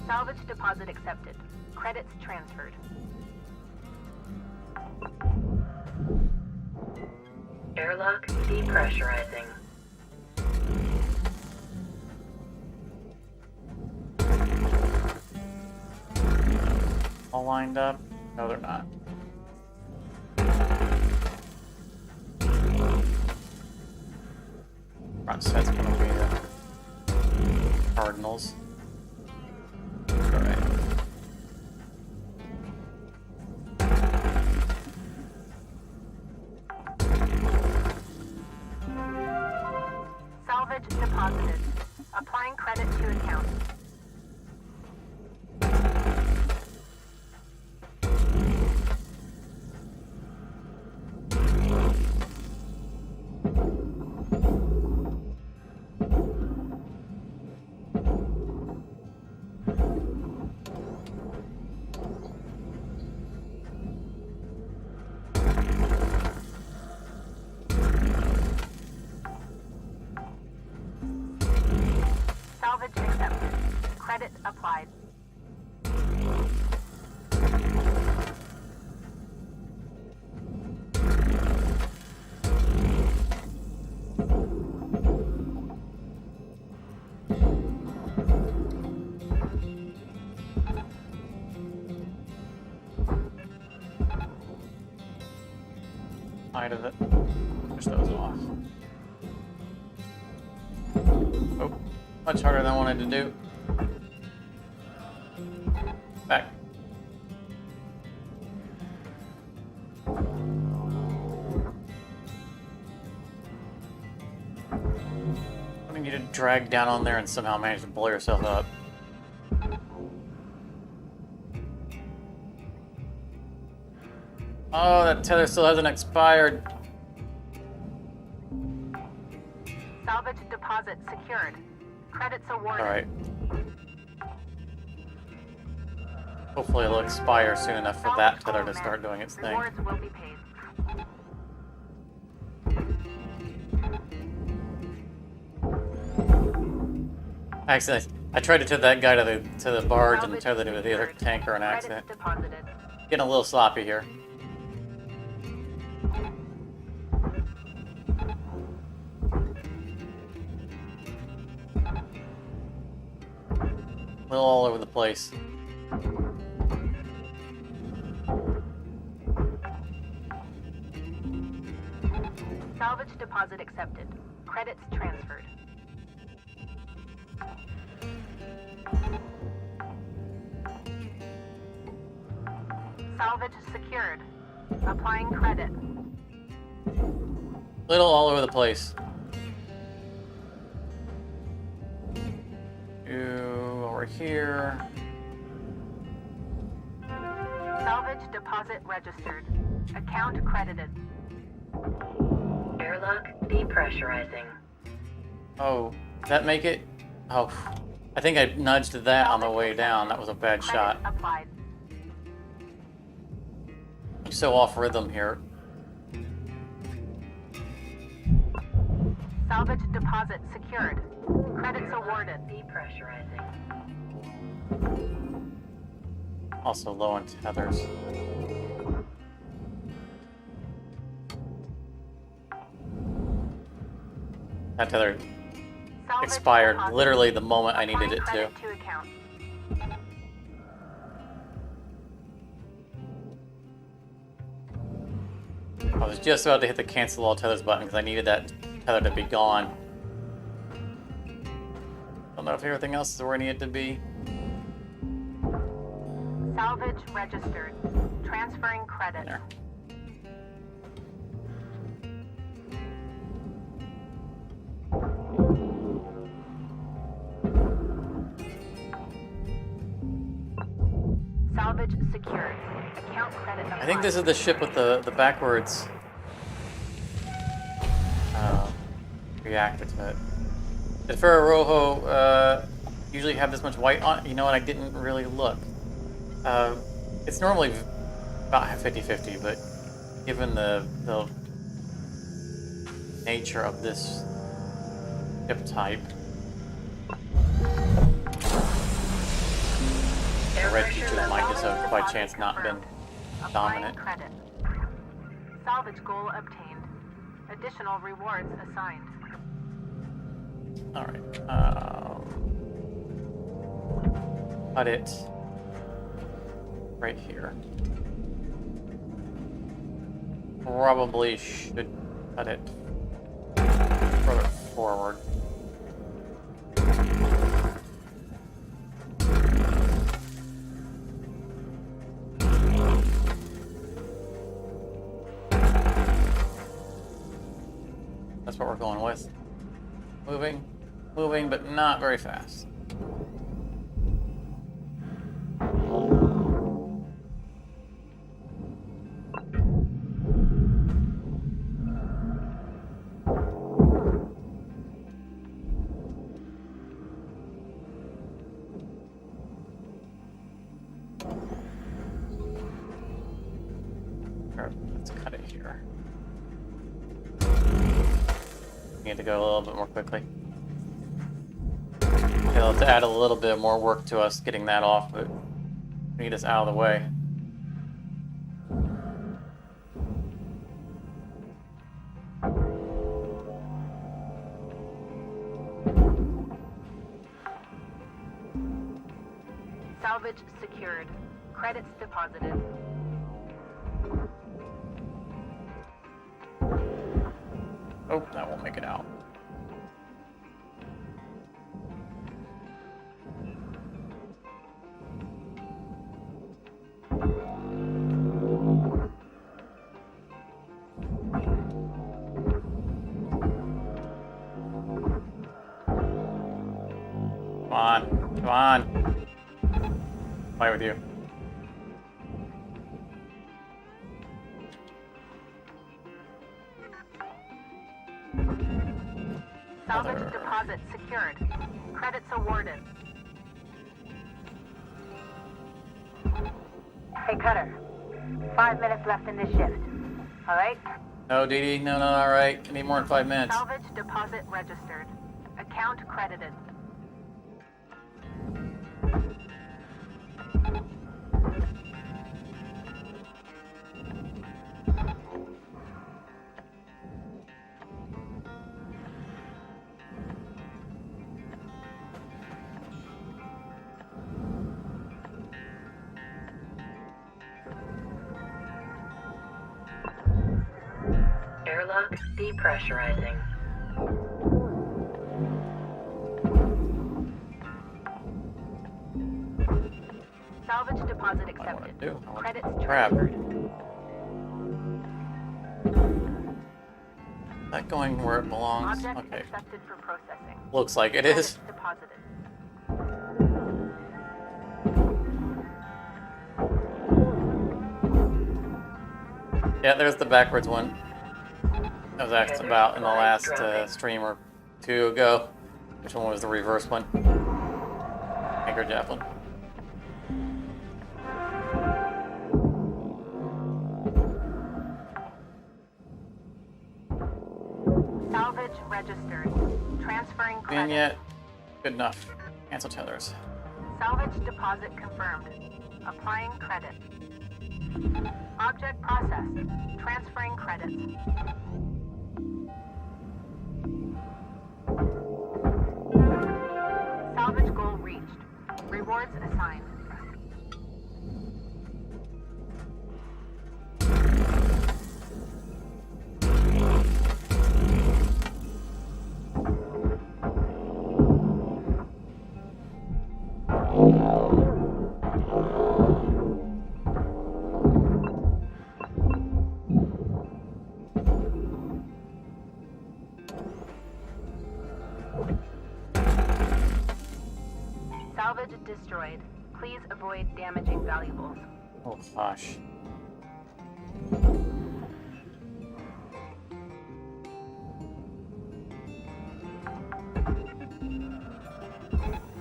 Salvage deposit accepted. Credits transferred. Airlock depressurizing. All lined up? No, they're not. Front set's gonna be the Cardinals. Alright. Salvage deposited. Applying credit to account. Salvage accepted. Credit applied. Side of it. Push those off. Oh, much harder than I wanted to do. Back. Wanting you to drag down on there and somehow manage to blow yourself up. Oh, that tether still hasn't expired. Salvage deposit secured. Credits awarded. Alright. Hopefully it'll expire soon enough for that tether to start doing its thing. Rewards will be paid. Accident. I tried to tether that guy to the barge and tether to the other tanker on accident. Credits deposited. Getting a little sloppy here. A little all over the place. Salvage deposit accepted. Credits transferred. Salvage secured. Applying credit. Little all over the place. Over here. Salvage deposit registered. Account credited. Airlock depressurizing. Oh, did that make it? Oh, I think I nudged that on the way down. That was a bad Credit shot. applied. I'm so off rhythm here. Salvage deposit secured. Credits awarded. Depressurizing. Also low on tethers. That tether Salvage expired deposit. literally the moment I needed Applying it to. credit to account. I was just about to hit the cancel all tethers button because I needed that tether to be gone. Don't know if everything else is where I need it to be. Salvage registered. Transferring credit. There. Salvage secured. Account credit applied. I think this is the ship with the backwards reactor to it. Did Ferro Rojo usually have this much white on it? You know what, I didn't really look. It's normally about 50-50, but given the nature of this ship type, The red features might just have by chance not been dominant. Credit. Salvage goal obtained. Additional rewards assigned. Alright. Cut it right here. Probably should cut it further forward. That's what we're going with. Moving, but not very fast. Let's cut it here. We need to go a little bit more quickly. It'll have to add a little bit more work to us getting that off, but we need this out of the way. Salvage secured. Credits deposited. Oh, that won't make it out. Come on. Fight with you. Salvage deposit secured. Credits awarded. Hey, Cutter. 5 minutes left in this shift. All right? No, Dee Dee, no, all right. I need more than 5 minutes. Salvage deposit registered. Account credited. Airlock depressurizing. Salvage deposit What I want accepted. to do? I want Credits crap. transferred. Is that going where it belongs? Object Okay. accepted for processing. Looks like it is. Credits deposited. Yeah, there's the backwards one. I was asked about in the last stream or two ago. Which one was the reverse one? Anchor Javelin. Salvage registered. Transferring And credits. yet, good enough. Cancel tethers. Salvage deposit confirmed. Applying credit. Object processed. Transferring credits. Salvage goal reached. Rewards assigned. Salvage destroyed. Please avoid damaging valuables. Oh gosh.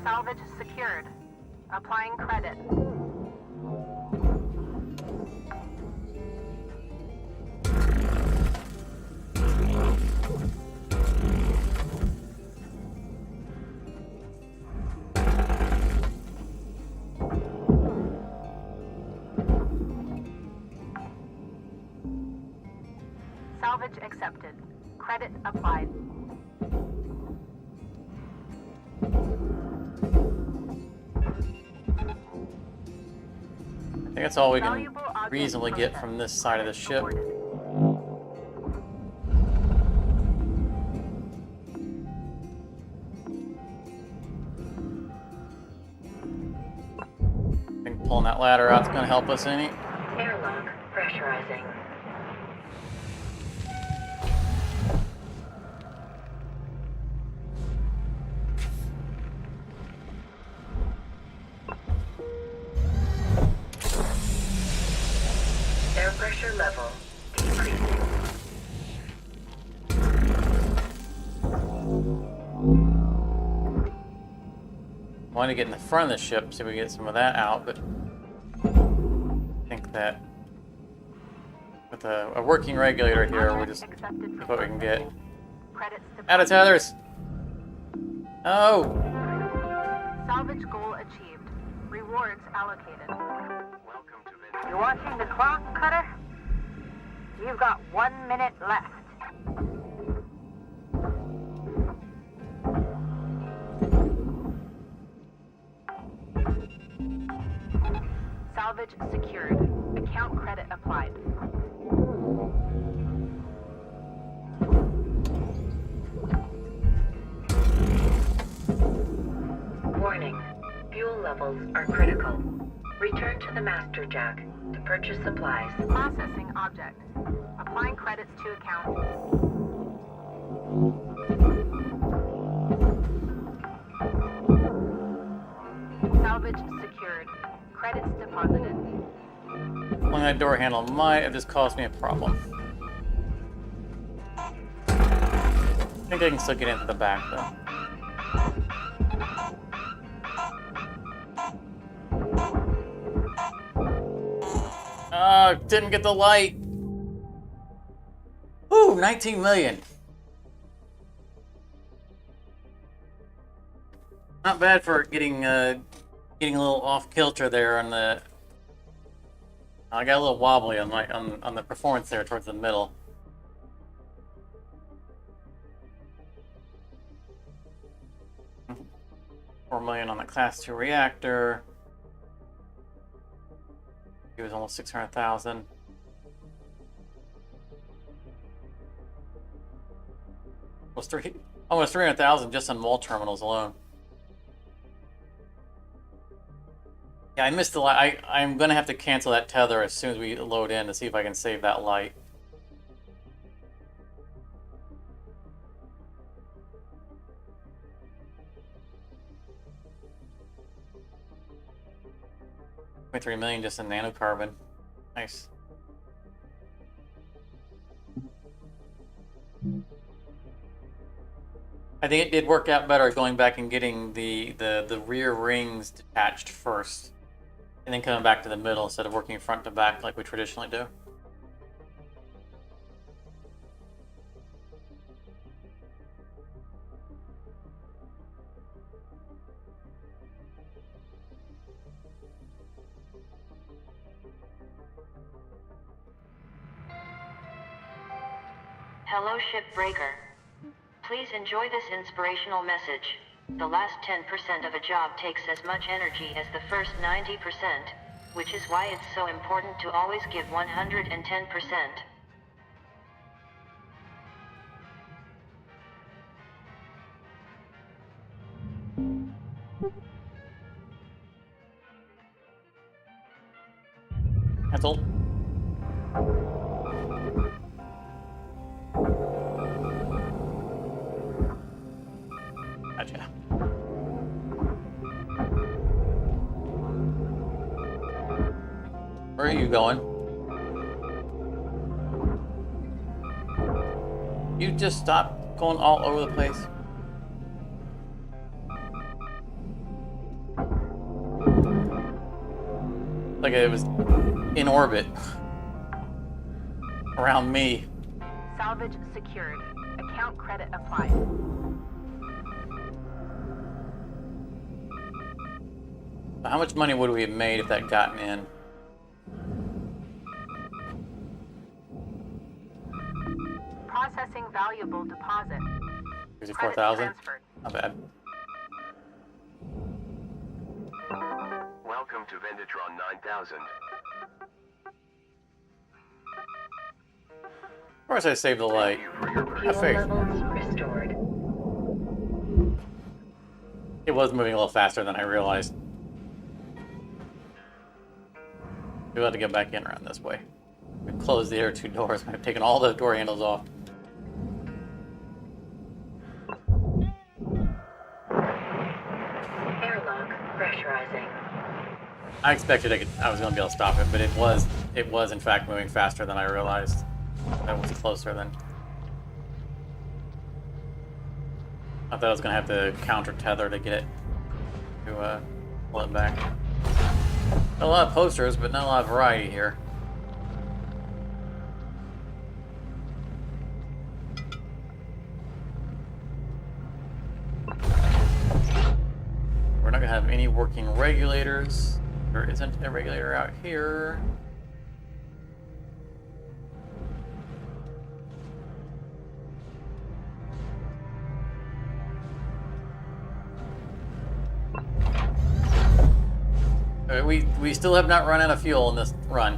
Salvage secured. Applying credit. accepted. Credit applied. I think that's all we can Valuable object reasonably get processed. from this side of the ship. Awarded. I think pulling that ladder out is going to help us any. Airlock pressurizing. Air pressure level decreasing. I want to get in the front of the ship so we get some of that out, but I think that with a working regulator here, we'll just Accepted see for what we can get. Credits Out of deposited. tethers! Oh! Salvage goal achieved. Rewards allocated. Welcome to Vintage. You watching the clock, Cutter? You've got 1 minute left. Salvage secured. Account credit applied. Warning. Fuel levels are critical. Return to the master jack to purchase supplies. Processing object. Applying credits to account. Salvage secured. Credits deposited. Pulling that door handle might have just caused me a problem. I think I can still get into the back though. Didn't get the light. Ooh, 19 million. Not bad for getting getting a little off kilter there on the. I got a little wobbly on my on the performance there towards the middle. $4 million on the Class 2 reactor. It was almost 600,000. Almost 300,000 just on mall terminals alone. Yeah, I missed the light. I'm gonna have to cancel that tether as soon as we load in to see if I can save that light. $23 million just in nanocarbon. Nice. I think it did work out better going back and getting the rear rings detached first, and then coming back to the middle instead of working front to back like we traditionally do. Hello, Shipbreaker. Please enjoy this inspirational message. The last 10% of a job takes as much energy as the first 90%, which is why it's so important to always give 110%. That's all. Gotcha. Where are you going? You just stop going all over the place. Like it was in orbit around me. Salvage secured. Account credit applied. How much money would we have made if that had gotten in? Processing Valuable deposit. Credit 64,000? transferred. Not bad. Welcome to Venditron 9000. Of course I saved the light. Thank you for your Have Fuel faith. levels restored. It was moving a little faster than I realized. We'll have to get back in around this way. We closed the other two doors. I've taken all the door handles off. Airlock pressurizing. I expected I was going to be able to stop it, but it was in fact moving faster than I realized. That was closer than. I thought I was going to have to counter tether to get it to pull it back. A lot of posters, but not a lot of variety here. We're not going to have any working regulators. There isn't a regulator out here. We still have not run out of fuel in this run.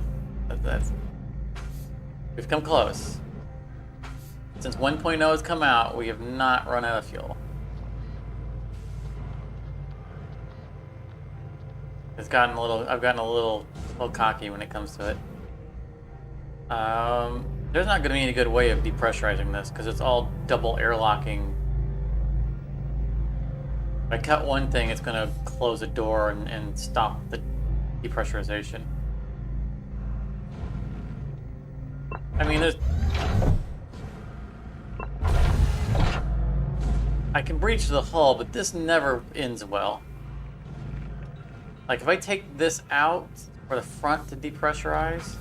We've come close. Since 1.0 has come out, we have not run out of fuel. I've gotten a little cocky when it comes to it. There's not going to be any good way of depressurizing this because it's all double airlocking. If I cut one thing, it's going to close a door and stop the depressurization. I mean, I can breach the hull, but this never ends well. Like, if I take this out for the front to depressurize, it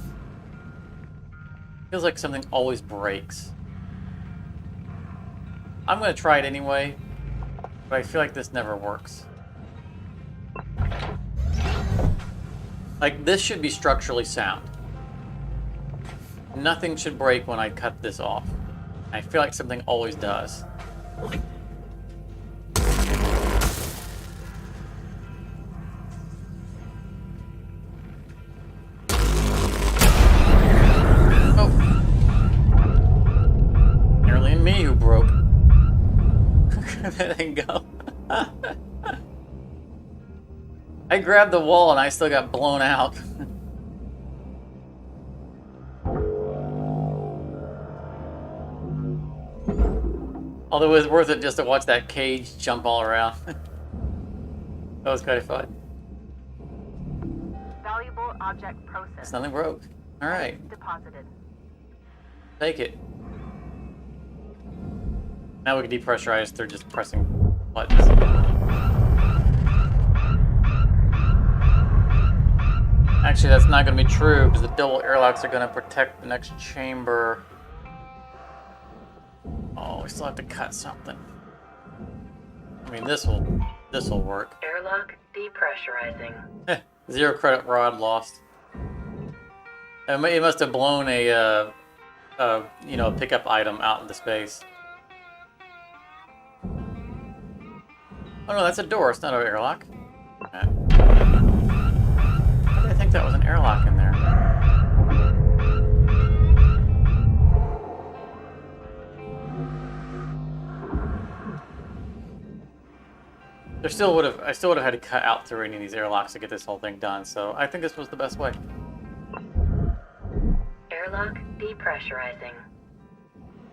feels like something always breaks. I'm going to try it anyway, but I feel like this never works. Like, this should be structurally sound. Nothing should break when I cut this off. I feel like something always does. Oh. Nearly me who broke. That didn't go. I grabbed the wall and I still got blown out. Although it was worth it just to watch that cage jump all around. That was kind of fun. Valuable object processed. Nothing broke. Alright, Deposited. take it. Now we can depressurize through just pressing buttons. Actually, that's not going to be true because the double airlocks are going to protect the next chamber. Oh, we still have to cut something. I mean, this will work. Airlock depressurizing. 0 credit rod lost. It must have blown a pickup item out into space. Oh no, that's a door. It's not an airlock. Why did I think that was an airlock in there? I still would have had to cut out through any of these airlocks to get this whole thing done. So I think this was the best way. Airlock depressurizing.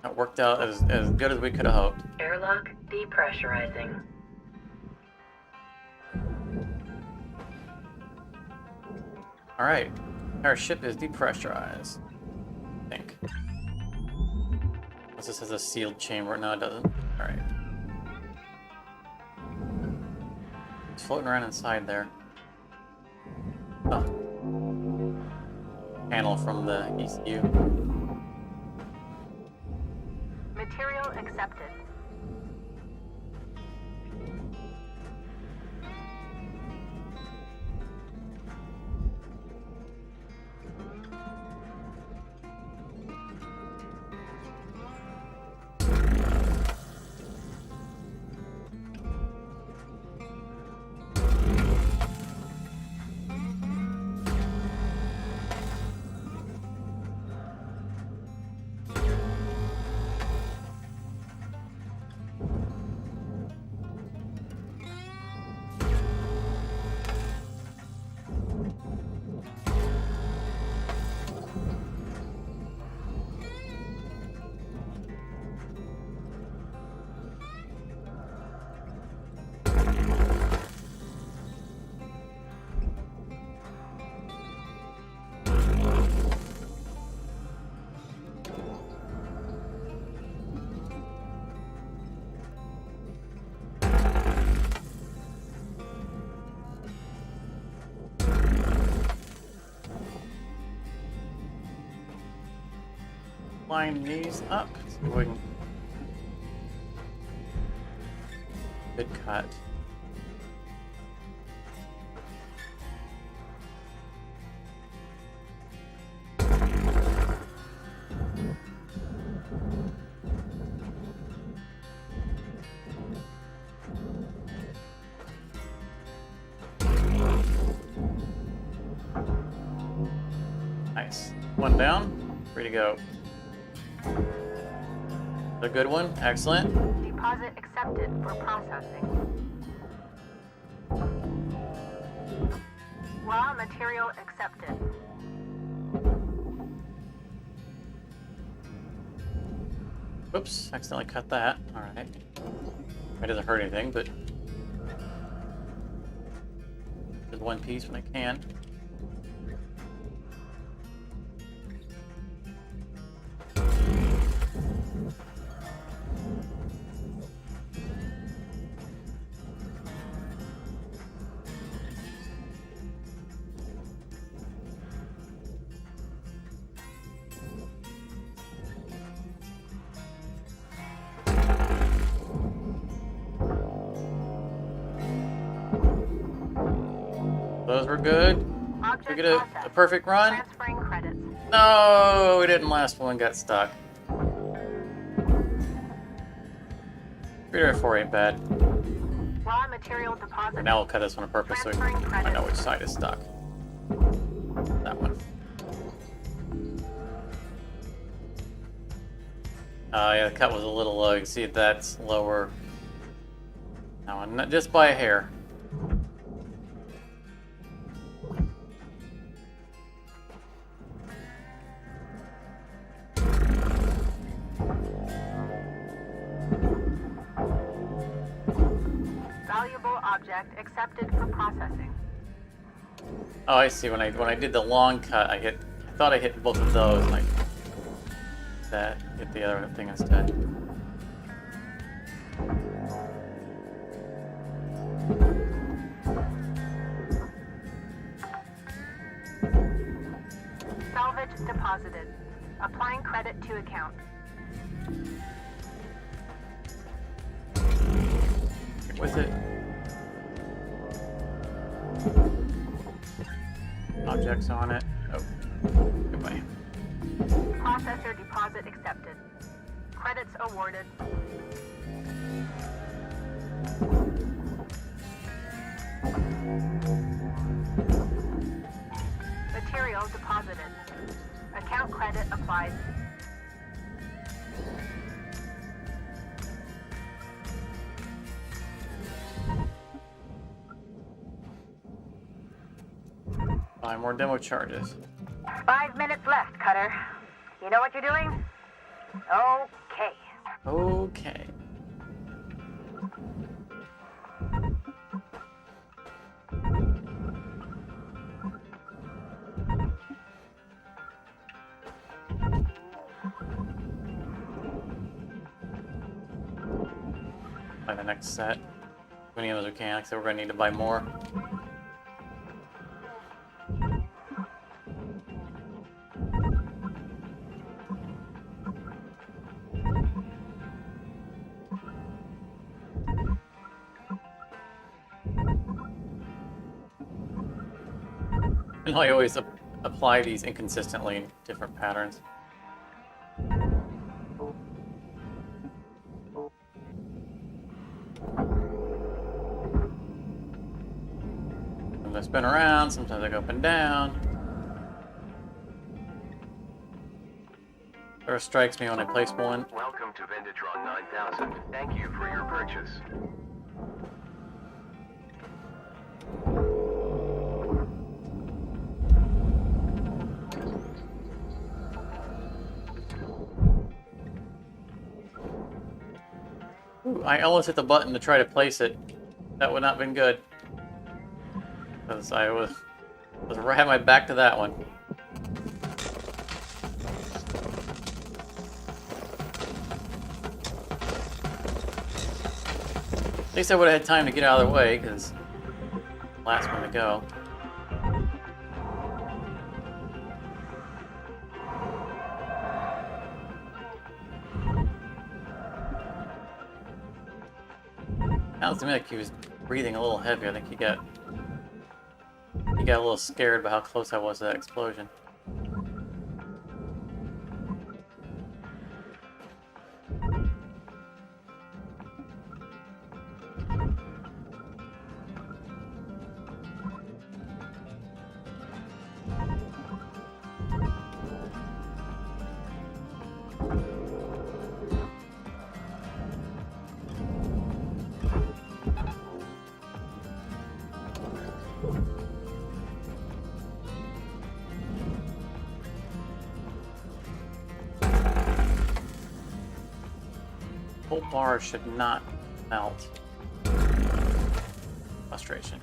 It worked out as good as we could have hoped. Airlock depressurizing. All right, our ship is depressurized. I think. This has a sealed chamber. No, it doesn't. All right. It's floating around inside there. Oh. Panel from the ECU. Material accepted. line these up. So we can... Good cut. Nice. One down. Free to go. A good one. Excellent. Deposit accepted for processing. Raw material accepted. Whoops, accidentally cut that. Alright. It doesn't hurt anything, but just one piece when I can. Those were good. Did we get a perfect run? Transferring credits. No, we didn't. Last one got stuck. 3 ain't bad. Raw material deposit. Now we'll cut this one on purpose so I know which side is stuck. That one. Yeah, the cut was a little low. You can see that's lower. That one, not just by a hair. Valuable object accepted for processing. Oh, I see. When I did the long cut, I thought I hit both of those, and I hit the other thing instead. Salvage deposited. Applying credit to account. Get with it. Objects on it. Oh, goodbye. Processor deposit accepted. Credits awarded. Material deposited. Account credit applied. Buy more demo charges. 5 minutes left, Cutter. You know what you're doing? Okay. Okay. Buy the next set. As many of those we can, so we're gonna need to buy more. And I always apply these inconsistently in different patterns. Sometimes I spin around, sometimes I go up and down. First strikes me when I place one. Welcome to Vindatron 9000. Thank you for your purchase. Ooh, I almost hit the button to try to place it. That would not have been good. Because I had my back to that one. At least I would have had time to get out of the way, because last one to go. Sounds to me like he was breathing a little heavy. I think he got a little scared by how close I was to that explosion. Whole bar should not melt. Frustration.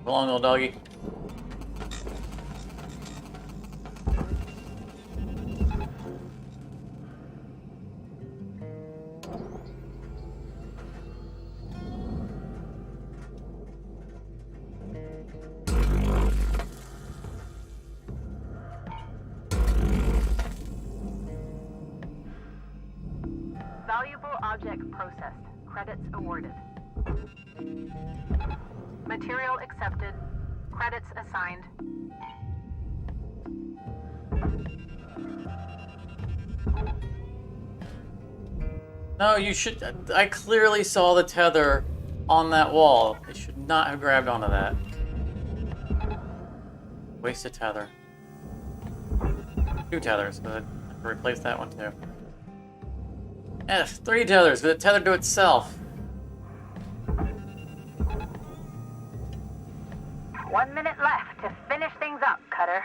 Go along, little doggy. Valuable object processed. Credits awarded. Material accepted. Credits assigned. No, you should. I clearly saw the tether on that wall. They should not have grabbed onto that. Wasted tether. 2 tethers, but I have to replace that one too. Yeah, 3 tethers, but it tethered to itself. 1 minute left to finish things up, Cutter.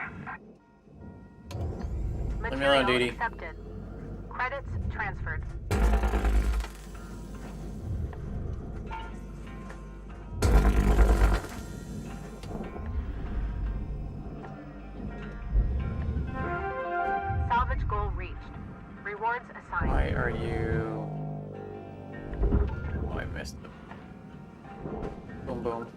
Leave me alone, Dee Dee. Accepted. Credits transferred. Salvage goal reached. Rewards assigned. Why are you... Oh, I missed them. Boom, boom.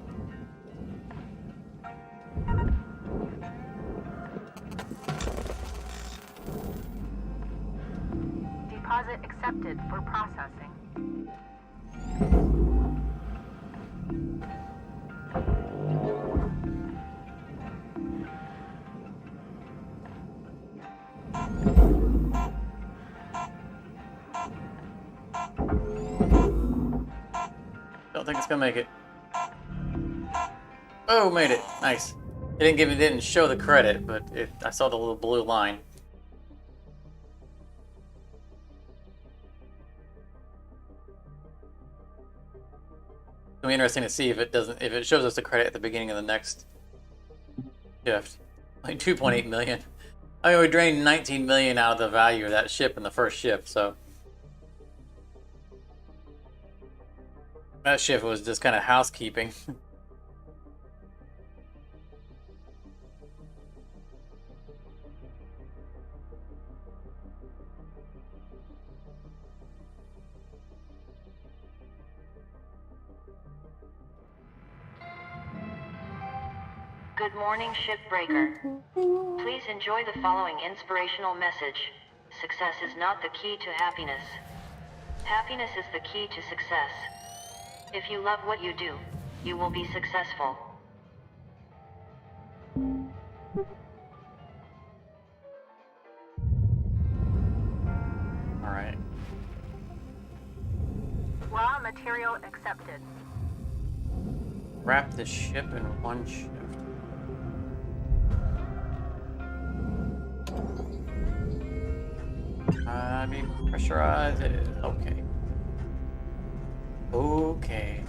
Deposit accepted for processing. Don't think it's gonna make it. Oh, made it. Nice. It didn't show the credit, but I saw the little blue line. It'll be interesting to see if it shows us the credit at the beginning of the next shift. Like 2.8 million. I mean, we drained 19 million out of the value of that ship in the first shift, so that shift was just kind of housekeeping. Good morning, Shipbreaker. Please enjoy the following inspirational message. Success is not the key to happiness. Happiness is the key to success. If you love what you do, you will be successful. All right. Raw material accepted. Wrap the ship in one shift. I mean, pressurize it. Okay. Okay.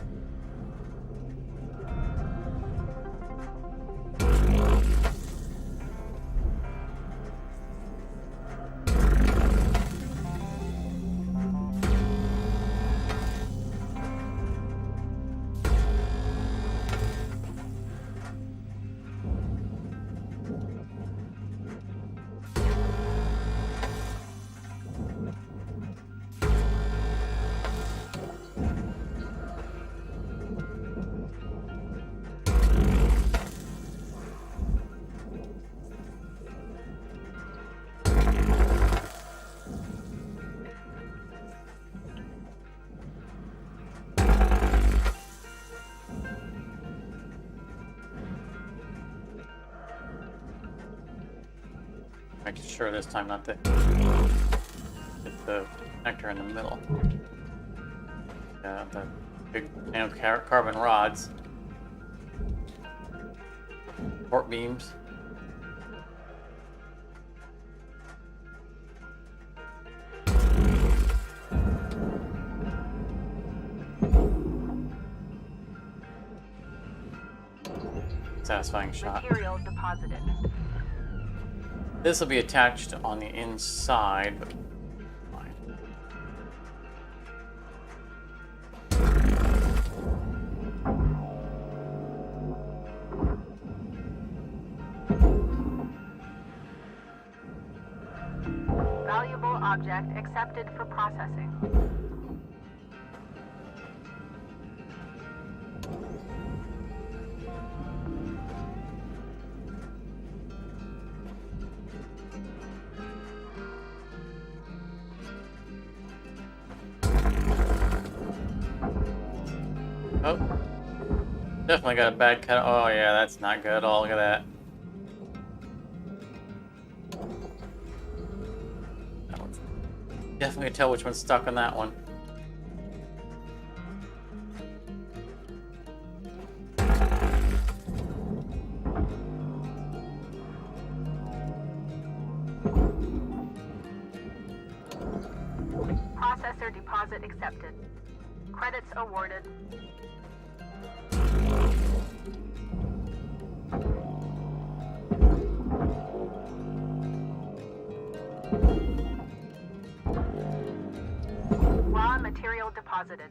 sure this time not to hit the connector in the middle. The big carbon rods. Port beams. Satisfying shot. Material deposited. This will be attached on the inside, but fine. Valuable object accepted for processing. Oh, definitely got a bad cut. Oh yeah, that's not good at all. Look at that. That one's definitely tell which one's stuck on that one. Processor deposit accepted. Credits awarded. Raw material deposited.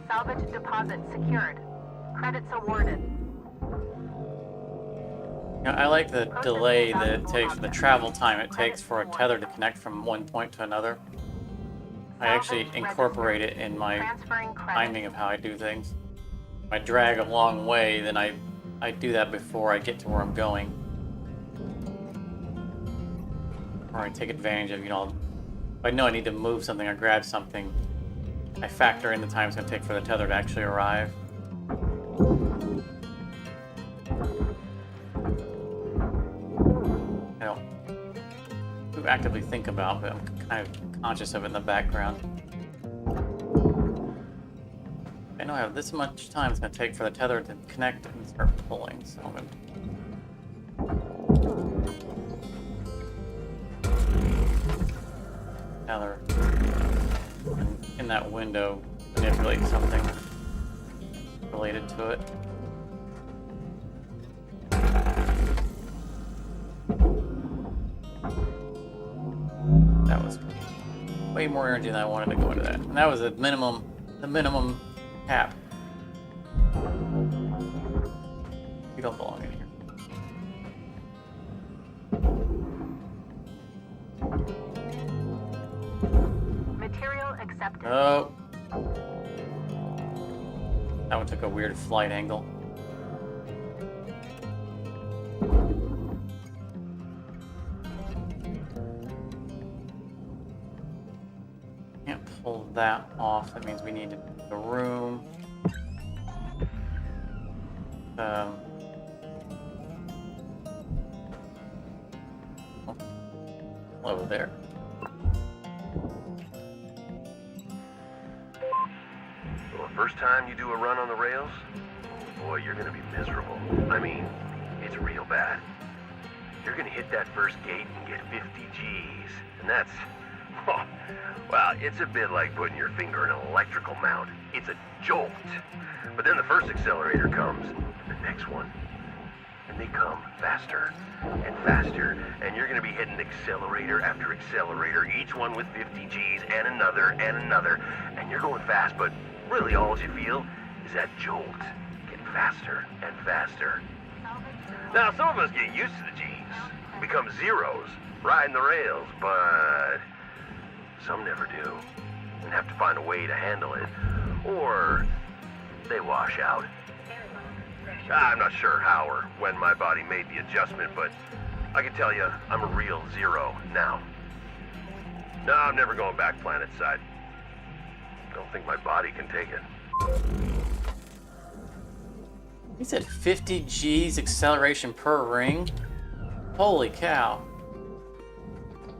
Salvage deposit secured. Credits awarded. Now, I like the delay that it takes, the travel time it takes for a tether to connect from one point to another. I actually incorporate it in my timing of how I do things. If I drag a long way, then I do that before I get to where I'm going. Or I take advantage of, you know, if I know I need to move something or grab something, I factor in the time it's going to take for the tether to actually arrive. I don't actively think about, but I'm kind of conscious of it in the background. I know I have this much time it's going to take for the tether to connect and start pulling, so I'm going to tether in that window, manipulate something related to it. That was way more energy than I wanted to go into that. And that was the minimum cap. You don't belong in here. Material accepted. Oh. That one took a weird flight angle. Can't pull that off. That means we need to do the room. Over there. Well, the first time you do a run on the rails, boy, you're gonna be miserable. I mean, it's real bad. You're gonna hit that first gate and get 50 G's, and that's, oh, well, it's a bit like putting your finger in an electrical mount. It's a jolt. But then the first accelerator comes, and the next one, and they come faster and faster, and you're gonna be hitting accelerator after accelerator, each one with 50 G's and another, and you're going fast, but really all you feel is that jolt, getting faster and faster. Now, some of us get used to the G's, become zeros, riding the rails, but some never do, and have to find a way to handle it, or they wash out. I'm not sure how or when my body made the adjustment, but I can tell you, I'm a real zero now. No, I'm never going back planet side. Don't think my body can take it. He said 50 G's acceleration per ring? Holy cow.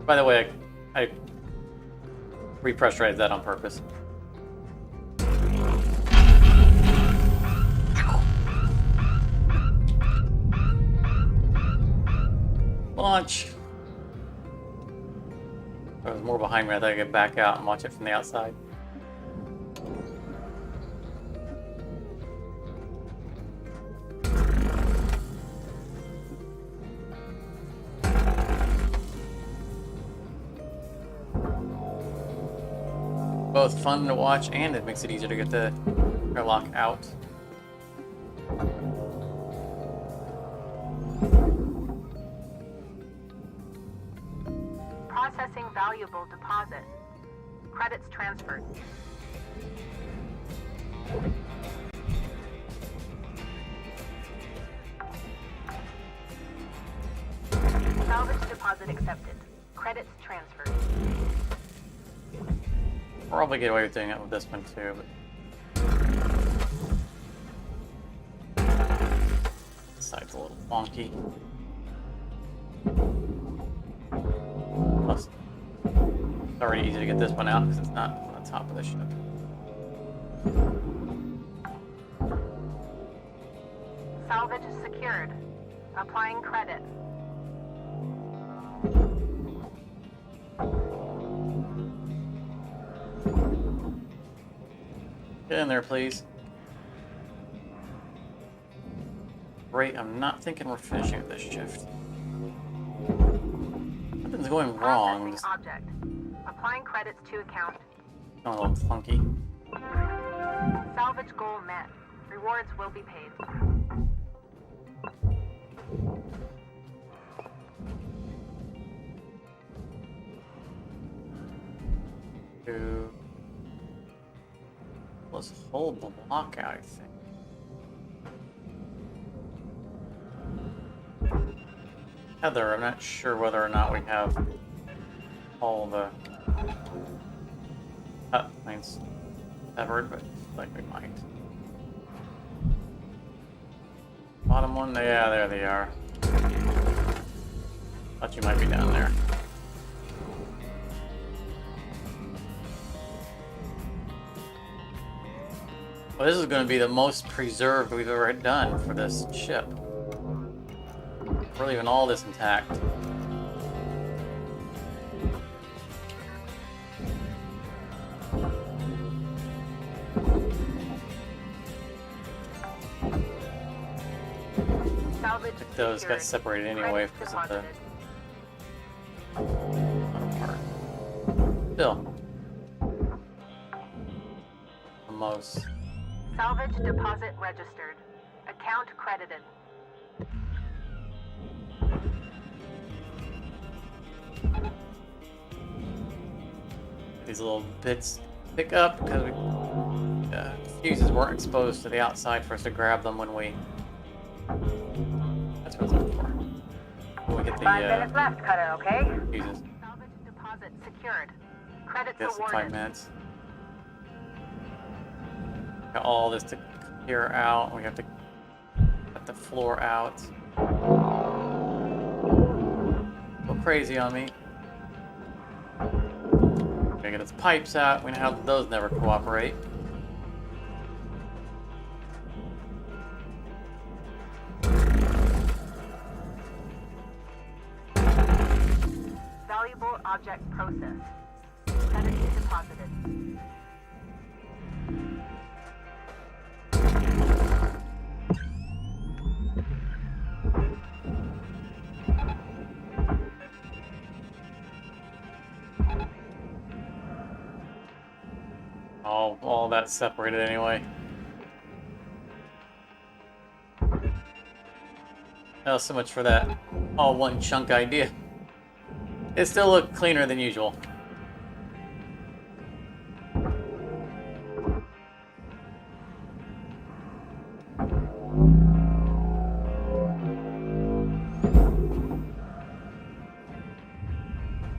By the way, I repressurized that on purpose. Launch! There was more behind me. I thought I could back out and watch it from the outside. Both fun to watch and it makes it easier to get the airlock out. Processing valuable deposit. Credits transferred. Salvage deposit accepted. Credits transferred. Probably get away with doing it with this one too, but this side's a little wonky. Plus, it's already easy to get this one out because it's not on the top of the ship. Salvage secured. Applying credit. Get in there, please. Great, I'm not thinking we're finishing with this shift. Nothing's going wrong. Processing object. Applying credits to account. It's going a little clunky. Salvage goal met. Rewards will be paid. Let's hold the block out, I think. Heather, I'm not sure whether or not we have all the cut points covered, but like we might. Bottom one, yeah, there they are. Thought you might be down there. Well, this is going to be the most preserved we've ever done for this ship. We're leaving all this intact. Salvage Those got secured. separated anyway Credits because of the deposited. bottom part. Still. The most. Salvage deposit registered. Account credited. These little bits pick up because fuses weren't exposed to the outside for us to grab them when we. That's what it's looking for. When we get the 5 minutes left, Cutter, okay? fuses. Salvage deposit secured. Credits Yes, in 5 awarded. minutes. Got all this to clear out. We have to cut the floor out. Go crazy on me. Gotta get its pipes out. We know how those never cooperate. Valuable object processed. Credits deposited. All that's separated anyway. Oh, so much for that all one chunk idea. It still looked cleaner than usual.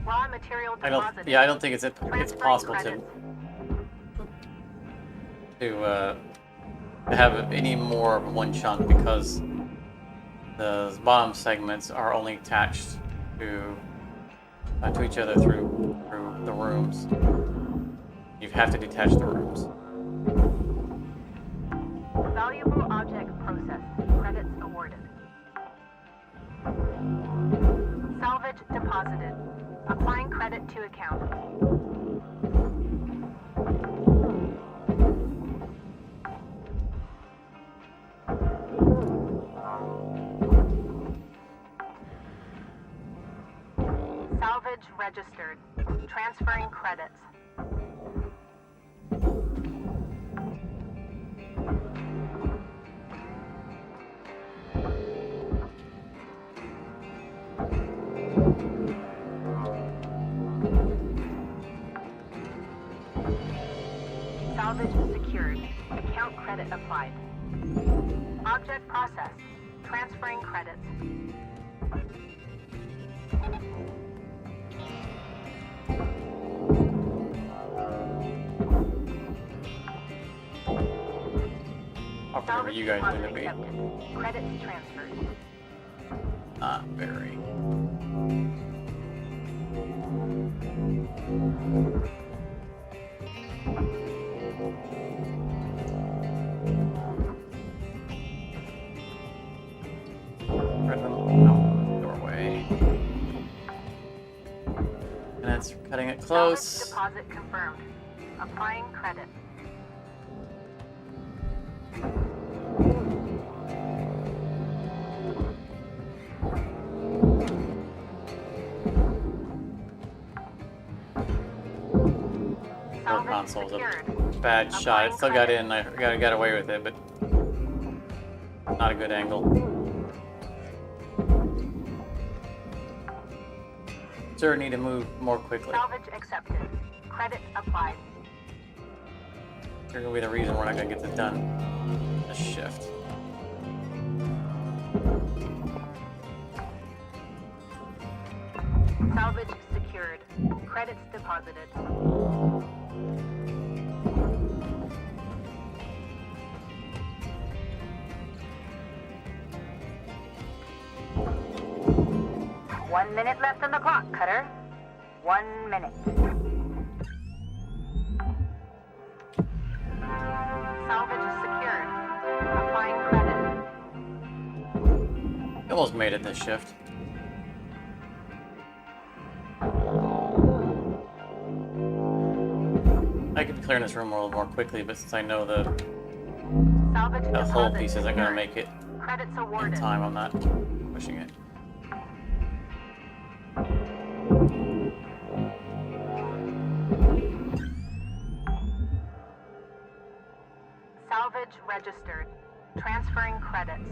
Raw material I deposited. don't think it's Transferring possible credits. to have any more of one chunk because the bottom segments are only attached to each other through the rooms. You have to detach the rooms. Valuable object processed. Credits awarded. Salvage deposited. Applying credit to account. Salvage registered. Transferring credits. Salvage secured. Account credit applied. Object processed. Transferring credits. Whatever you guys deposit need to be. accepted. Credits transferred. Not very. Doorway. And it's cutting it close. Salvage deposit confirmed. Applying credit. Door console's a bad shot. It still got in. I got away with it, but not a good angle. Sir, need to move more quickly. Salvage accepted. Credit applied. You're gonna be the reason we're not gonna get this done. This shift. Salvage secured. Credits deposited. One minute left on the clock, Cutter. 1 minute. Salvage secured. Applying credit. You almost made it this shift. I could be clearing this room a little more quickly, but since I know the Salvage whole deposit piece isn't gonna secured. make it Credits in awarded. time, I'm not pushing it. Salvage registered. Transferring credits.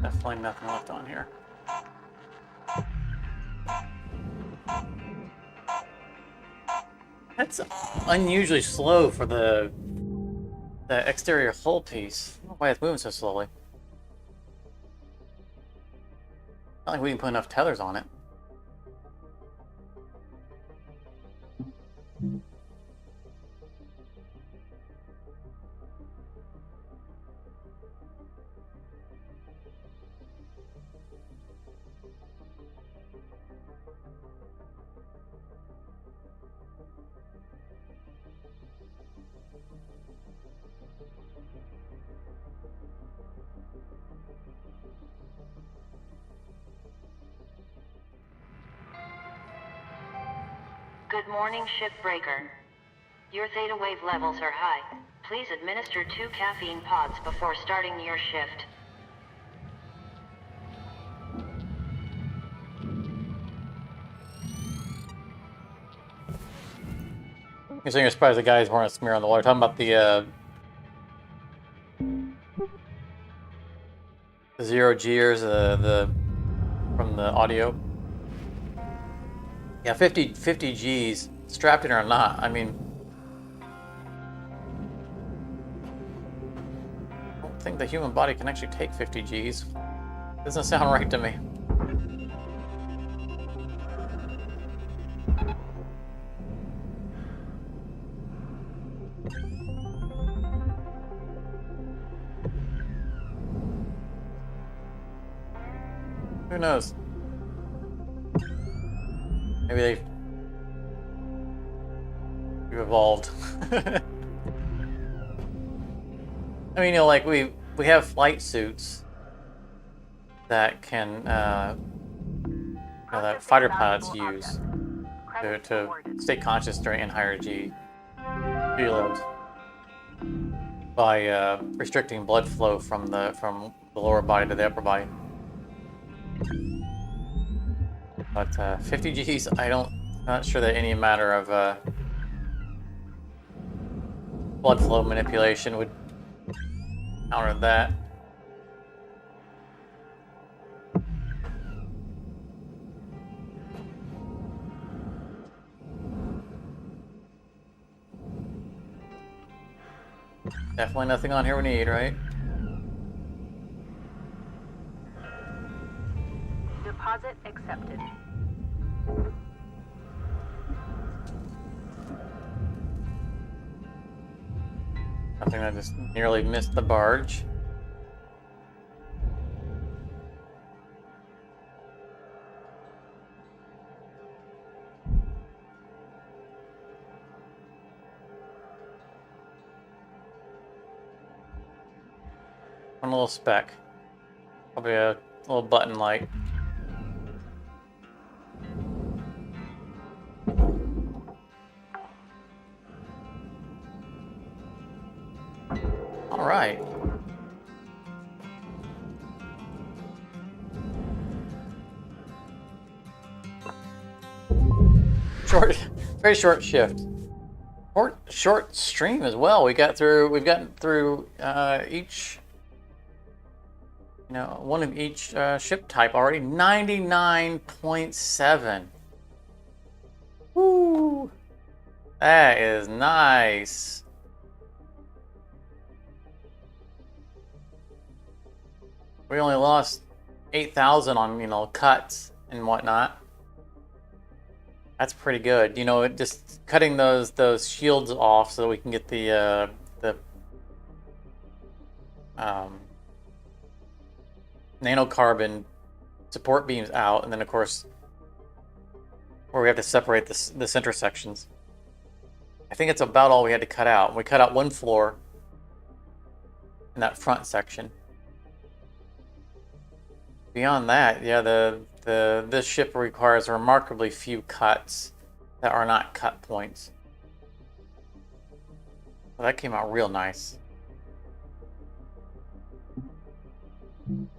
Definitely nothing left on here. That's unusually slow for the exterior hull piece. I don't know why it's moving so slowly. Not like we can put enough tethers on it. Good morning, Shipbreaker. Your theta wave levels are high. Please administer 2 caffeine pods before starting your shift. You're saying you're surprised the guys weren't a smear on the wall. You're talking about the 0 Gers, from the audio. Yeah, 50 Gs, strapped in or not. I mean, think the human body can actually take 50 Gs. Doesn't sound right to me. Who knows? Maybe they've evolved. I mean, you know, like we have flight suits that can, you know, that fighter pilots use to stay conscious during higher G loads by restricting blood flow from the lower body to the upper body. But 50 Gs, I'm not sure that any matter of blood flow manipulation would counter that. Definitely nothing on here we need, right? Deposit accepted. I think I just nearly missed the barge. One little speck. Probably a little button light. All right. Very short shift. Short stream as well. We've gotten through each, you know, one of each ship type already. 99.7. Woo! That is nice. We only lost 8,000 on, you know, cuts and whatnot. That's pretty good. You know, just cutting those shields off so that we can get the nanocarbon support beams out, and then of course where we have to separate the center sections. I think it's about all we had to cut out. We cut out one floor in that front section. Beyond that, yeah, this ship requires remarkably few cuts that are not cut points. Well, that came out real nice.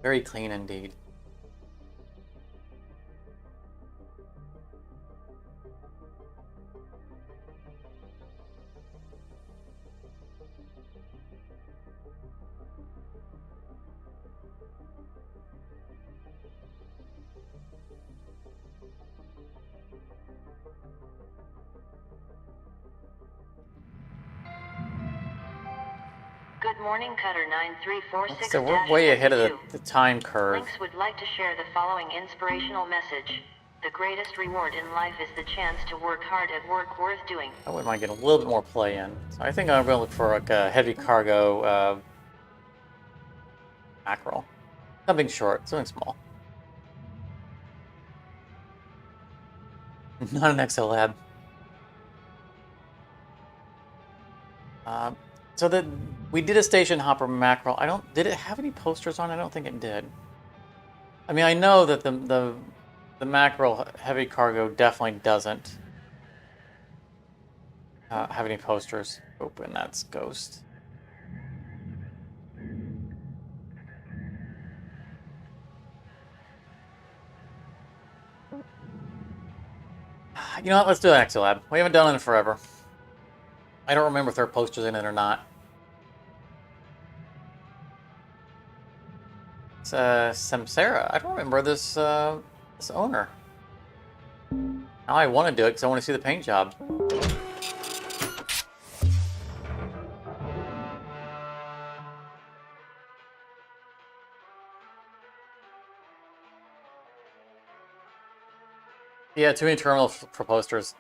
Very clean indeed. Good morning, Cutter 9346. So we're way ahead of the time curve. Lynx would like to share the following inspirational message. The greatest reward in life is the chance to work hard at work worth doing. I wouldn't mind getting a little bit more play in. So I think I'm going to look for like a heavy cargo mackerel. Something short, something small. Not an exolab. So that we did a station hopper mackerel. Did it have any posters on? I don't think it did. I mean, I know that the mackerel heavy cargo definitely doesn't have any posters. Open, that's Ghost. You know what? Let's do an exolab. We haven't done it in forever. I don't remember if there are posters in it or not. It's Samsara. I don't remember this this owner. Now I want to do it because I want to see the paint job. Yeah, too many terminals for posters.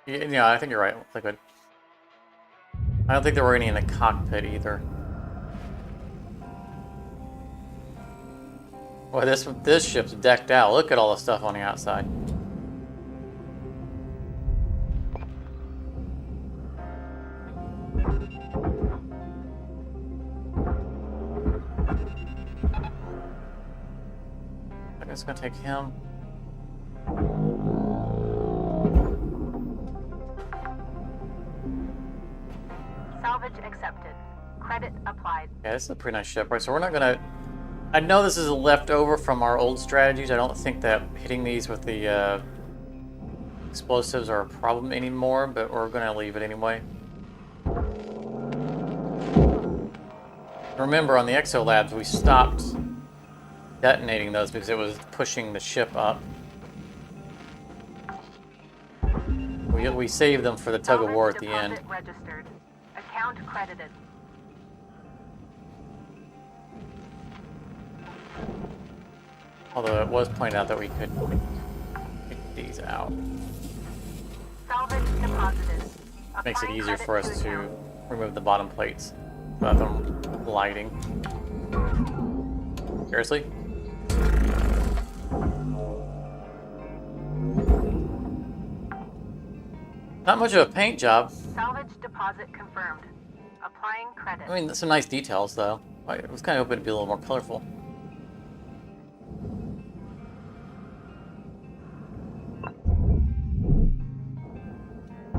Yeah, I think you're right. Liquid. I don't think there were any in the cockpit either. Boy, this ship's decked out. Look at all the stuff on the outside. I'm just gonna take him. Salvage accepted. Credit applied. Yeah, this is a pretty nice ship, right? So we're not gonna... I know this is a leftover from our old strategies. I don't think that hitting these with the explosives are a problem anymore, but we're gonna leave it anyway. Remember, on the Exo Labs, we stopped detonating those because it was pushing the ship up. We saved them for the tug of war at the end. Registered. Account credited. Although it was pointed out that we could take these out. Salvage deposited. Makes it Applying easier credit for us to account. remove the bottom plates without them gliding. Seriously? Not much of a paint job. Salvage deposit confirmed. Applying credit. I mean, some nice details though. I was kind of hoping to be a little more colorful.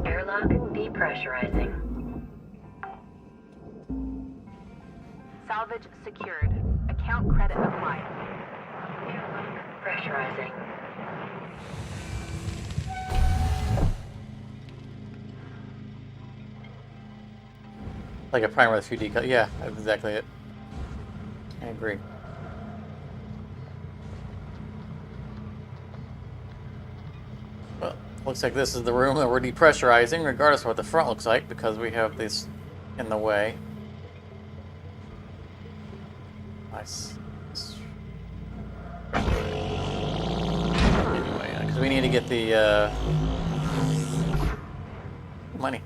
Airlock depressurizing. Salvage secured. Account credit applied. Airlock pressurizing. Like a primer with a few decals. Yeah, that's exactly it. I agree. Well, looks like this is the room that we're depressurizing, regardless of what the front looks like, because we have this in the way. Nice. Anyway, because we need to get the money.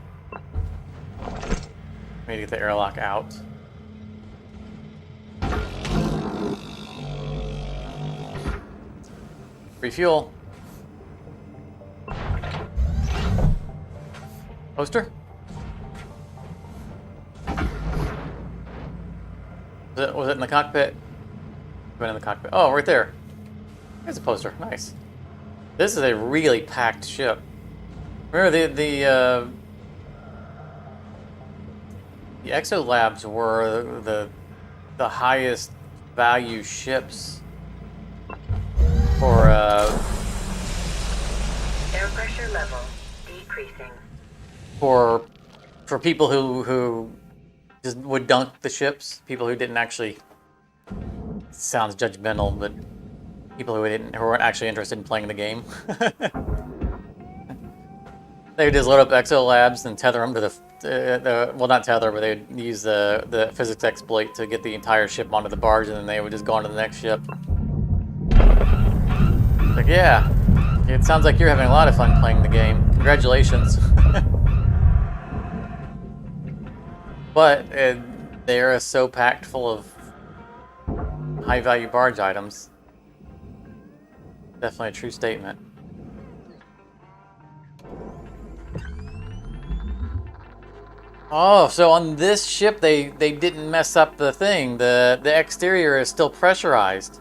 We need to get the airlock out. Refuel. Poster? Was it in the cockpit? Been in the cockpit. Oh, right there. There's a poster. Nice. This is a really packed ship. Remember the Exo Labs were the highest value ships for Air pressure level decreasing. for people who just would dunk the ships, people who didn't actually, sounds judgmental, but people who weren't actually interested in playing the game. They would just load up Exo Labs and tether them to the well, not tether, but they would use the physics exploit to get the entire ship onto the barge, and then they would just go on to the next ship. Like, yeah, it sounds like you're having a lot of fun playing the game. Congratulations. But they are so packed full of high-value barge items. Definitely a true statement. Oh, so on this ship they didn't mess up the thing. The exterior is still pressurized.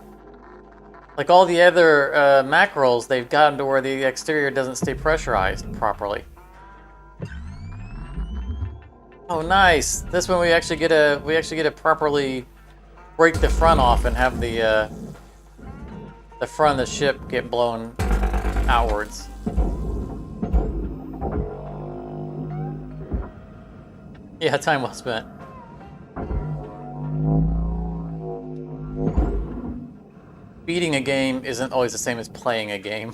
Like all the other mackerels, they've gotten to where the exterior doesn't stay pressurized properly. Oh, nice! This one we actually get to properly break the front off and have the front of the ship get blown outwards. Yeah, time well spent. Beating a game isn't always the same as playing a game.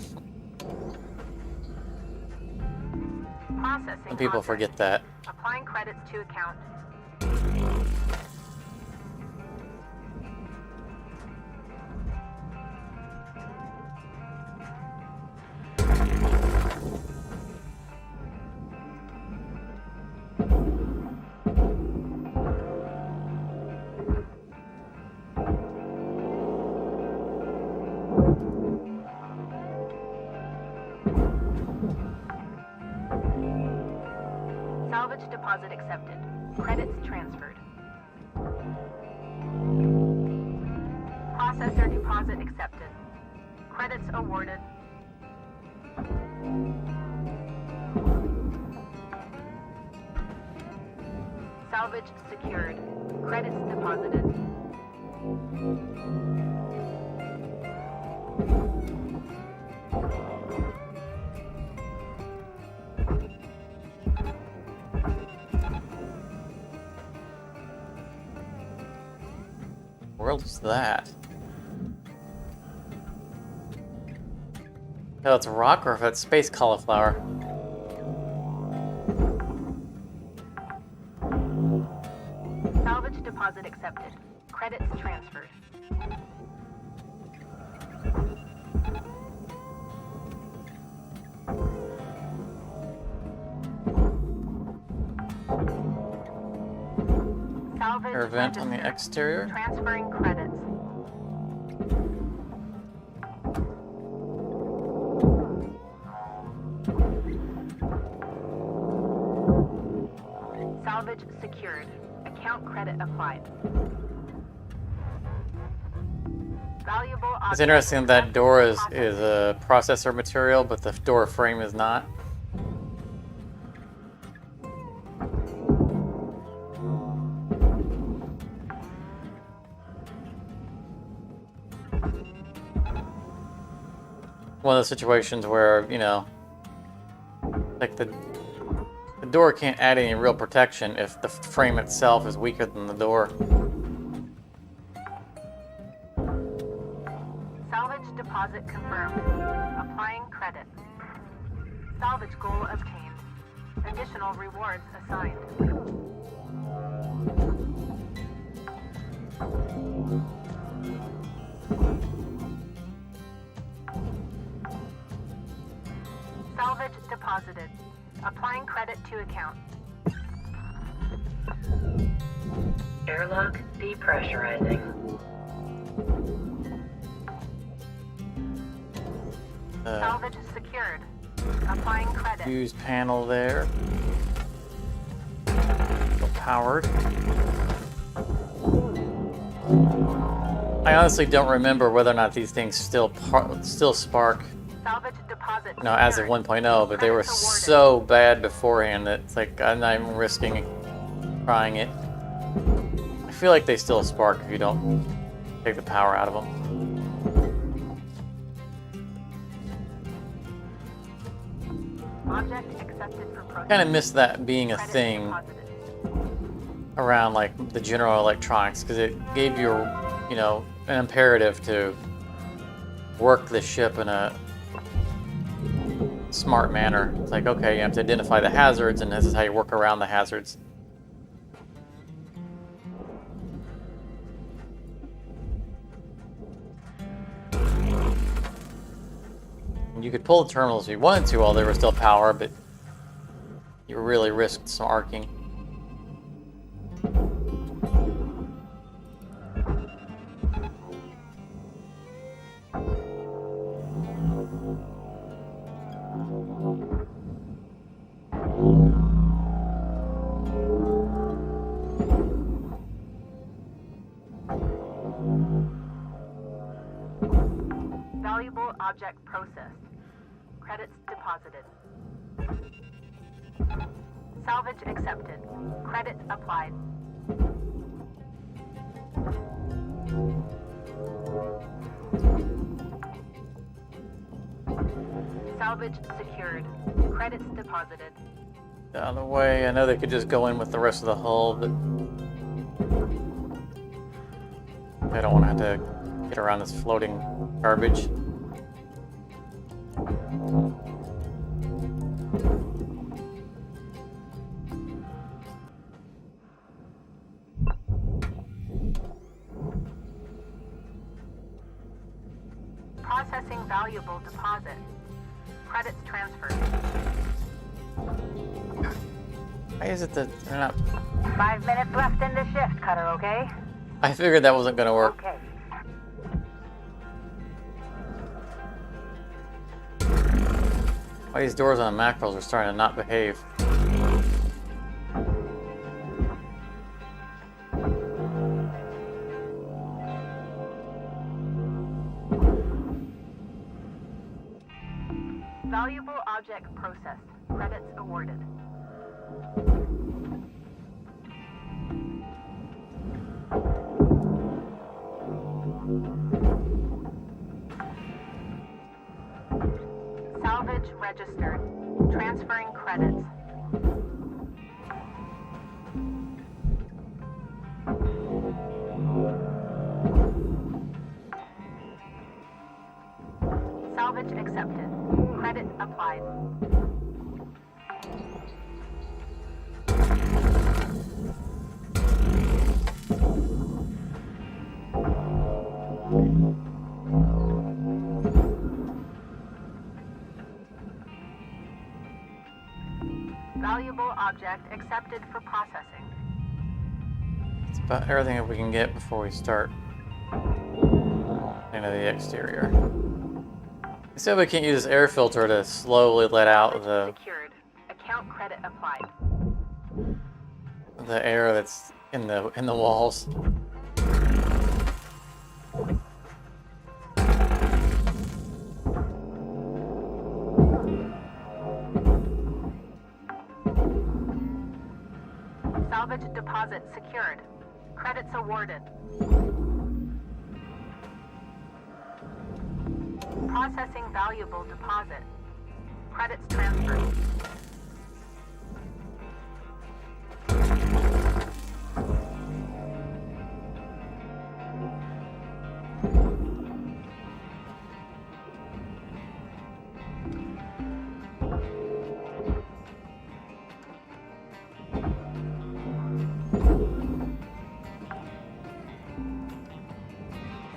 Processing. Some people forget that. Applying credits to account. deposit accepted. Credits transferred. Processor deposit accepted. Credits awarded. Salvage secured. Credits deposited. What world is that? Oh, it's a rock, or if it's space cauliflower. Salvage deposit accepted. Credits transferred. Salvage Air vent on the registered. exterior. Transferring credits. Salvage secured. Account credit applied. Valuable It's object interesting that door is processed. a processor material, but the door frame is not. One of those situations where, you know, like the door can't add any real protection if the frame itself is weaker than the door. Salvage deposit confirmed. Applying credit. Salvage goal obtained. Additional rewards assigned. Salvage deposited. Applying credit to account. Airlock depressurizing. Salvage secured. Applying credit. Fuse panel there. Still powered. I honestly don't remember whether or not these things still spark. Salvage deposit. No, as of secured. 1.0, but they were Credits awarded. so bad beforehand that it's like I'm not even risking trying it. I feel like they still spark if you don't take the power out of them. Object accepted for processing. Kind of miss that being a Credits thing deposited. around like the general electronics, because it gave you, you know, an imperative to work the ship in a smart manner. It's like, okay, you have to identify the hazards, and this is how you work around the hazards. You could pull the terminals if you wanted to while they were still power, but you really risked some arcing. Valuable object processed. Credits deposited. Salvage accepted. Credits applied. Salvage secured. Credits deposited. Out of the way. I know they could just go in with the rest of the hull, but I don't want to have to get around this floating garbage. Processing valuable deposit. Credits transferred. Why is it that they're not... 5 minutes left in the shift, Cutter, okay? I figured that wasn't going to work. Okay. Why these doors on the macros are starting to not behave. Valuable object processed. Credits awarded. Salvage registered. Transferring credits. Salvage accepted. Credit applied. Valuable object accepted for processing. It's about everything that we can get before we start into the exterior. Instead, we can't use this air filter to slowly let out Salvage secured. Account credit applied. the air that's in the walls. Salvage deposit secured. Credits awarded. Processing valuable deposit. Credits transferred.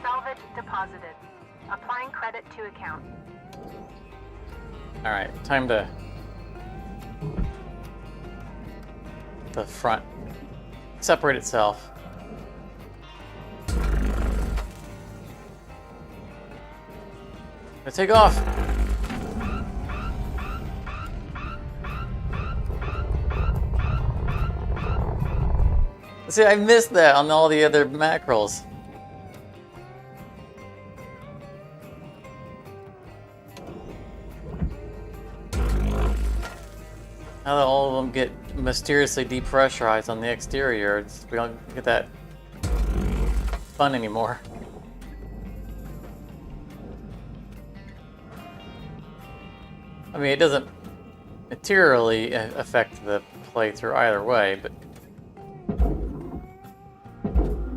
Salvage deposited. Applying credit to account. All right, time to the front separate itself. Let's take off. See, I missed that on all the other mackerels. How do all of them get mysteriously depressurized on the exterior? We don't get that fun anymore. I mean, it doesn't materially affect the playthrough either way, but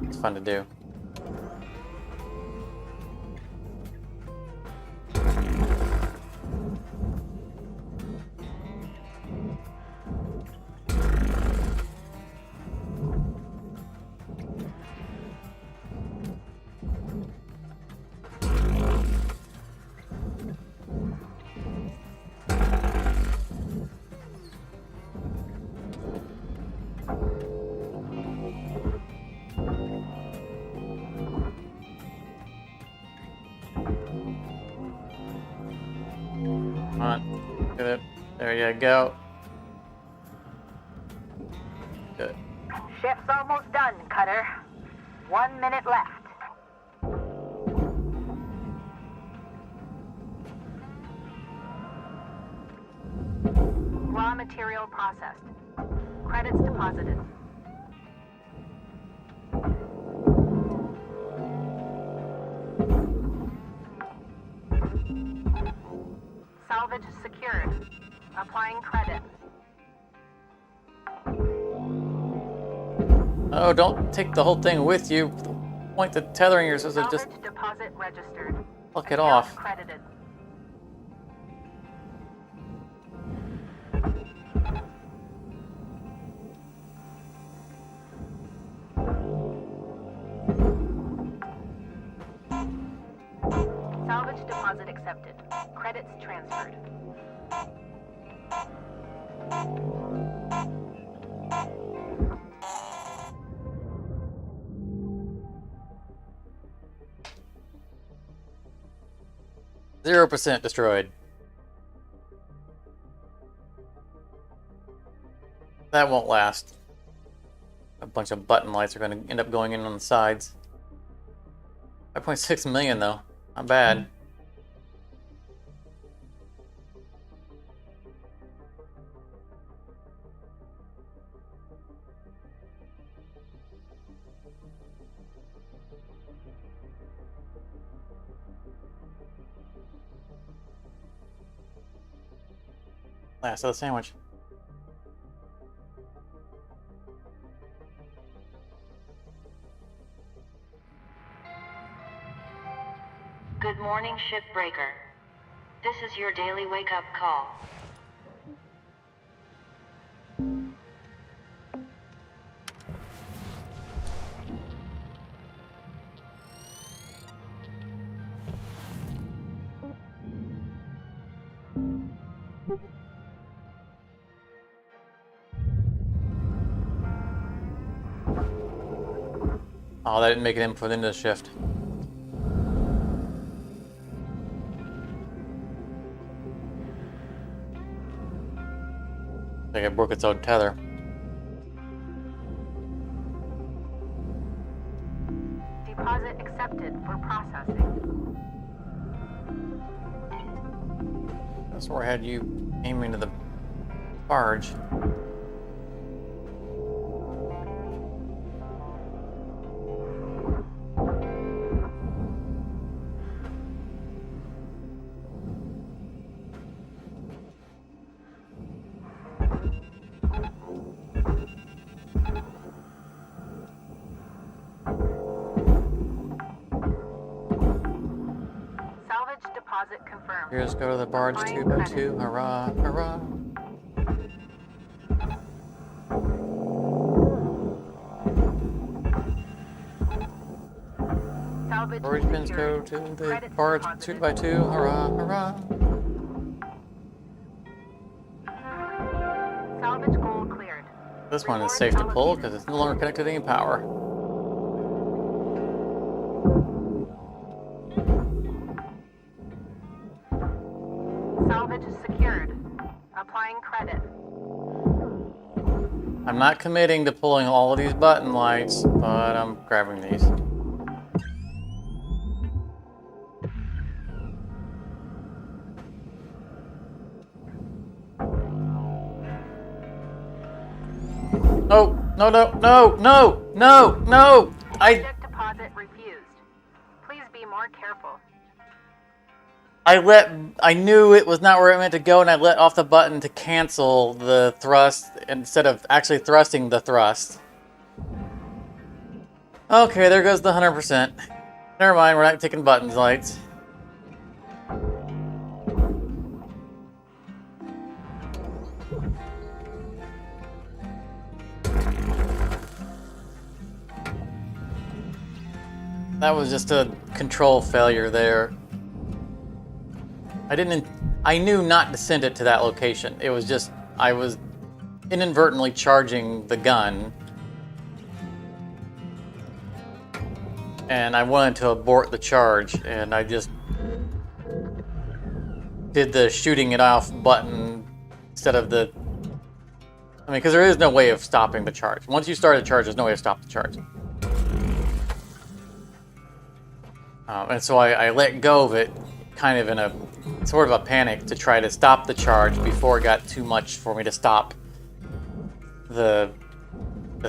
it's fun to do. Come on, get it. There you go. Good. Shift's almost done, Cutter. 1 minute left. Raw material processed. Credits deposited. Salvage secured. Applying credit. Oh, don't take the whole thing with you. The point to tethering yourself is just Salvage deposit registered. pluck it Account off. credited. Salvage deposit accepted. Credits transferred. %0 destroyed. That won't last. A bunch of button lights are going to end up going in on the sides. 5.6 million though. Not bad. Last of the sandwich. Good morning, Shipbreaker. This is your daily wake-up call. Oh, that didn't make it input into the shift. I think it broke its own tether. Deposit accepted for processing. That's where I had you aiming to the barge. Salvage deposit confirmed. Here's go to the barge Applying 2x2. Hurrah, hurrah. Salvage Storage bins go secured. to the Credits barge deposited. 2x2. Hurrah, hurrah. Salvage goal cleared. This one is Reward safe to pull allocated. because it's no longer connected to any power. Salvage secured. Applying credit. I'm not committing to pulling all of these button lights, but I'm grabbing these. Oh, no, no, no, no, no, no! Subject deposit refused. Please be more careful. I knew it was not where it meant to go, and I let off the button to cancel the thrust instead of actually thrusting the thrust. Okay, there goes the 100%. Never mind, we're not taking buttons lights. That was just a control failure there. I knew not to send it to that location. It was just, I was inadvertently charging the gun. And I wanted to abort the charge, and I just did the shooting it off button instead of the... I mean, because there is no way of stopping the charge. Once you start a charge, there's no way to stop the charge. And so I let go of it kind of in a sort of a panic to try to stop the charge before it got too much for me to stop the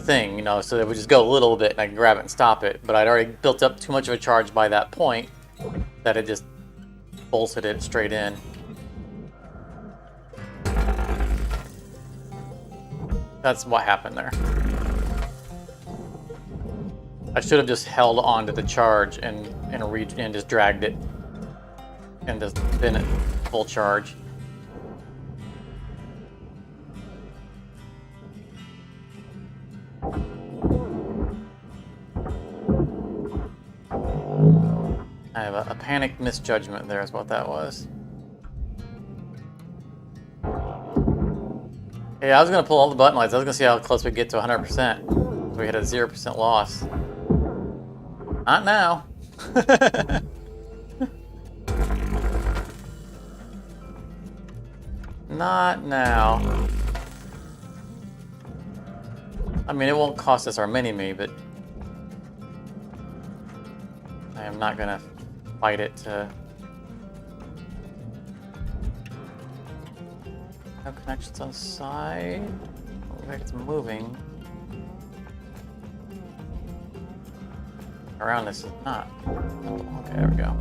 thing, you know, so it would just go a little bit and I could grab it and stop it. But I'd already built up too much of a charge by that point that it just bolted it straight in. That's what happened there. I should have just held on to the charge and just dragged it and just been at full charge. I have a panicked misjudgment there is what that was. Yeah, I was going to pull all the button lights. I was going to see how close we get to 100%. So we had a 0% loss. Not now. Not now. I mean, it won't cost us our mini-me, but I am not gonna fight it to... No connections on the side. Looks like it's moving. Around this is not. Oh, okay, there we go.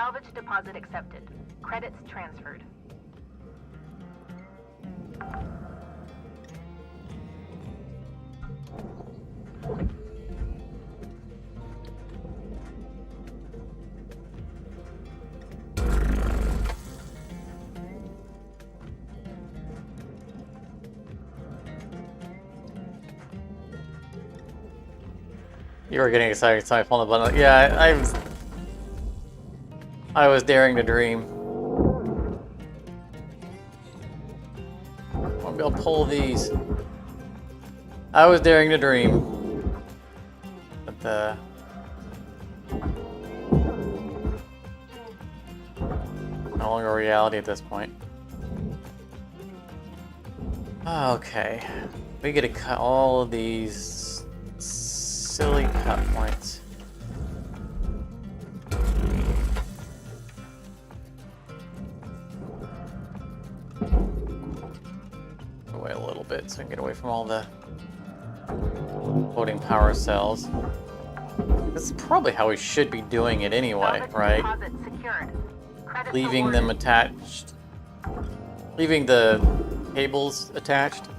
Salvage deposit accepted. Credits transferred. You were getting excited, so I pulled the button. Yeah, I was daring to dream. I'm gonna pull these. I was daring to dream. But no longer reality at this point. Okay. We get to cut all of these silly cut points. Away a little bit so I can get away from all the floating power cells. This is probably how we should be doing it anyway, right? Leaving them attached. Leaving the cables attached.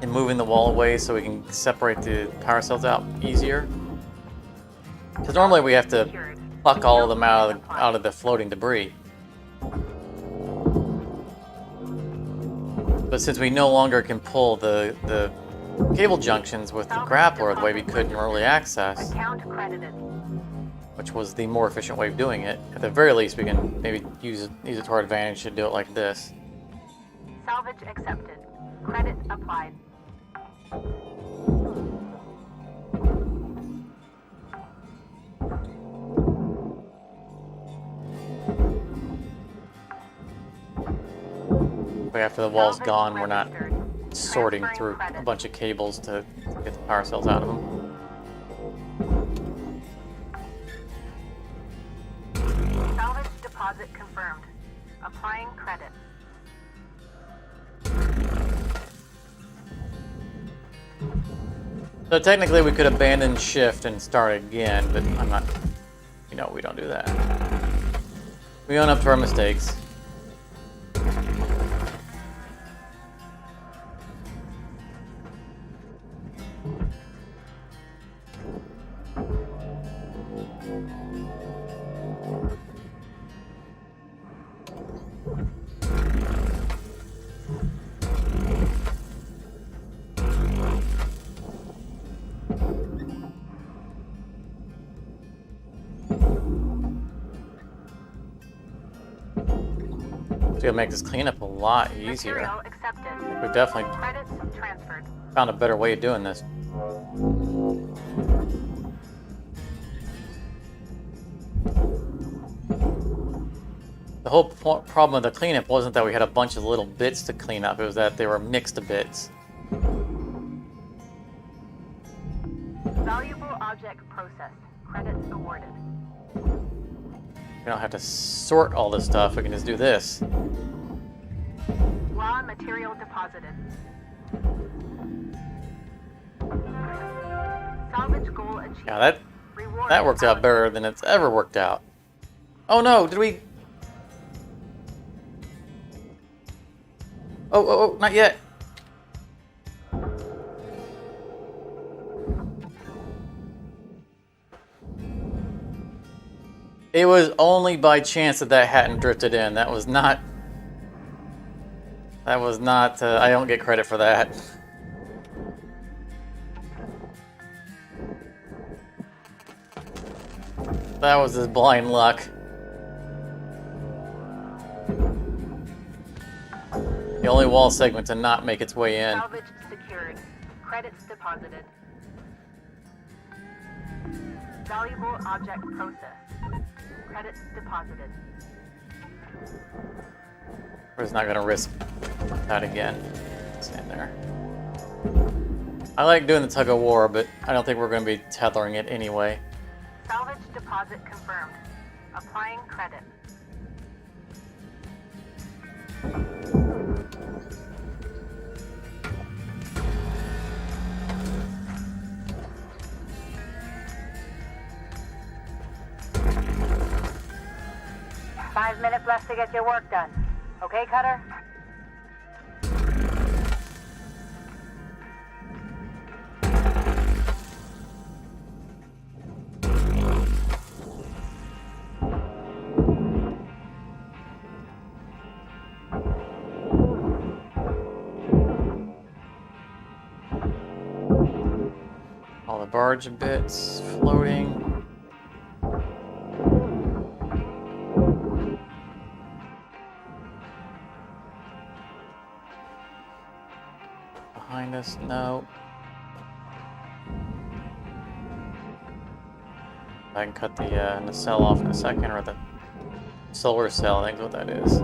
And moving the wall away so we can separate the power cells out easier. Because normally we have to pluck all of them out of the floating debris. But since we no longer can pull the cable junctions with the grappler the way we could in early access, which was the more efficient way of doing it, at the very least we can maybe use it to our advantage to do it like this. Salvage accepted. Credit applied. But after the wall's gone, we're not sorting through a bunch of cables to get the power cells out of them. Salvage deposit confirmed. Applying credit. So technically we could abandon shift and start again, but I'm not, we don't do that. We own up to our mistakes. It's gonna make this cleanup a lot easier. We've definitely found a better way of doing this. The whole problem with the cleanup wasn't that we had a bunch of little bits to clean up, it was that they were mixed bits. Valuable object processed. Credits awarded. We don't have to sort all this stuff, we can just do this. Raw material deposited. Salvage goal achieved. Yeah, that worked out better than it's ever worked out. Oh no, did we... Oh, not yet. It was only by chance that hadn't drifted in. That was not, I don't get credit for that. That was just blind luck. The only wall segment to not make its way in. Salvage secured. Credits deposited. Valuable object processed. Credits deposited. We're just not going to risk that again. Stand there. I like doing the tug of war, but I don't think we're going to be tethering it anyway. Salvage deposit confirmed. Applying credit. left to get your work done. Okay, Cutter? All the barge bits floating. Behind us, no. I can cut the nacelle off in a second, or the solar cell, I think is what that is.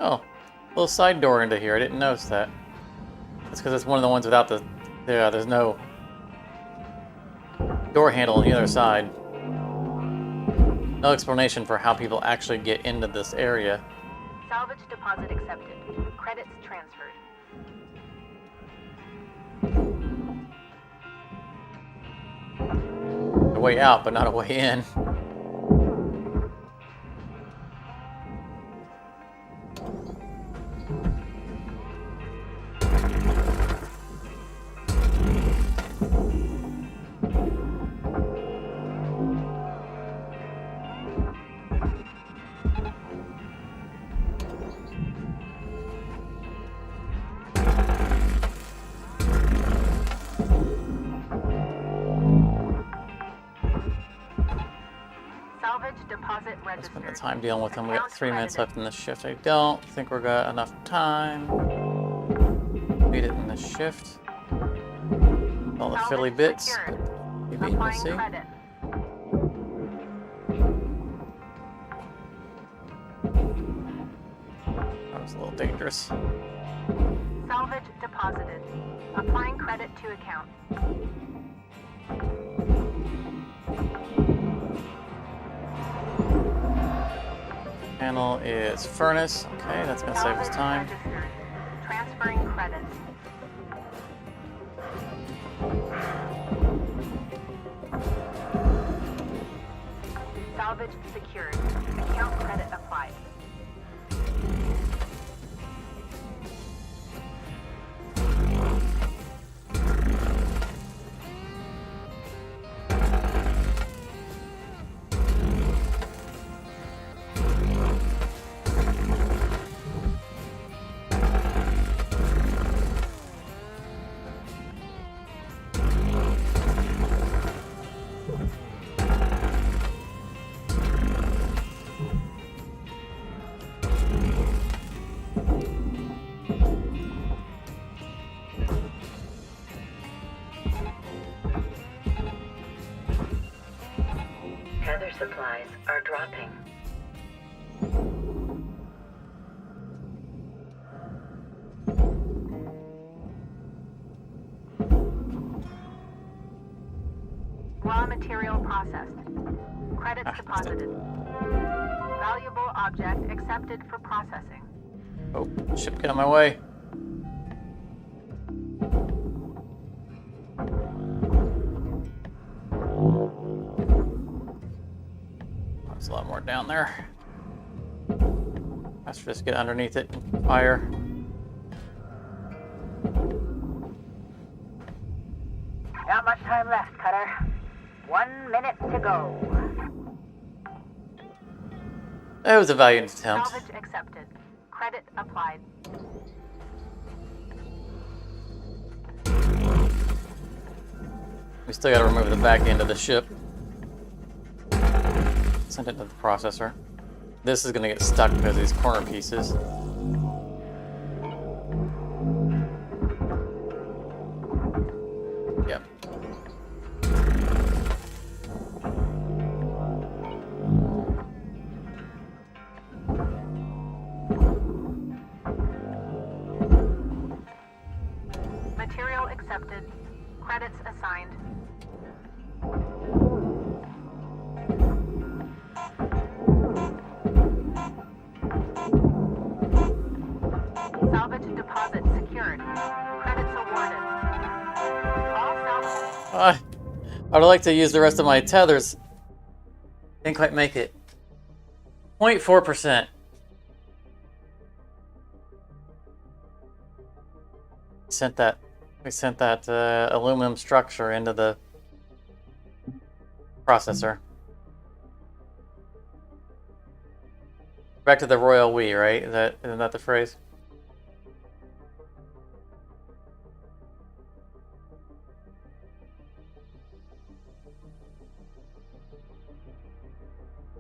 Oh, little side door into here. I didn't notice that. That's because it's one of the ones without the... Yeah, there's no door handle on the other side. No explanation for how people actually get into this area. Salvage deposit accepted. Credits transferred. A way out, but not a way in. Deposit I registered. spent the time dealing with them. We got Account 3 minutes credited. left in this shift. I don't think we're got enough time. Beat it in this shift. All the Salvage Philly bits. secured. You beat, we'll Applying see. credit. That was a little dangerous. Salvage deposited. Applying credit to account. Panel is furnace. Okay, that's gonna save us Salvage time. registered. Transferring credits. Salvage secured. Account credit applied. Tether supplies are dropping. Raw material processed. Credits deposited. Valuable object accepted for processing. Oh, ship get on my way. There's a lot more down there. Let's just get underneath it and fire. Not much time left, Cutter. 1 minute to go. It was a valiant attempt. Salvage accepted. Credit applied. We still gotta remove the back end of the ship. Send it to the processor. This is gonna get stuck because of these corner pieces. Yep. Material accepted. Credits assigned. I would like to use the rest of my tethers. Didn't quite make it. 0.4%. We sent that aluminum structure into the processor. Back to the royal we, right? Isn't that the phrase?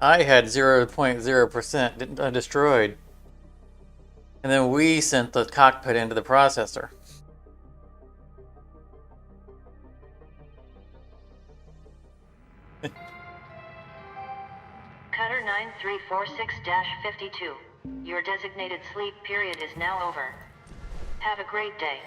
I had 0.0% destroyed. And then we sent the cockpit into the processor. Cutter 9346-52. Your designated sleep period is now over. Have a great day.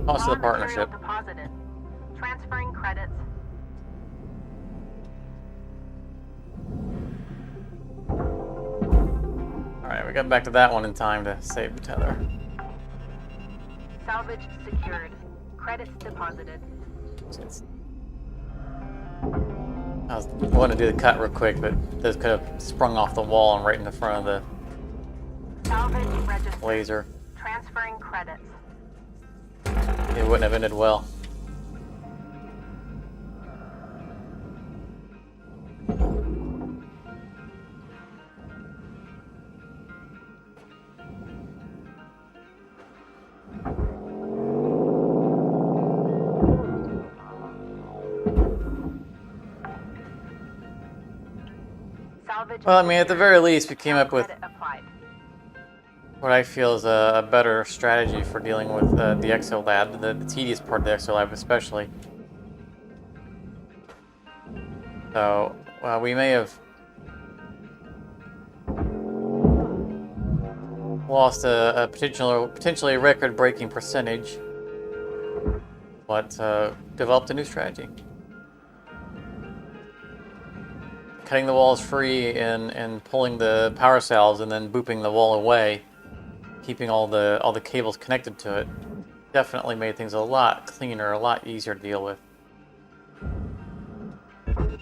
Cost of the Raw material partnership. deposited. Transferring credits. Alright, we got back to that one in time to save the tether. Salvage secured. Credits deposited. I was wanting to do the cut real quick, but this could have sprung off the wall and right in the front of the Salvage registered. laser. Transferring credits. It wouldn't have ended well. Salvage Well, I mean, at the secured. very least, we came up with Credit applied. what I feel is a better strategy for dealing with the exolab, the tedious part of the exolab especially. So, we may have lost a potentially record-breaking percentage, but developed a new strategy. Cutting the walls free and pulling the power cells and then booping the wall away, keeping all the cables connected to it, definitely made things a lot cleaner, a lot easier to deal with.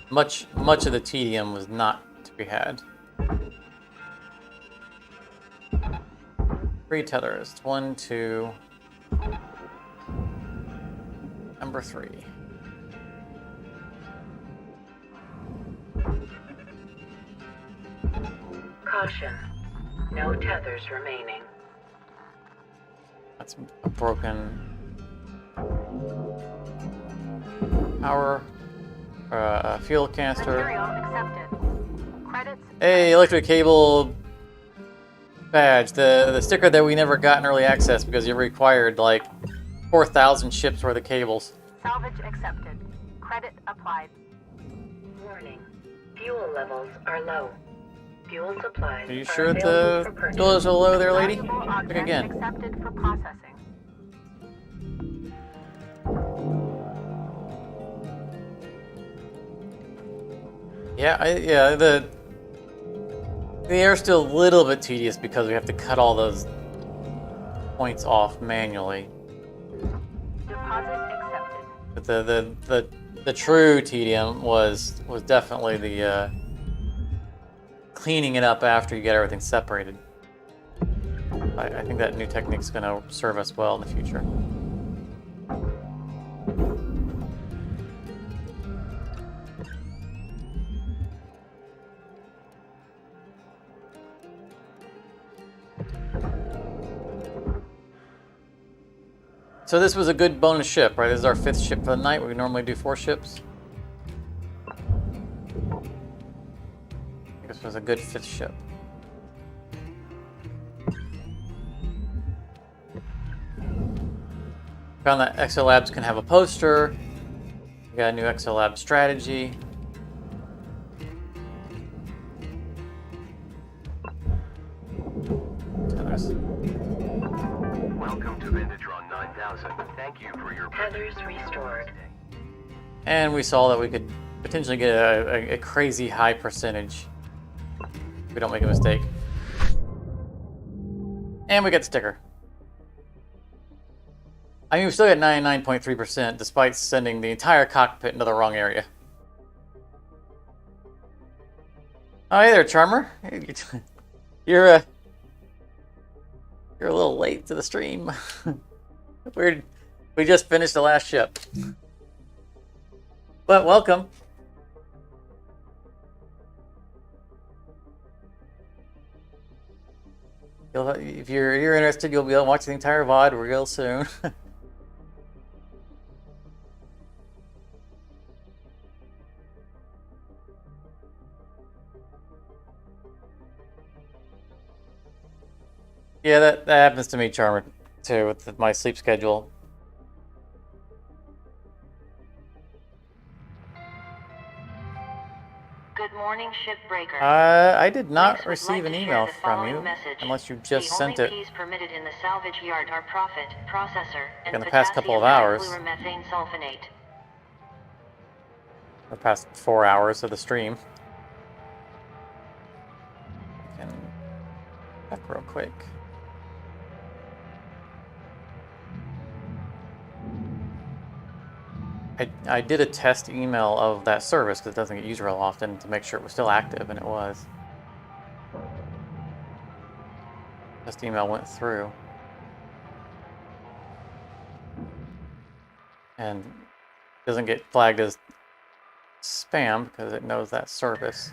Much of the tedium was not to be had. 3 tethers. 1, 2. Number 3. Caution. No tethers remaining. That's a broken power fuel canister. Material accepted. Credits. Hey, electric cable badge. The sticker that we never got in early access because it required like 4,000 ships worth of cables. Salvage accepted. Credit applied. Warning. Fuel levels are low. Fuel supplies Are you are sure available the for purchase. fuel is so low there, lady? Valuable Look object again. accepted for processing. Yeah, the air's still a little bit tedious because we have to cut all those points off manually. Deposit accepted. But the true tedium was definitely the cleaning it up after you get everything separated. I think that new technique's going to serve us well in the future. So this was a good bonus ship, right? This is our 5th ship for the night. We normally do 4 ships. This was a good 5th ship. Found that Exolabs can have a poster. We got a new Exolab strategy. service. Welcome to Vindatron 9000. Thank you for your Heather's restored. And we saw that we could potentially get a crazy high percentage if we don't make a mistake. And we get the sticker. I mean, we still got 99.3% despite sending the entire cockpit into the wrong area. Oh, hey there, Charmer. You're a little late to the stream. We just finished the last ship. But welcome. If you're interested, you'll be able to watch the entire VOD real soon. Yeah, that happens to me, Charmer, too, with my sleep schedule. Good morning, Shipbreaker. I did not Links would receive like an to email share the from following you, message. unless you just the sent only it Ps permitted in the salvage yard are profit, processor, and in the past couple of potassium hours, difluoromethane sulfonate. the past 4 hours of the stream. I can check real quick. I did a test email of that service because it doesn't get used real often to make sure it was still active, and it was. Test email went through. And doesn't get flagged as spam because it knows that service.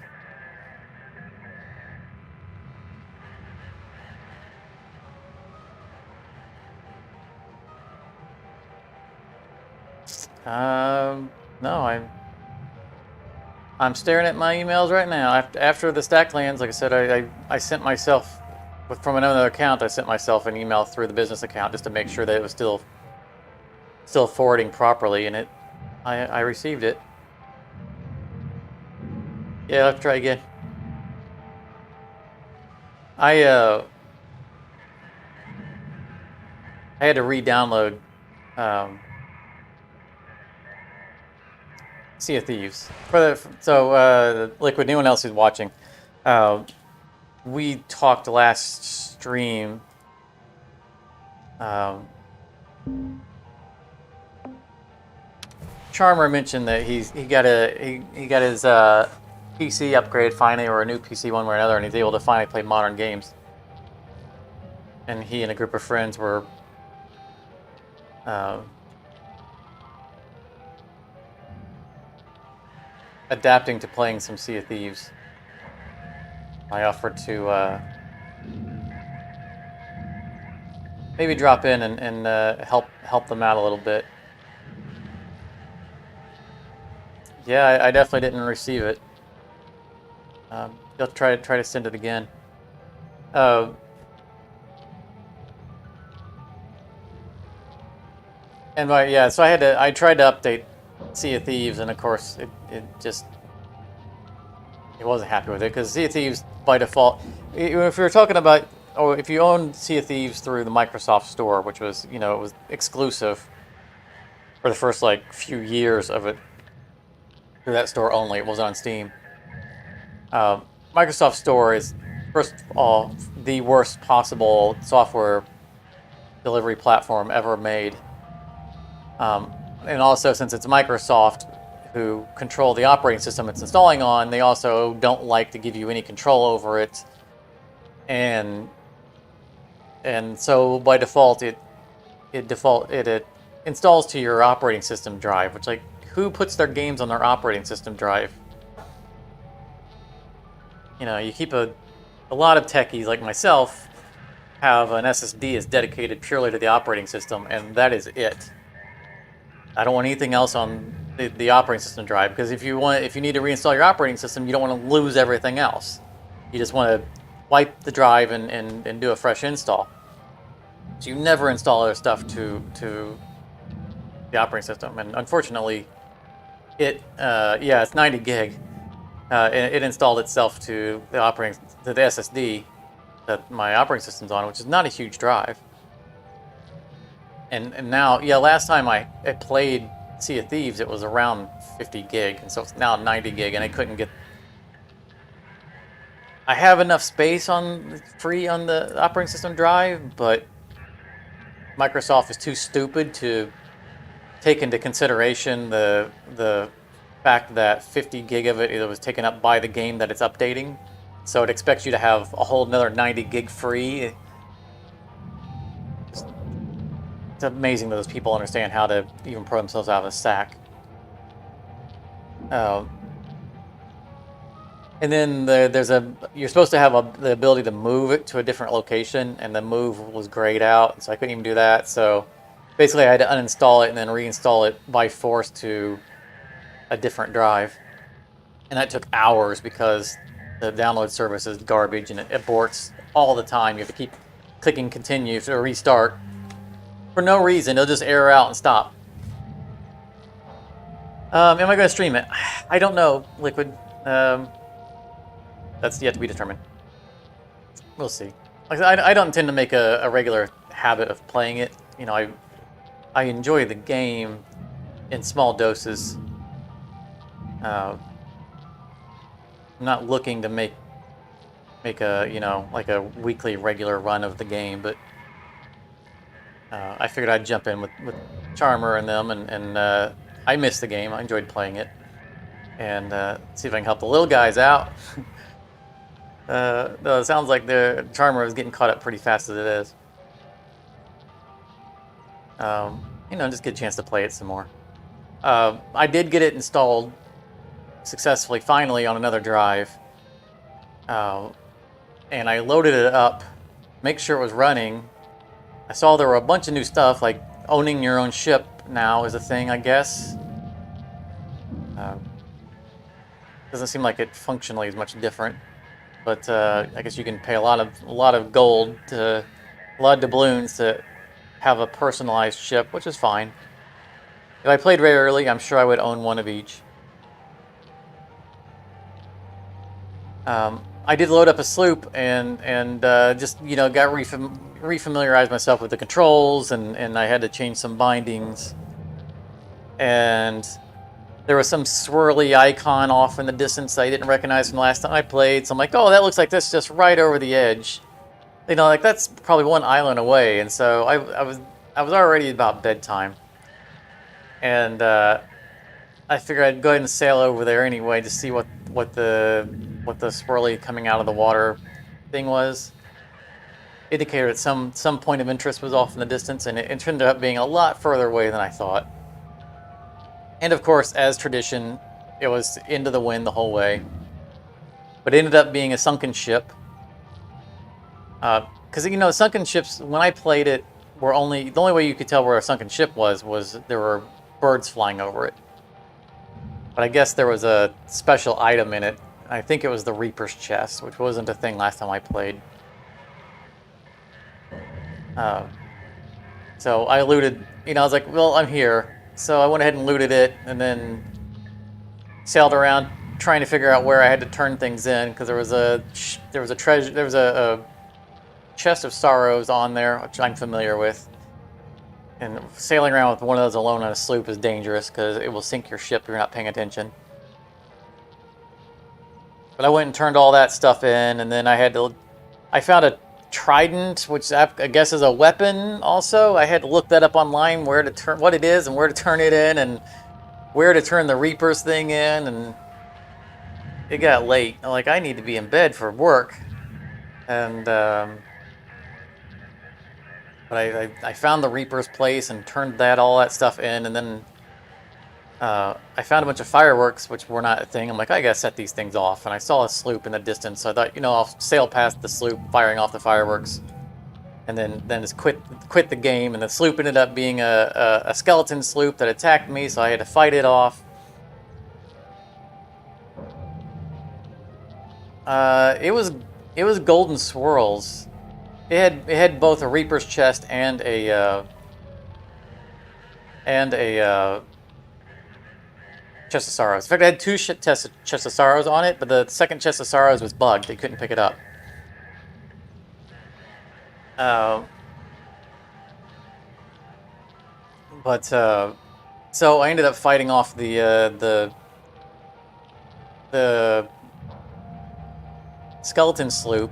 No, I'm staring at my emails right now. After the stack lands, like I said, I sent myself, from another account, I sent myself an email through the business account just to make sure that it was still forwarding properly, and I received it. Yeah, let's try again. I had to re-download Sea of Thieves. So, Liquid, anyone else who's watching, we talked last stream. Charmer mentioned that he got his PC upgraded finally, or a new PC one way or another, and he's able to finally play modern games. And he and a group of friends were adapting to playing some Sea of Thieves. I offered to maybe drop in and help them out a little bit. Yeah, I definitely didn't receive it. You'll try to send it again. And so I tried to update Sea of Thieves, and of course it wasn't happy with it, because Sea of Thieves by default, if you're talking about, or if you own Sea of Thieves through the Microsoft Store, which was, it was exclusive for the first few years of it through that store only. It wasn't on Steam. Microsoft Store is, first of all, the worst possible software delivery platform ever made. And also, since it's Microsoft who control the operating system it's installing on, they also don't like to give you any control over it. And so by default, it installs to your operating system drive, which, who puts their games on their operating system drive? You keep a lot of techies like myself have an SSD is dedicated purely to the operating system, and that is it. I don't want anything else on the operating system drive, because if you need to reinstall your operating system, you don't want to lose everything else. You just want to wipe the drive and do a fresh install. So you never install other stuff to the operating system. And unfortunately, it's 90 gig. It installed itself to the SSD, that my operating system's on, which is not a huge drive. And now, yeah, last time I played Sea of Thieves, it was around 50 gig, and so it's now 90 gig, and I couldn't get... I have enough space free on the operating system drive, but Microsoft is too stupid to take into consideration the fact that 50 gig of it was taken up by the game that it's updating. So it expects you to have a whole another 90 gig free. It's amazing that those people understand how to even pro themselves out of a sack. And then you're supposed to have the ability to move it to a different location, and the move was grayed out, so I couldn't even do that. So basically I had to uninstall it and then reinstall it by force to a different drive. And that took hours because the download service is garbage and it aborts all the time. You have to keep clicking continue to restart. For no reason, it'll just error out and stop. Am I going to stream it? I don't know, Liquid. That's yet to be determined. We'll see. Like I don't intend to make a regular habit of playing it. You know, I enjoy the game in small doses. I'm not looking to make a, you know, like a weekly regular run of the game, but I figured I'd jump in with Charmer and them, and I missed the game. I enjoyed playing it, and see if I can help the little guys out. Though it sounds like the Charmer is getting caught up pretty fast as it is. You know, just get a chance to play it some more. I did get it installed successfully, finally, on another drive. And I loaded it up, make sure it was running. I saw there were a bunch of new stuff, like owning your own ship now is a thing, I guess. Doesn't seem like it functionally is much different. But I guess you can pay a lot of gold, a lot of doubloons to have a personalized ship, which is fine. If I played very early, I'm sure I would own one of each. I did load up a sloop and just, you know, got refamiliarized myself with the controls, and I had to change some bindings. And there was some swirly icon off in the distance I didn't recognize from the last time I played. So I'm like, oh, that looks like that's just right over the edge. You know, like that's probably one island away. And so I was already about bedtime. And I figured I'd go ahead and sail over there anyway to see what the swirly coming out of the water thing was. Indicated that some point of interest was off in the distance, and it turned out being a lot further away than I thought. And of course, as tradition, it was into the wind the whole way. But it ended up being a sunken ship. Because, you know, sunken ships, when I played it, the only way you could tell where a sunken ship was there were birds flying over it. But I guess there was a special item in it. I think it was the Reaper's chest, which wasn't a thing last time I played. So I looted, you know, I was like, well, I'm here. So I went ahead and looted it, and then sailed around trying to figure out where I had to turn things in, because there was a chest of sorrows on there, which I'm familiar with. And sailing around with one of those alone on a sloop is dangerous, because it will sink your ship if you're not paying attention. But I went and turned all that stuff in, and then I found a trident, which I guess is a weapon also. I had to look that up online, where to turn, what it is, and where to turn it in, and where to turn the Reaper's thing in, and it got late. Like, I need to be in bed for work. And but I found the Reaper's place and turned all that stuff in, and then I found a bunch of fireworks, which were not a thing. I'm like, I gotta set these things off, and I saw a sloop in the distance, so I thought, you know, I'll sail past the sloop, firing off the fireworks, and then just quit the game. And the sloop ended up being a skeleton sloop that attacked me, so I had to fight it off. It was golden swirls. It had both a Reaper's chest and a chest of sorrows. In fact, I had two chest of sorrows on it, but the second chest of sorrows was bugged. They couldn't pick it up. But so I ended up fighting off the skeleton sloop,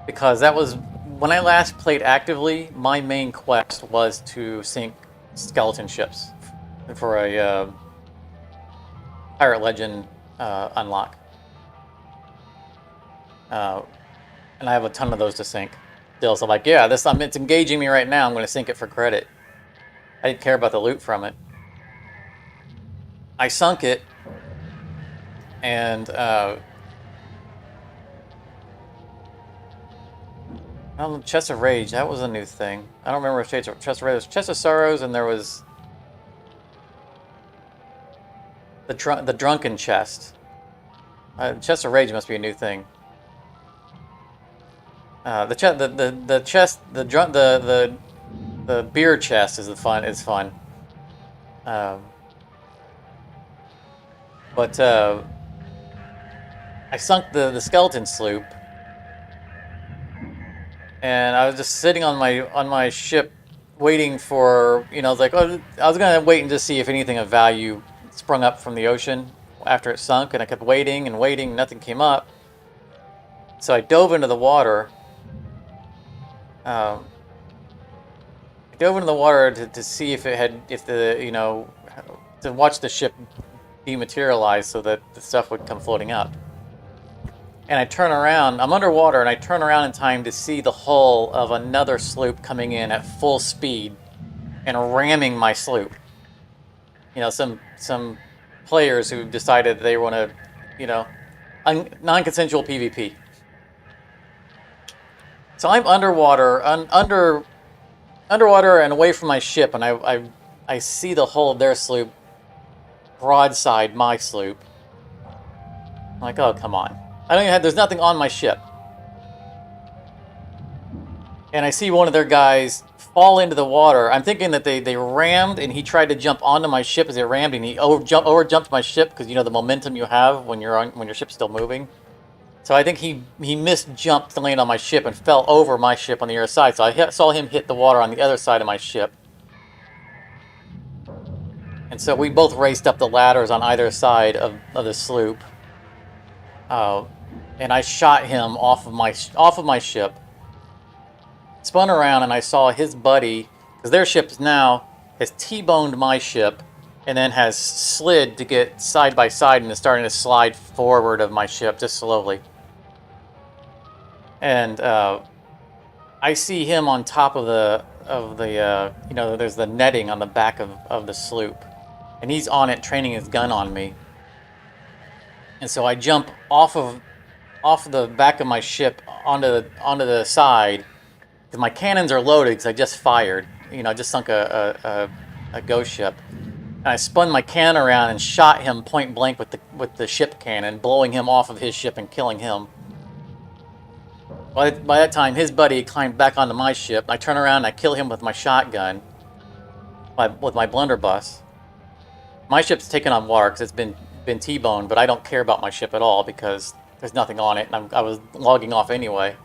because that was when I last played actively. My main quest was to sink skeleton ships for a Pirate Legend unlock, and I have a ton of those to sink still. So I'm like, yeah, it's engaging me right now. I'm going to sink it for credit. I didn't care about the loot from it. I sunk it, and Chest of Rage, that was a new thing. I don't remember if Chest of Rage was Chest of Sorrows, and there was the Drunken Chest. Chest of Rage must be a new thing. The beer chest is fun. But I sunk the skeleton sloop, and I was just sitting on my ship, waiting for, I was like, oh, I was gonna wait and just see if anything of value sprung up from the ocean after it sunk, and I kept waiting and waiting, nothing came up. So I dove into the water. I dove into the water to see if to watch the ship dematerialize so that the stuff would come floating up. And I turn around, I'm underwater, and I turn around in time to see the hull of another sloop coming in at full speed and ramming my sloop. Some players who decided they want to, non-consensual PvP. So I'm underwater, underwater and away from my ship, and I see the hull of their sloop broadside my sloop. I'm like, oh, come on. There's nothing on my ship. And I see one of their guys fall into the water. I'm thinking that they rammed, and he tried to jump onto my ship as they rammed, and he over-jumped my ship, because the momentum you have when your ship's still moving. So I think he missed-jumped to land on my ship and fell over my ship on the other side. So I saw him hit the water on the other side of my ship. And so we both raced up the ladders on either side of the sloop. And I shot him off of my ship. Spun around, and I saw his buddy, because their ship now has T-boned my ship, and then has slid to get side by side, and is starting to slide forward of my ship just slowly. And I see him on top of there's the netting on the back of the sloop, and he's on it training his gun on me. And so I jump off the back of my ship onto the side, because my cannons are loaded because I just fired. I just sunk a ghost ship. And I spun my cannon around and shot him point blank with the ship cannon, blowing him off of his ship and killing him. By that time, his buddy climbed back onto my ship. I turn around and I kill him with my shotgun, with my blunderbuss. My ship's taken on water because it's been T-boned, but I don't care about my ship at all because there's nothing on it, and I was logging off anyway.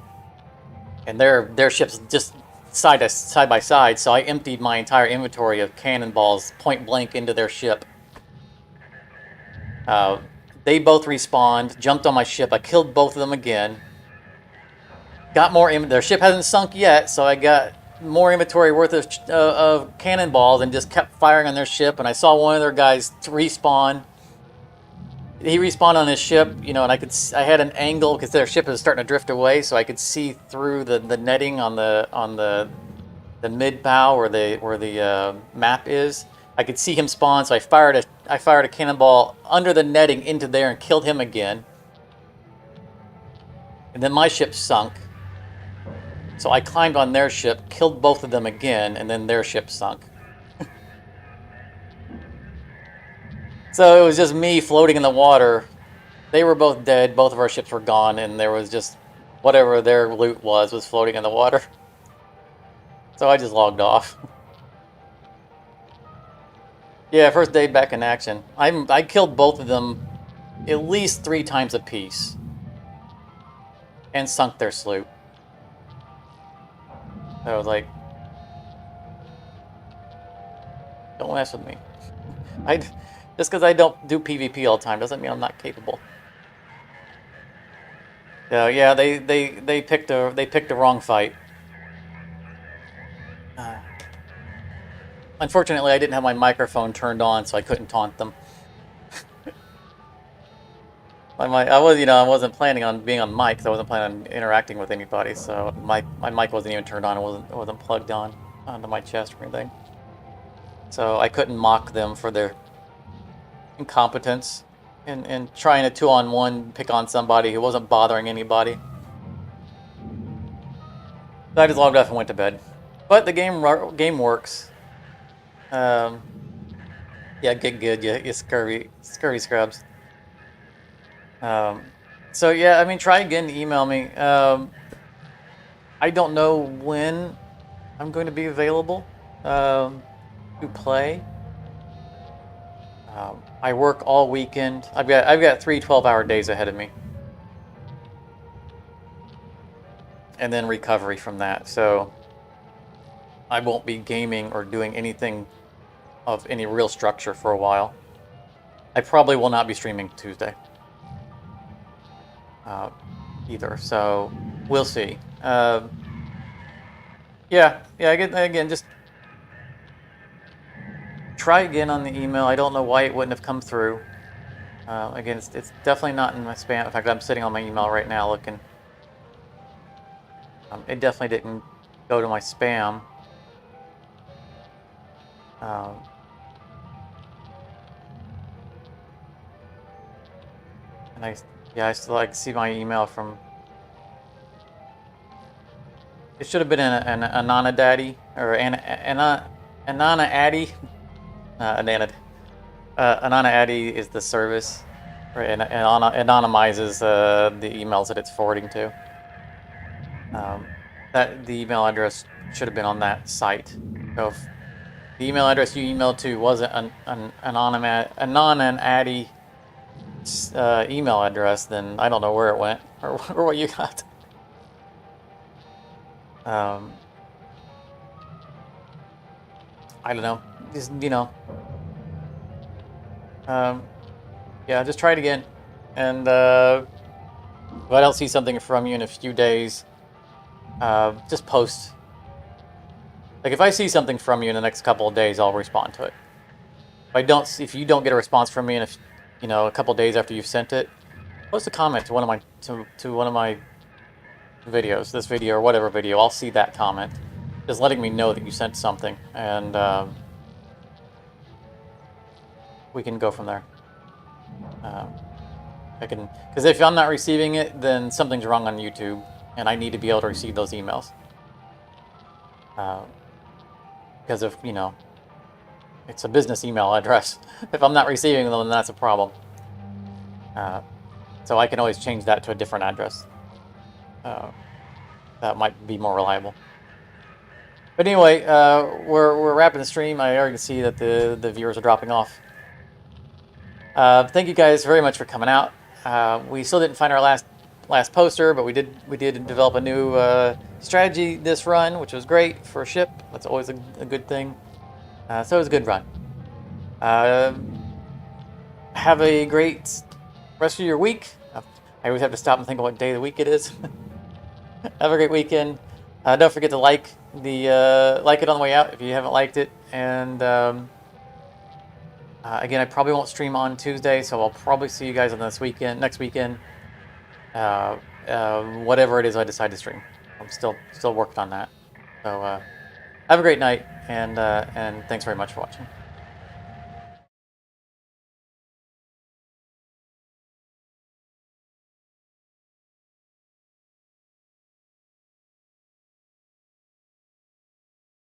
And their ship's just side by side, so I emptied my entire inventory of cannonballs point blank into their ship. They both respawned, jumped on my ship. I killed both of them again. Got more. Their ship hasn't sunk yet, so I got more inventory worth of cannonballs and just kept firing on their ship. And I saw one of their guys respawn. He respawned on his ship, and I had an angle because their ship is starting to drift away, so I could see through the netting on the mid bow where the map is. I could see him spawn, so I fired a cannonball under the netting into there and killed him again. And then my ship sunk. So I climbed on their ship, killed both of them again, and then their ship sunk. So it was just me floating in the water. They were both dead, both of our ships were gone, and there was just whatever their loot was floating in the water. So I just logged off. Yeah, first day back in action. I killed both of them at least 3 times apiece. And sunk their sloop. So I was like, don't mess with me. Just because I don't do PvP all the time doesn't mean I'm not capable. So yeah, they picked a wrong fight. Unfortunately, I didn't have my microphone turned on, so I couldn't taunt them. I wasn't planning on being on mic, so I wasn't planning on interacting with anybody. So my mic wasn't even turned on. It wasn't plugged on onto my chest or anything. So I couldn't mock them for their incompetence in trying a 2-on-1 pick on somebody who wasn't bothering anybody. So I just logged off and went to bed. But the game works. Yeah, get good, you scurvy scrubs. So yeah, I mean, try again to email me. I don't know when I'm going to be available to play. I work all weekend. I've got 3 12-hour days ahead of me, and then recovery from that. So I won't be gaming or doing anything of any real structure for a while. I probably will not be streaming Tuesday either, so we'll see. Yeah, again, just try again on the email. I don't know why it wouldn't have come through. Again, it's definitely not in my spam. In fact, I'm sitting on my email right now looking. It definitely didn't go to my spam. And I still like see my email from. It should have been an Anana Daddy or Anana Addy. Anana Addy is the service, right? And anonymizes the emails that it's forwarding to. That the email address should have been on that site. So if the email address you emailed to wasn't an Anon Addy email address, then I don't know where it went or what you got. I don't know. Just, yeah, just try it again. And if I don't see something from you in a few days, just post. Like if I see something from you in the next couple of days, I'll respond to it. If you don't get a response from me in a couple of days after you've sent it, post a comment to one of my videos, this video or whatever video. I'll see that comment, just letting me know that you sent something, and we can go from there. Because if I'm not receiving it, then something's wrong on YouTube, and I need to be able to receive those emails. Because if it's a business email address. If I'm not receiving them, then that's a problem. So I can always change that to a different address. That might be more reliable. But anyway, we're wrapping the stream. I already see that the viewers are dropping off. Thank you guys very much for coming out. We still didn't find our last poster, but we did develop a new strategy this run, which was great for a ship. That's always a good thing. So it was a good run. Have a great rest of your week. I always have to stop and think of what day of the week it is. Have a great weekend. Don't forget to like it on the way out if you haven't liked it. And again, I probably won't stream on Tuesday, so I'll probably see you guys on next weekend. Whatever it is I decide to stream. I'm still working on that. So have a great night, and thanks very much for watching.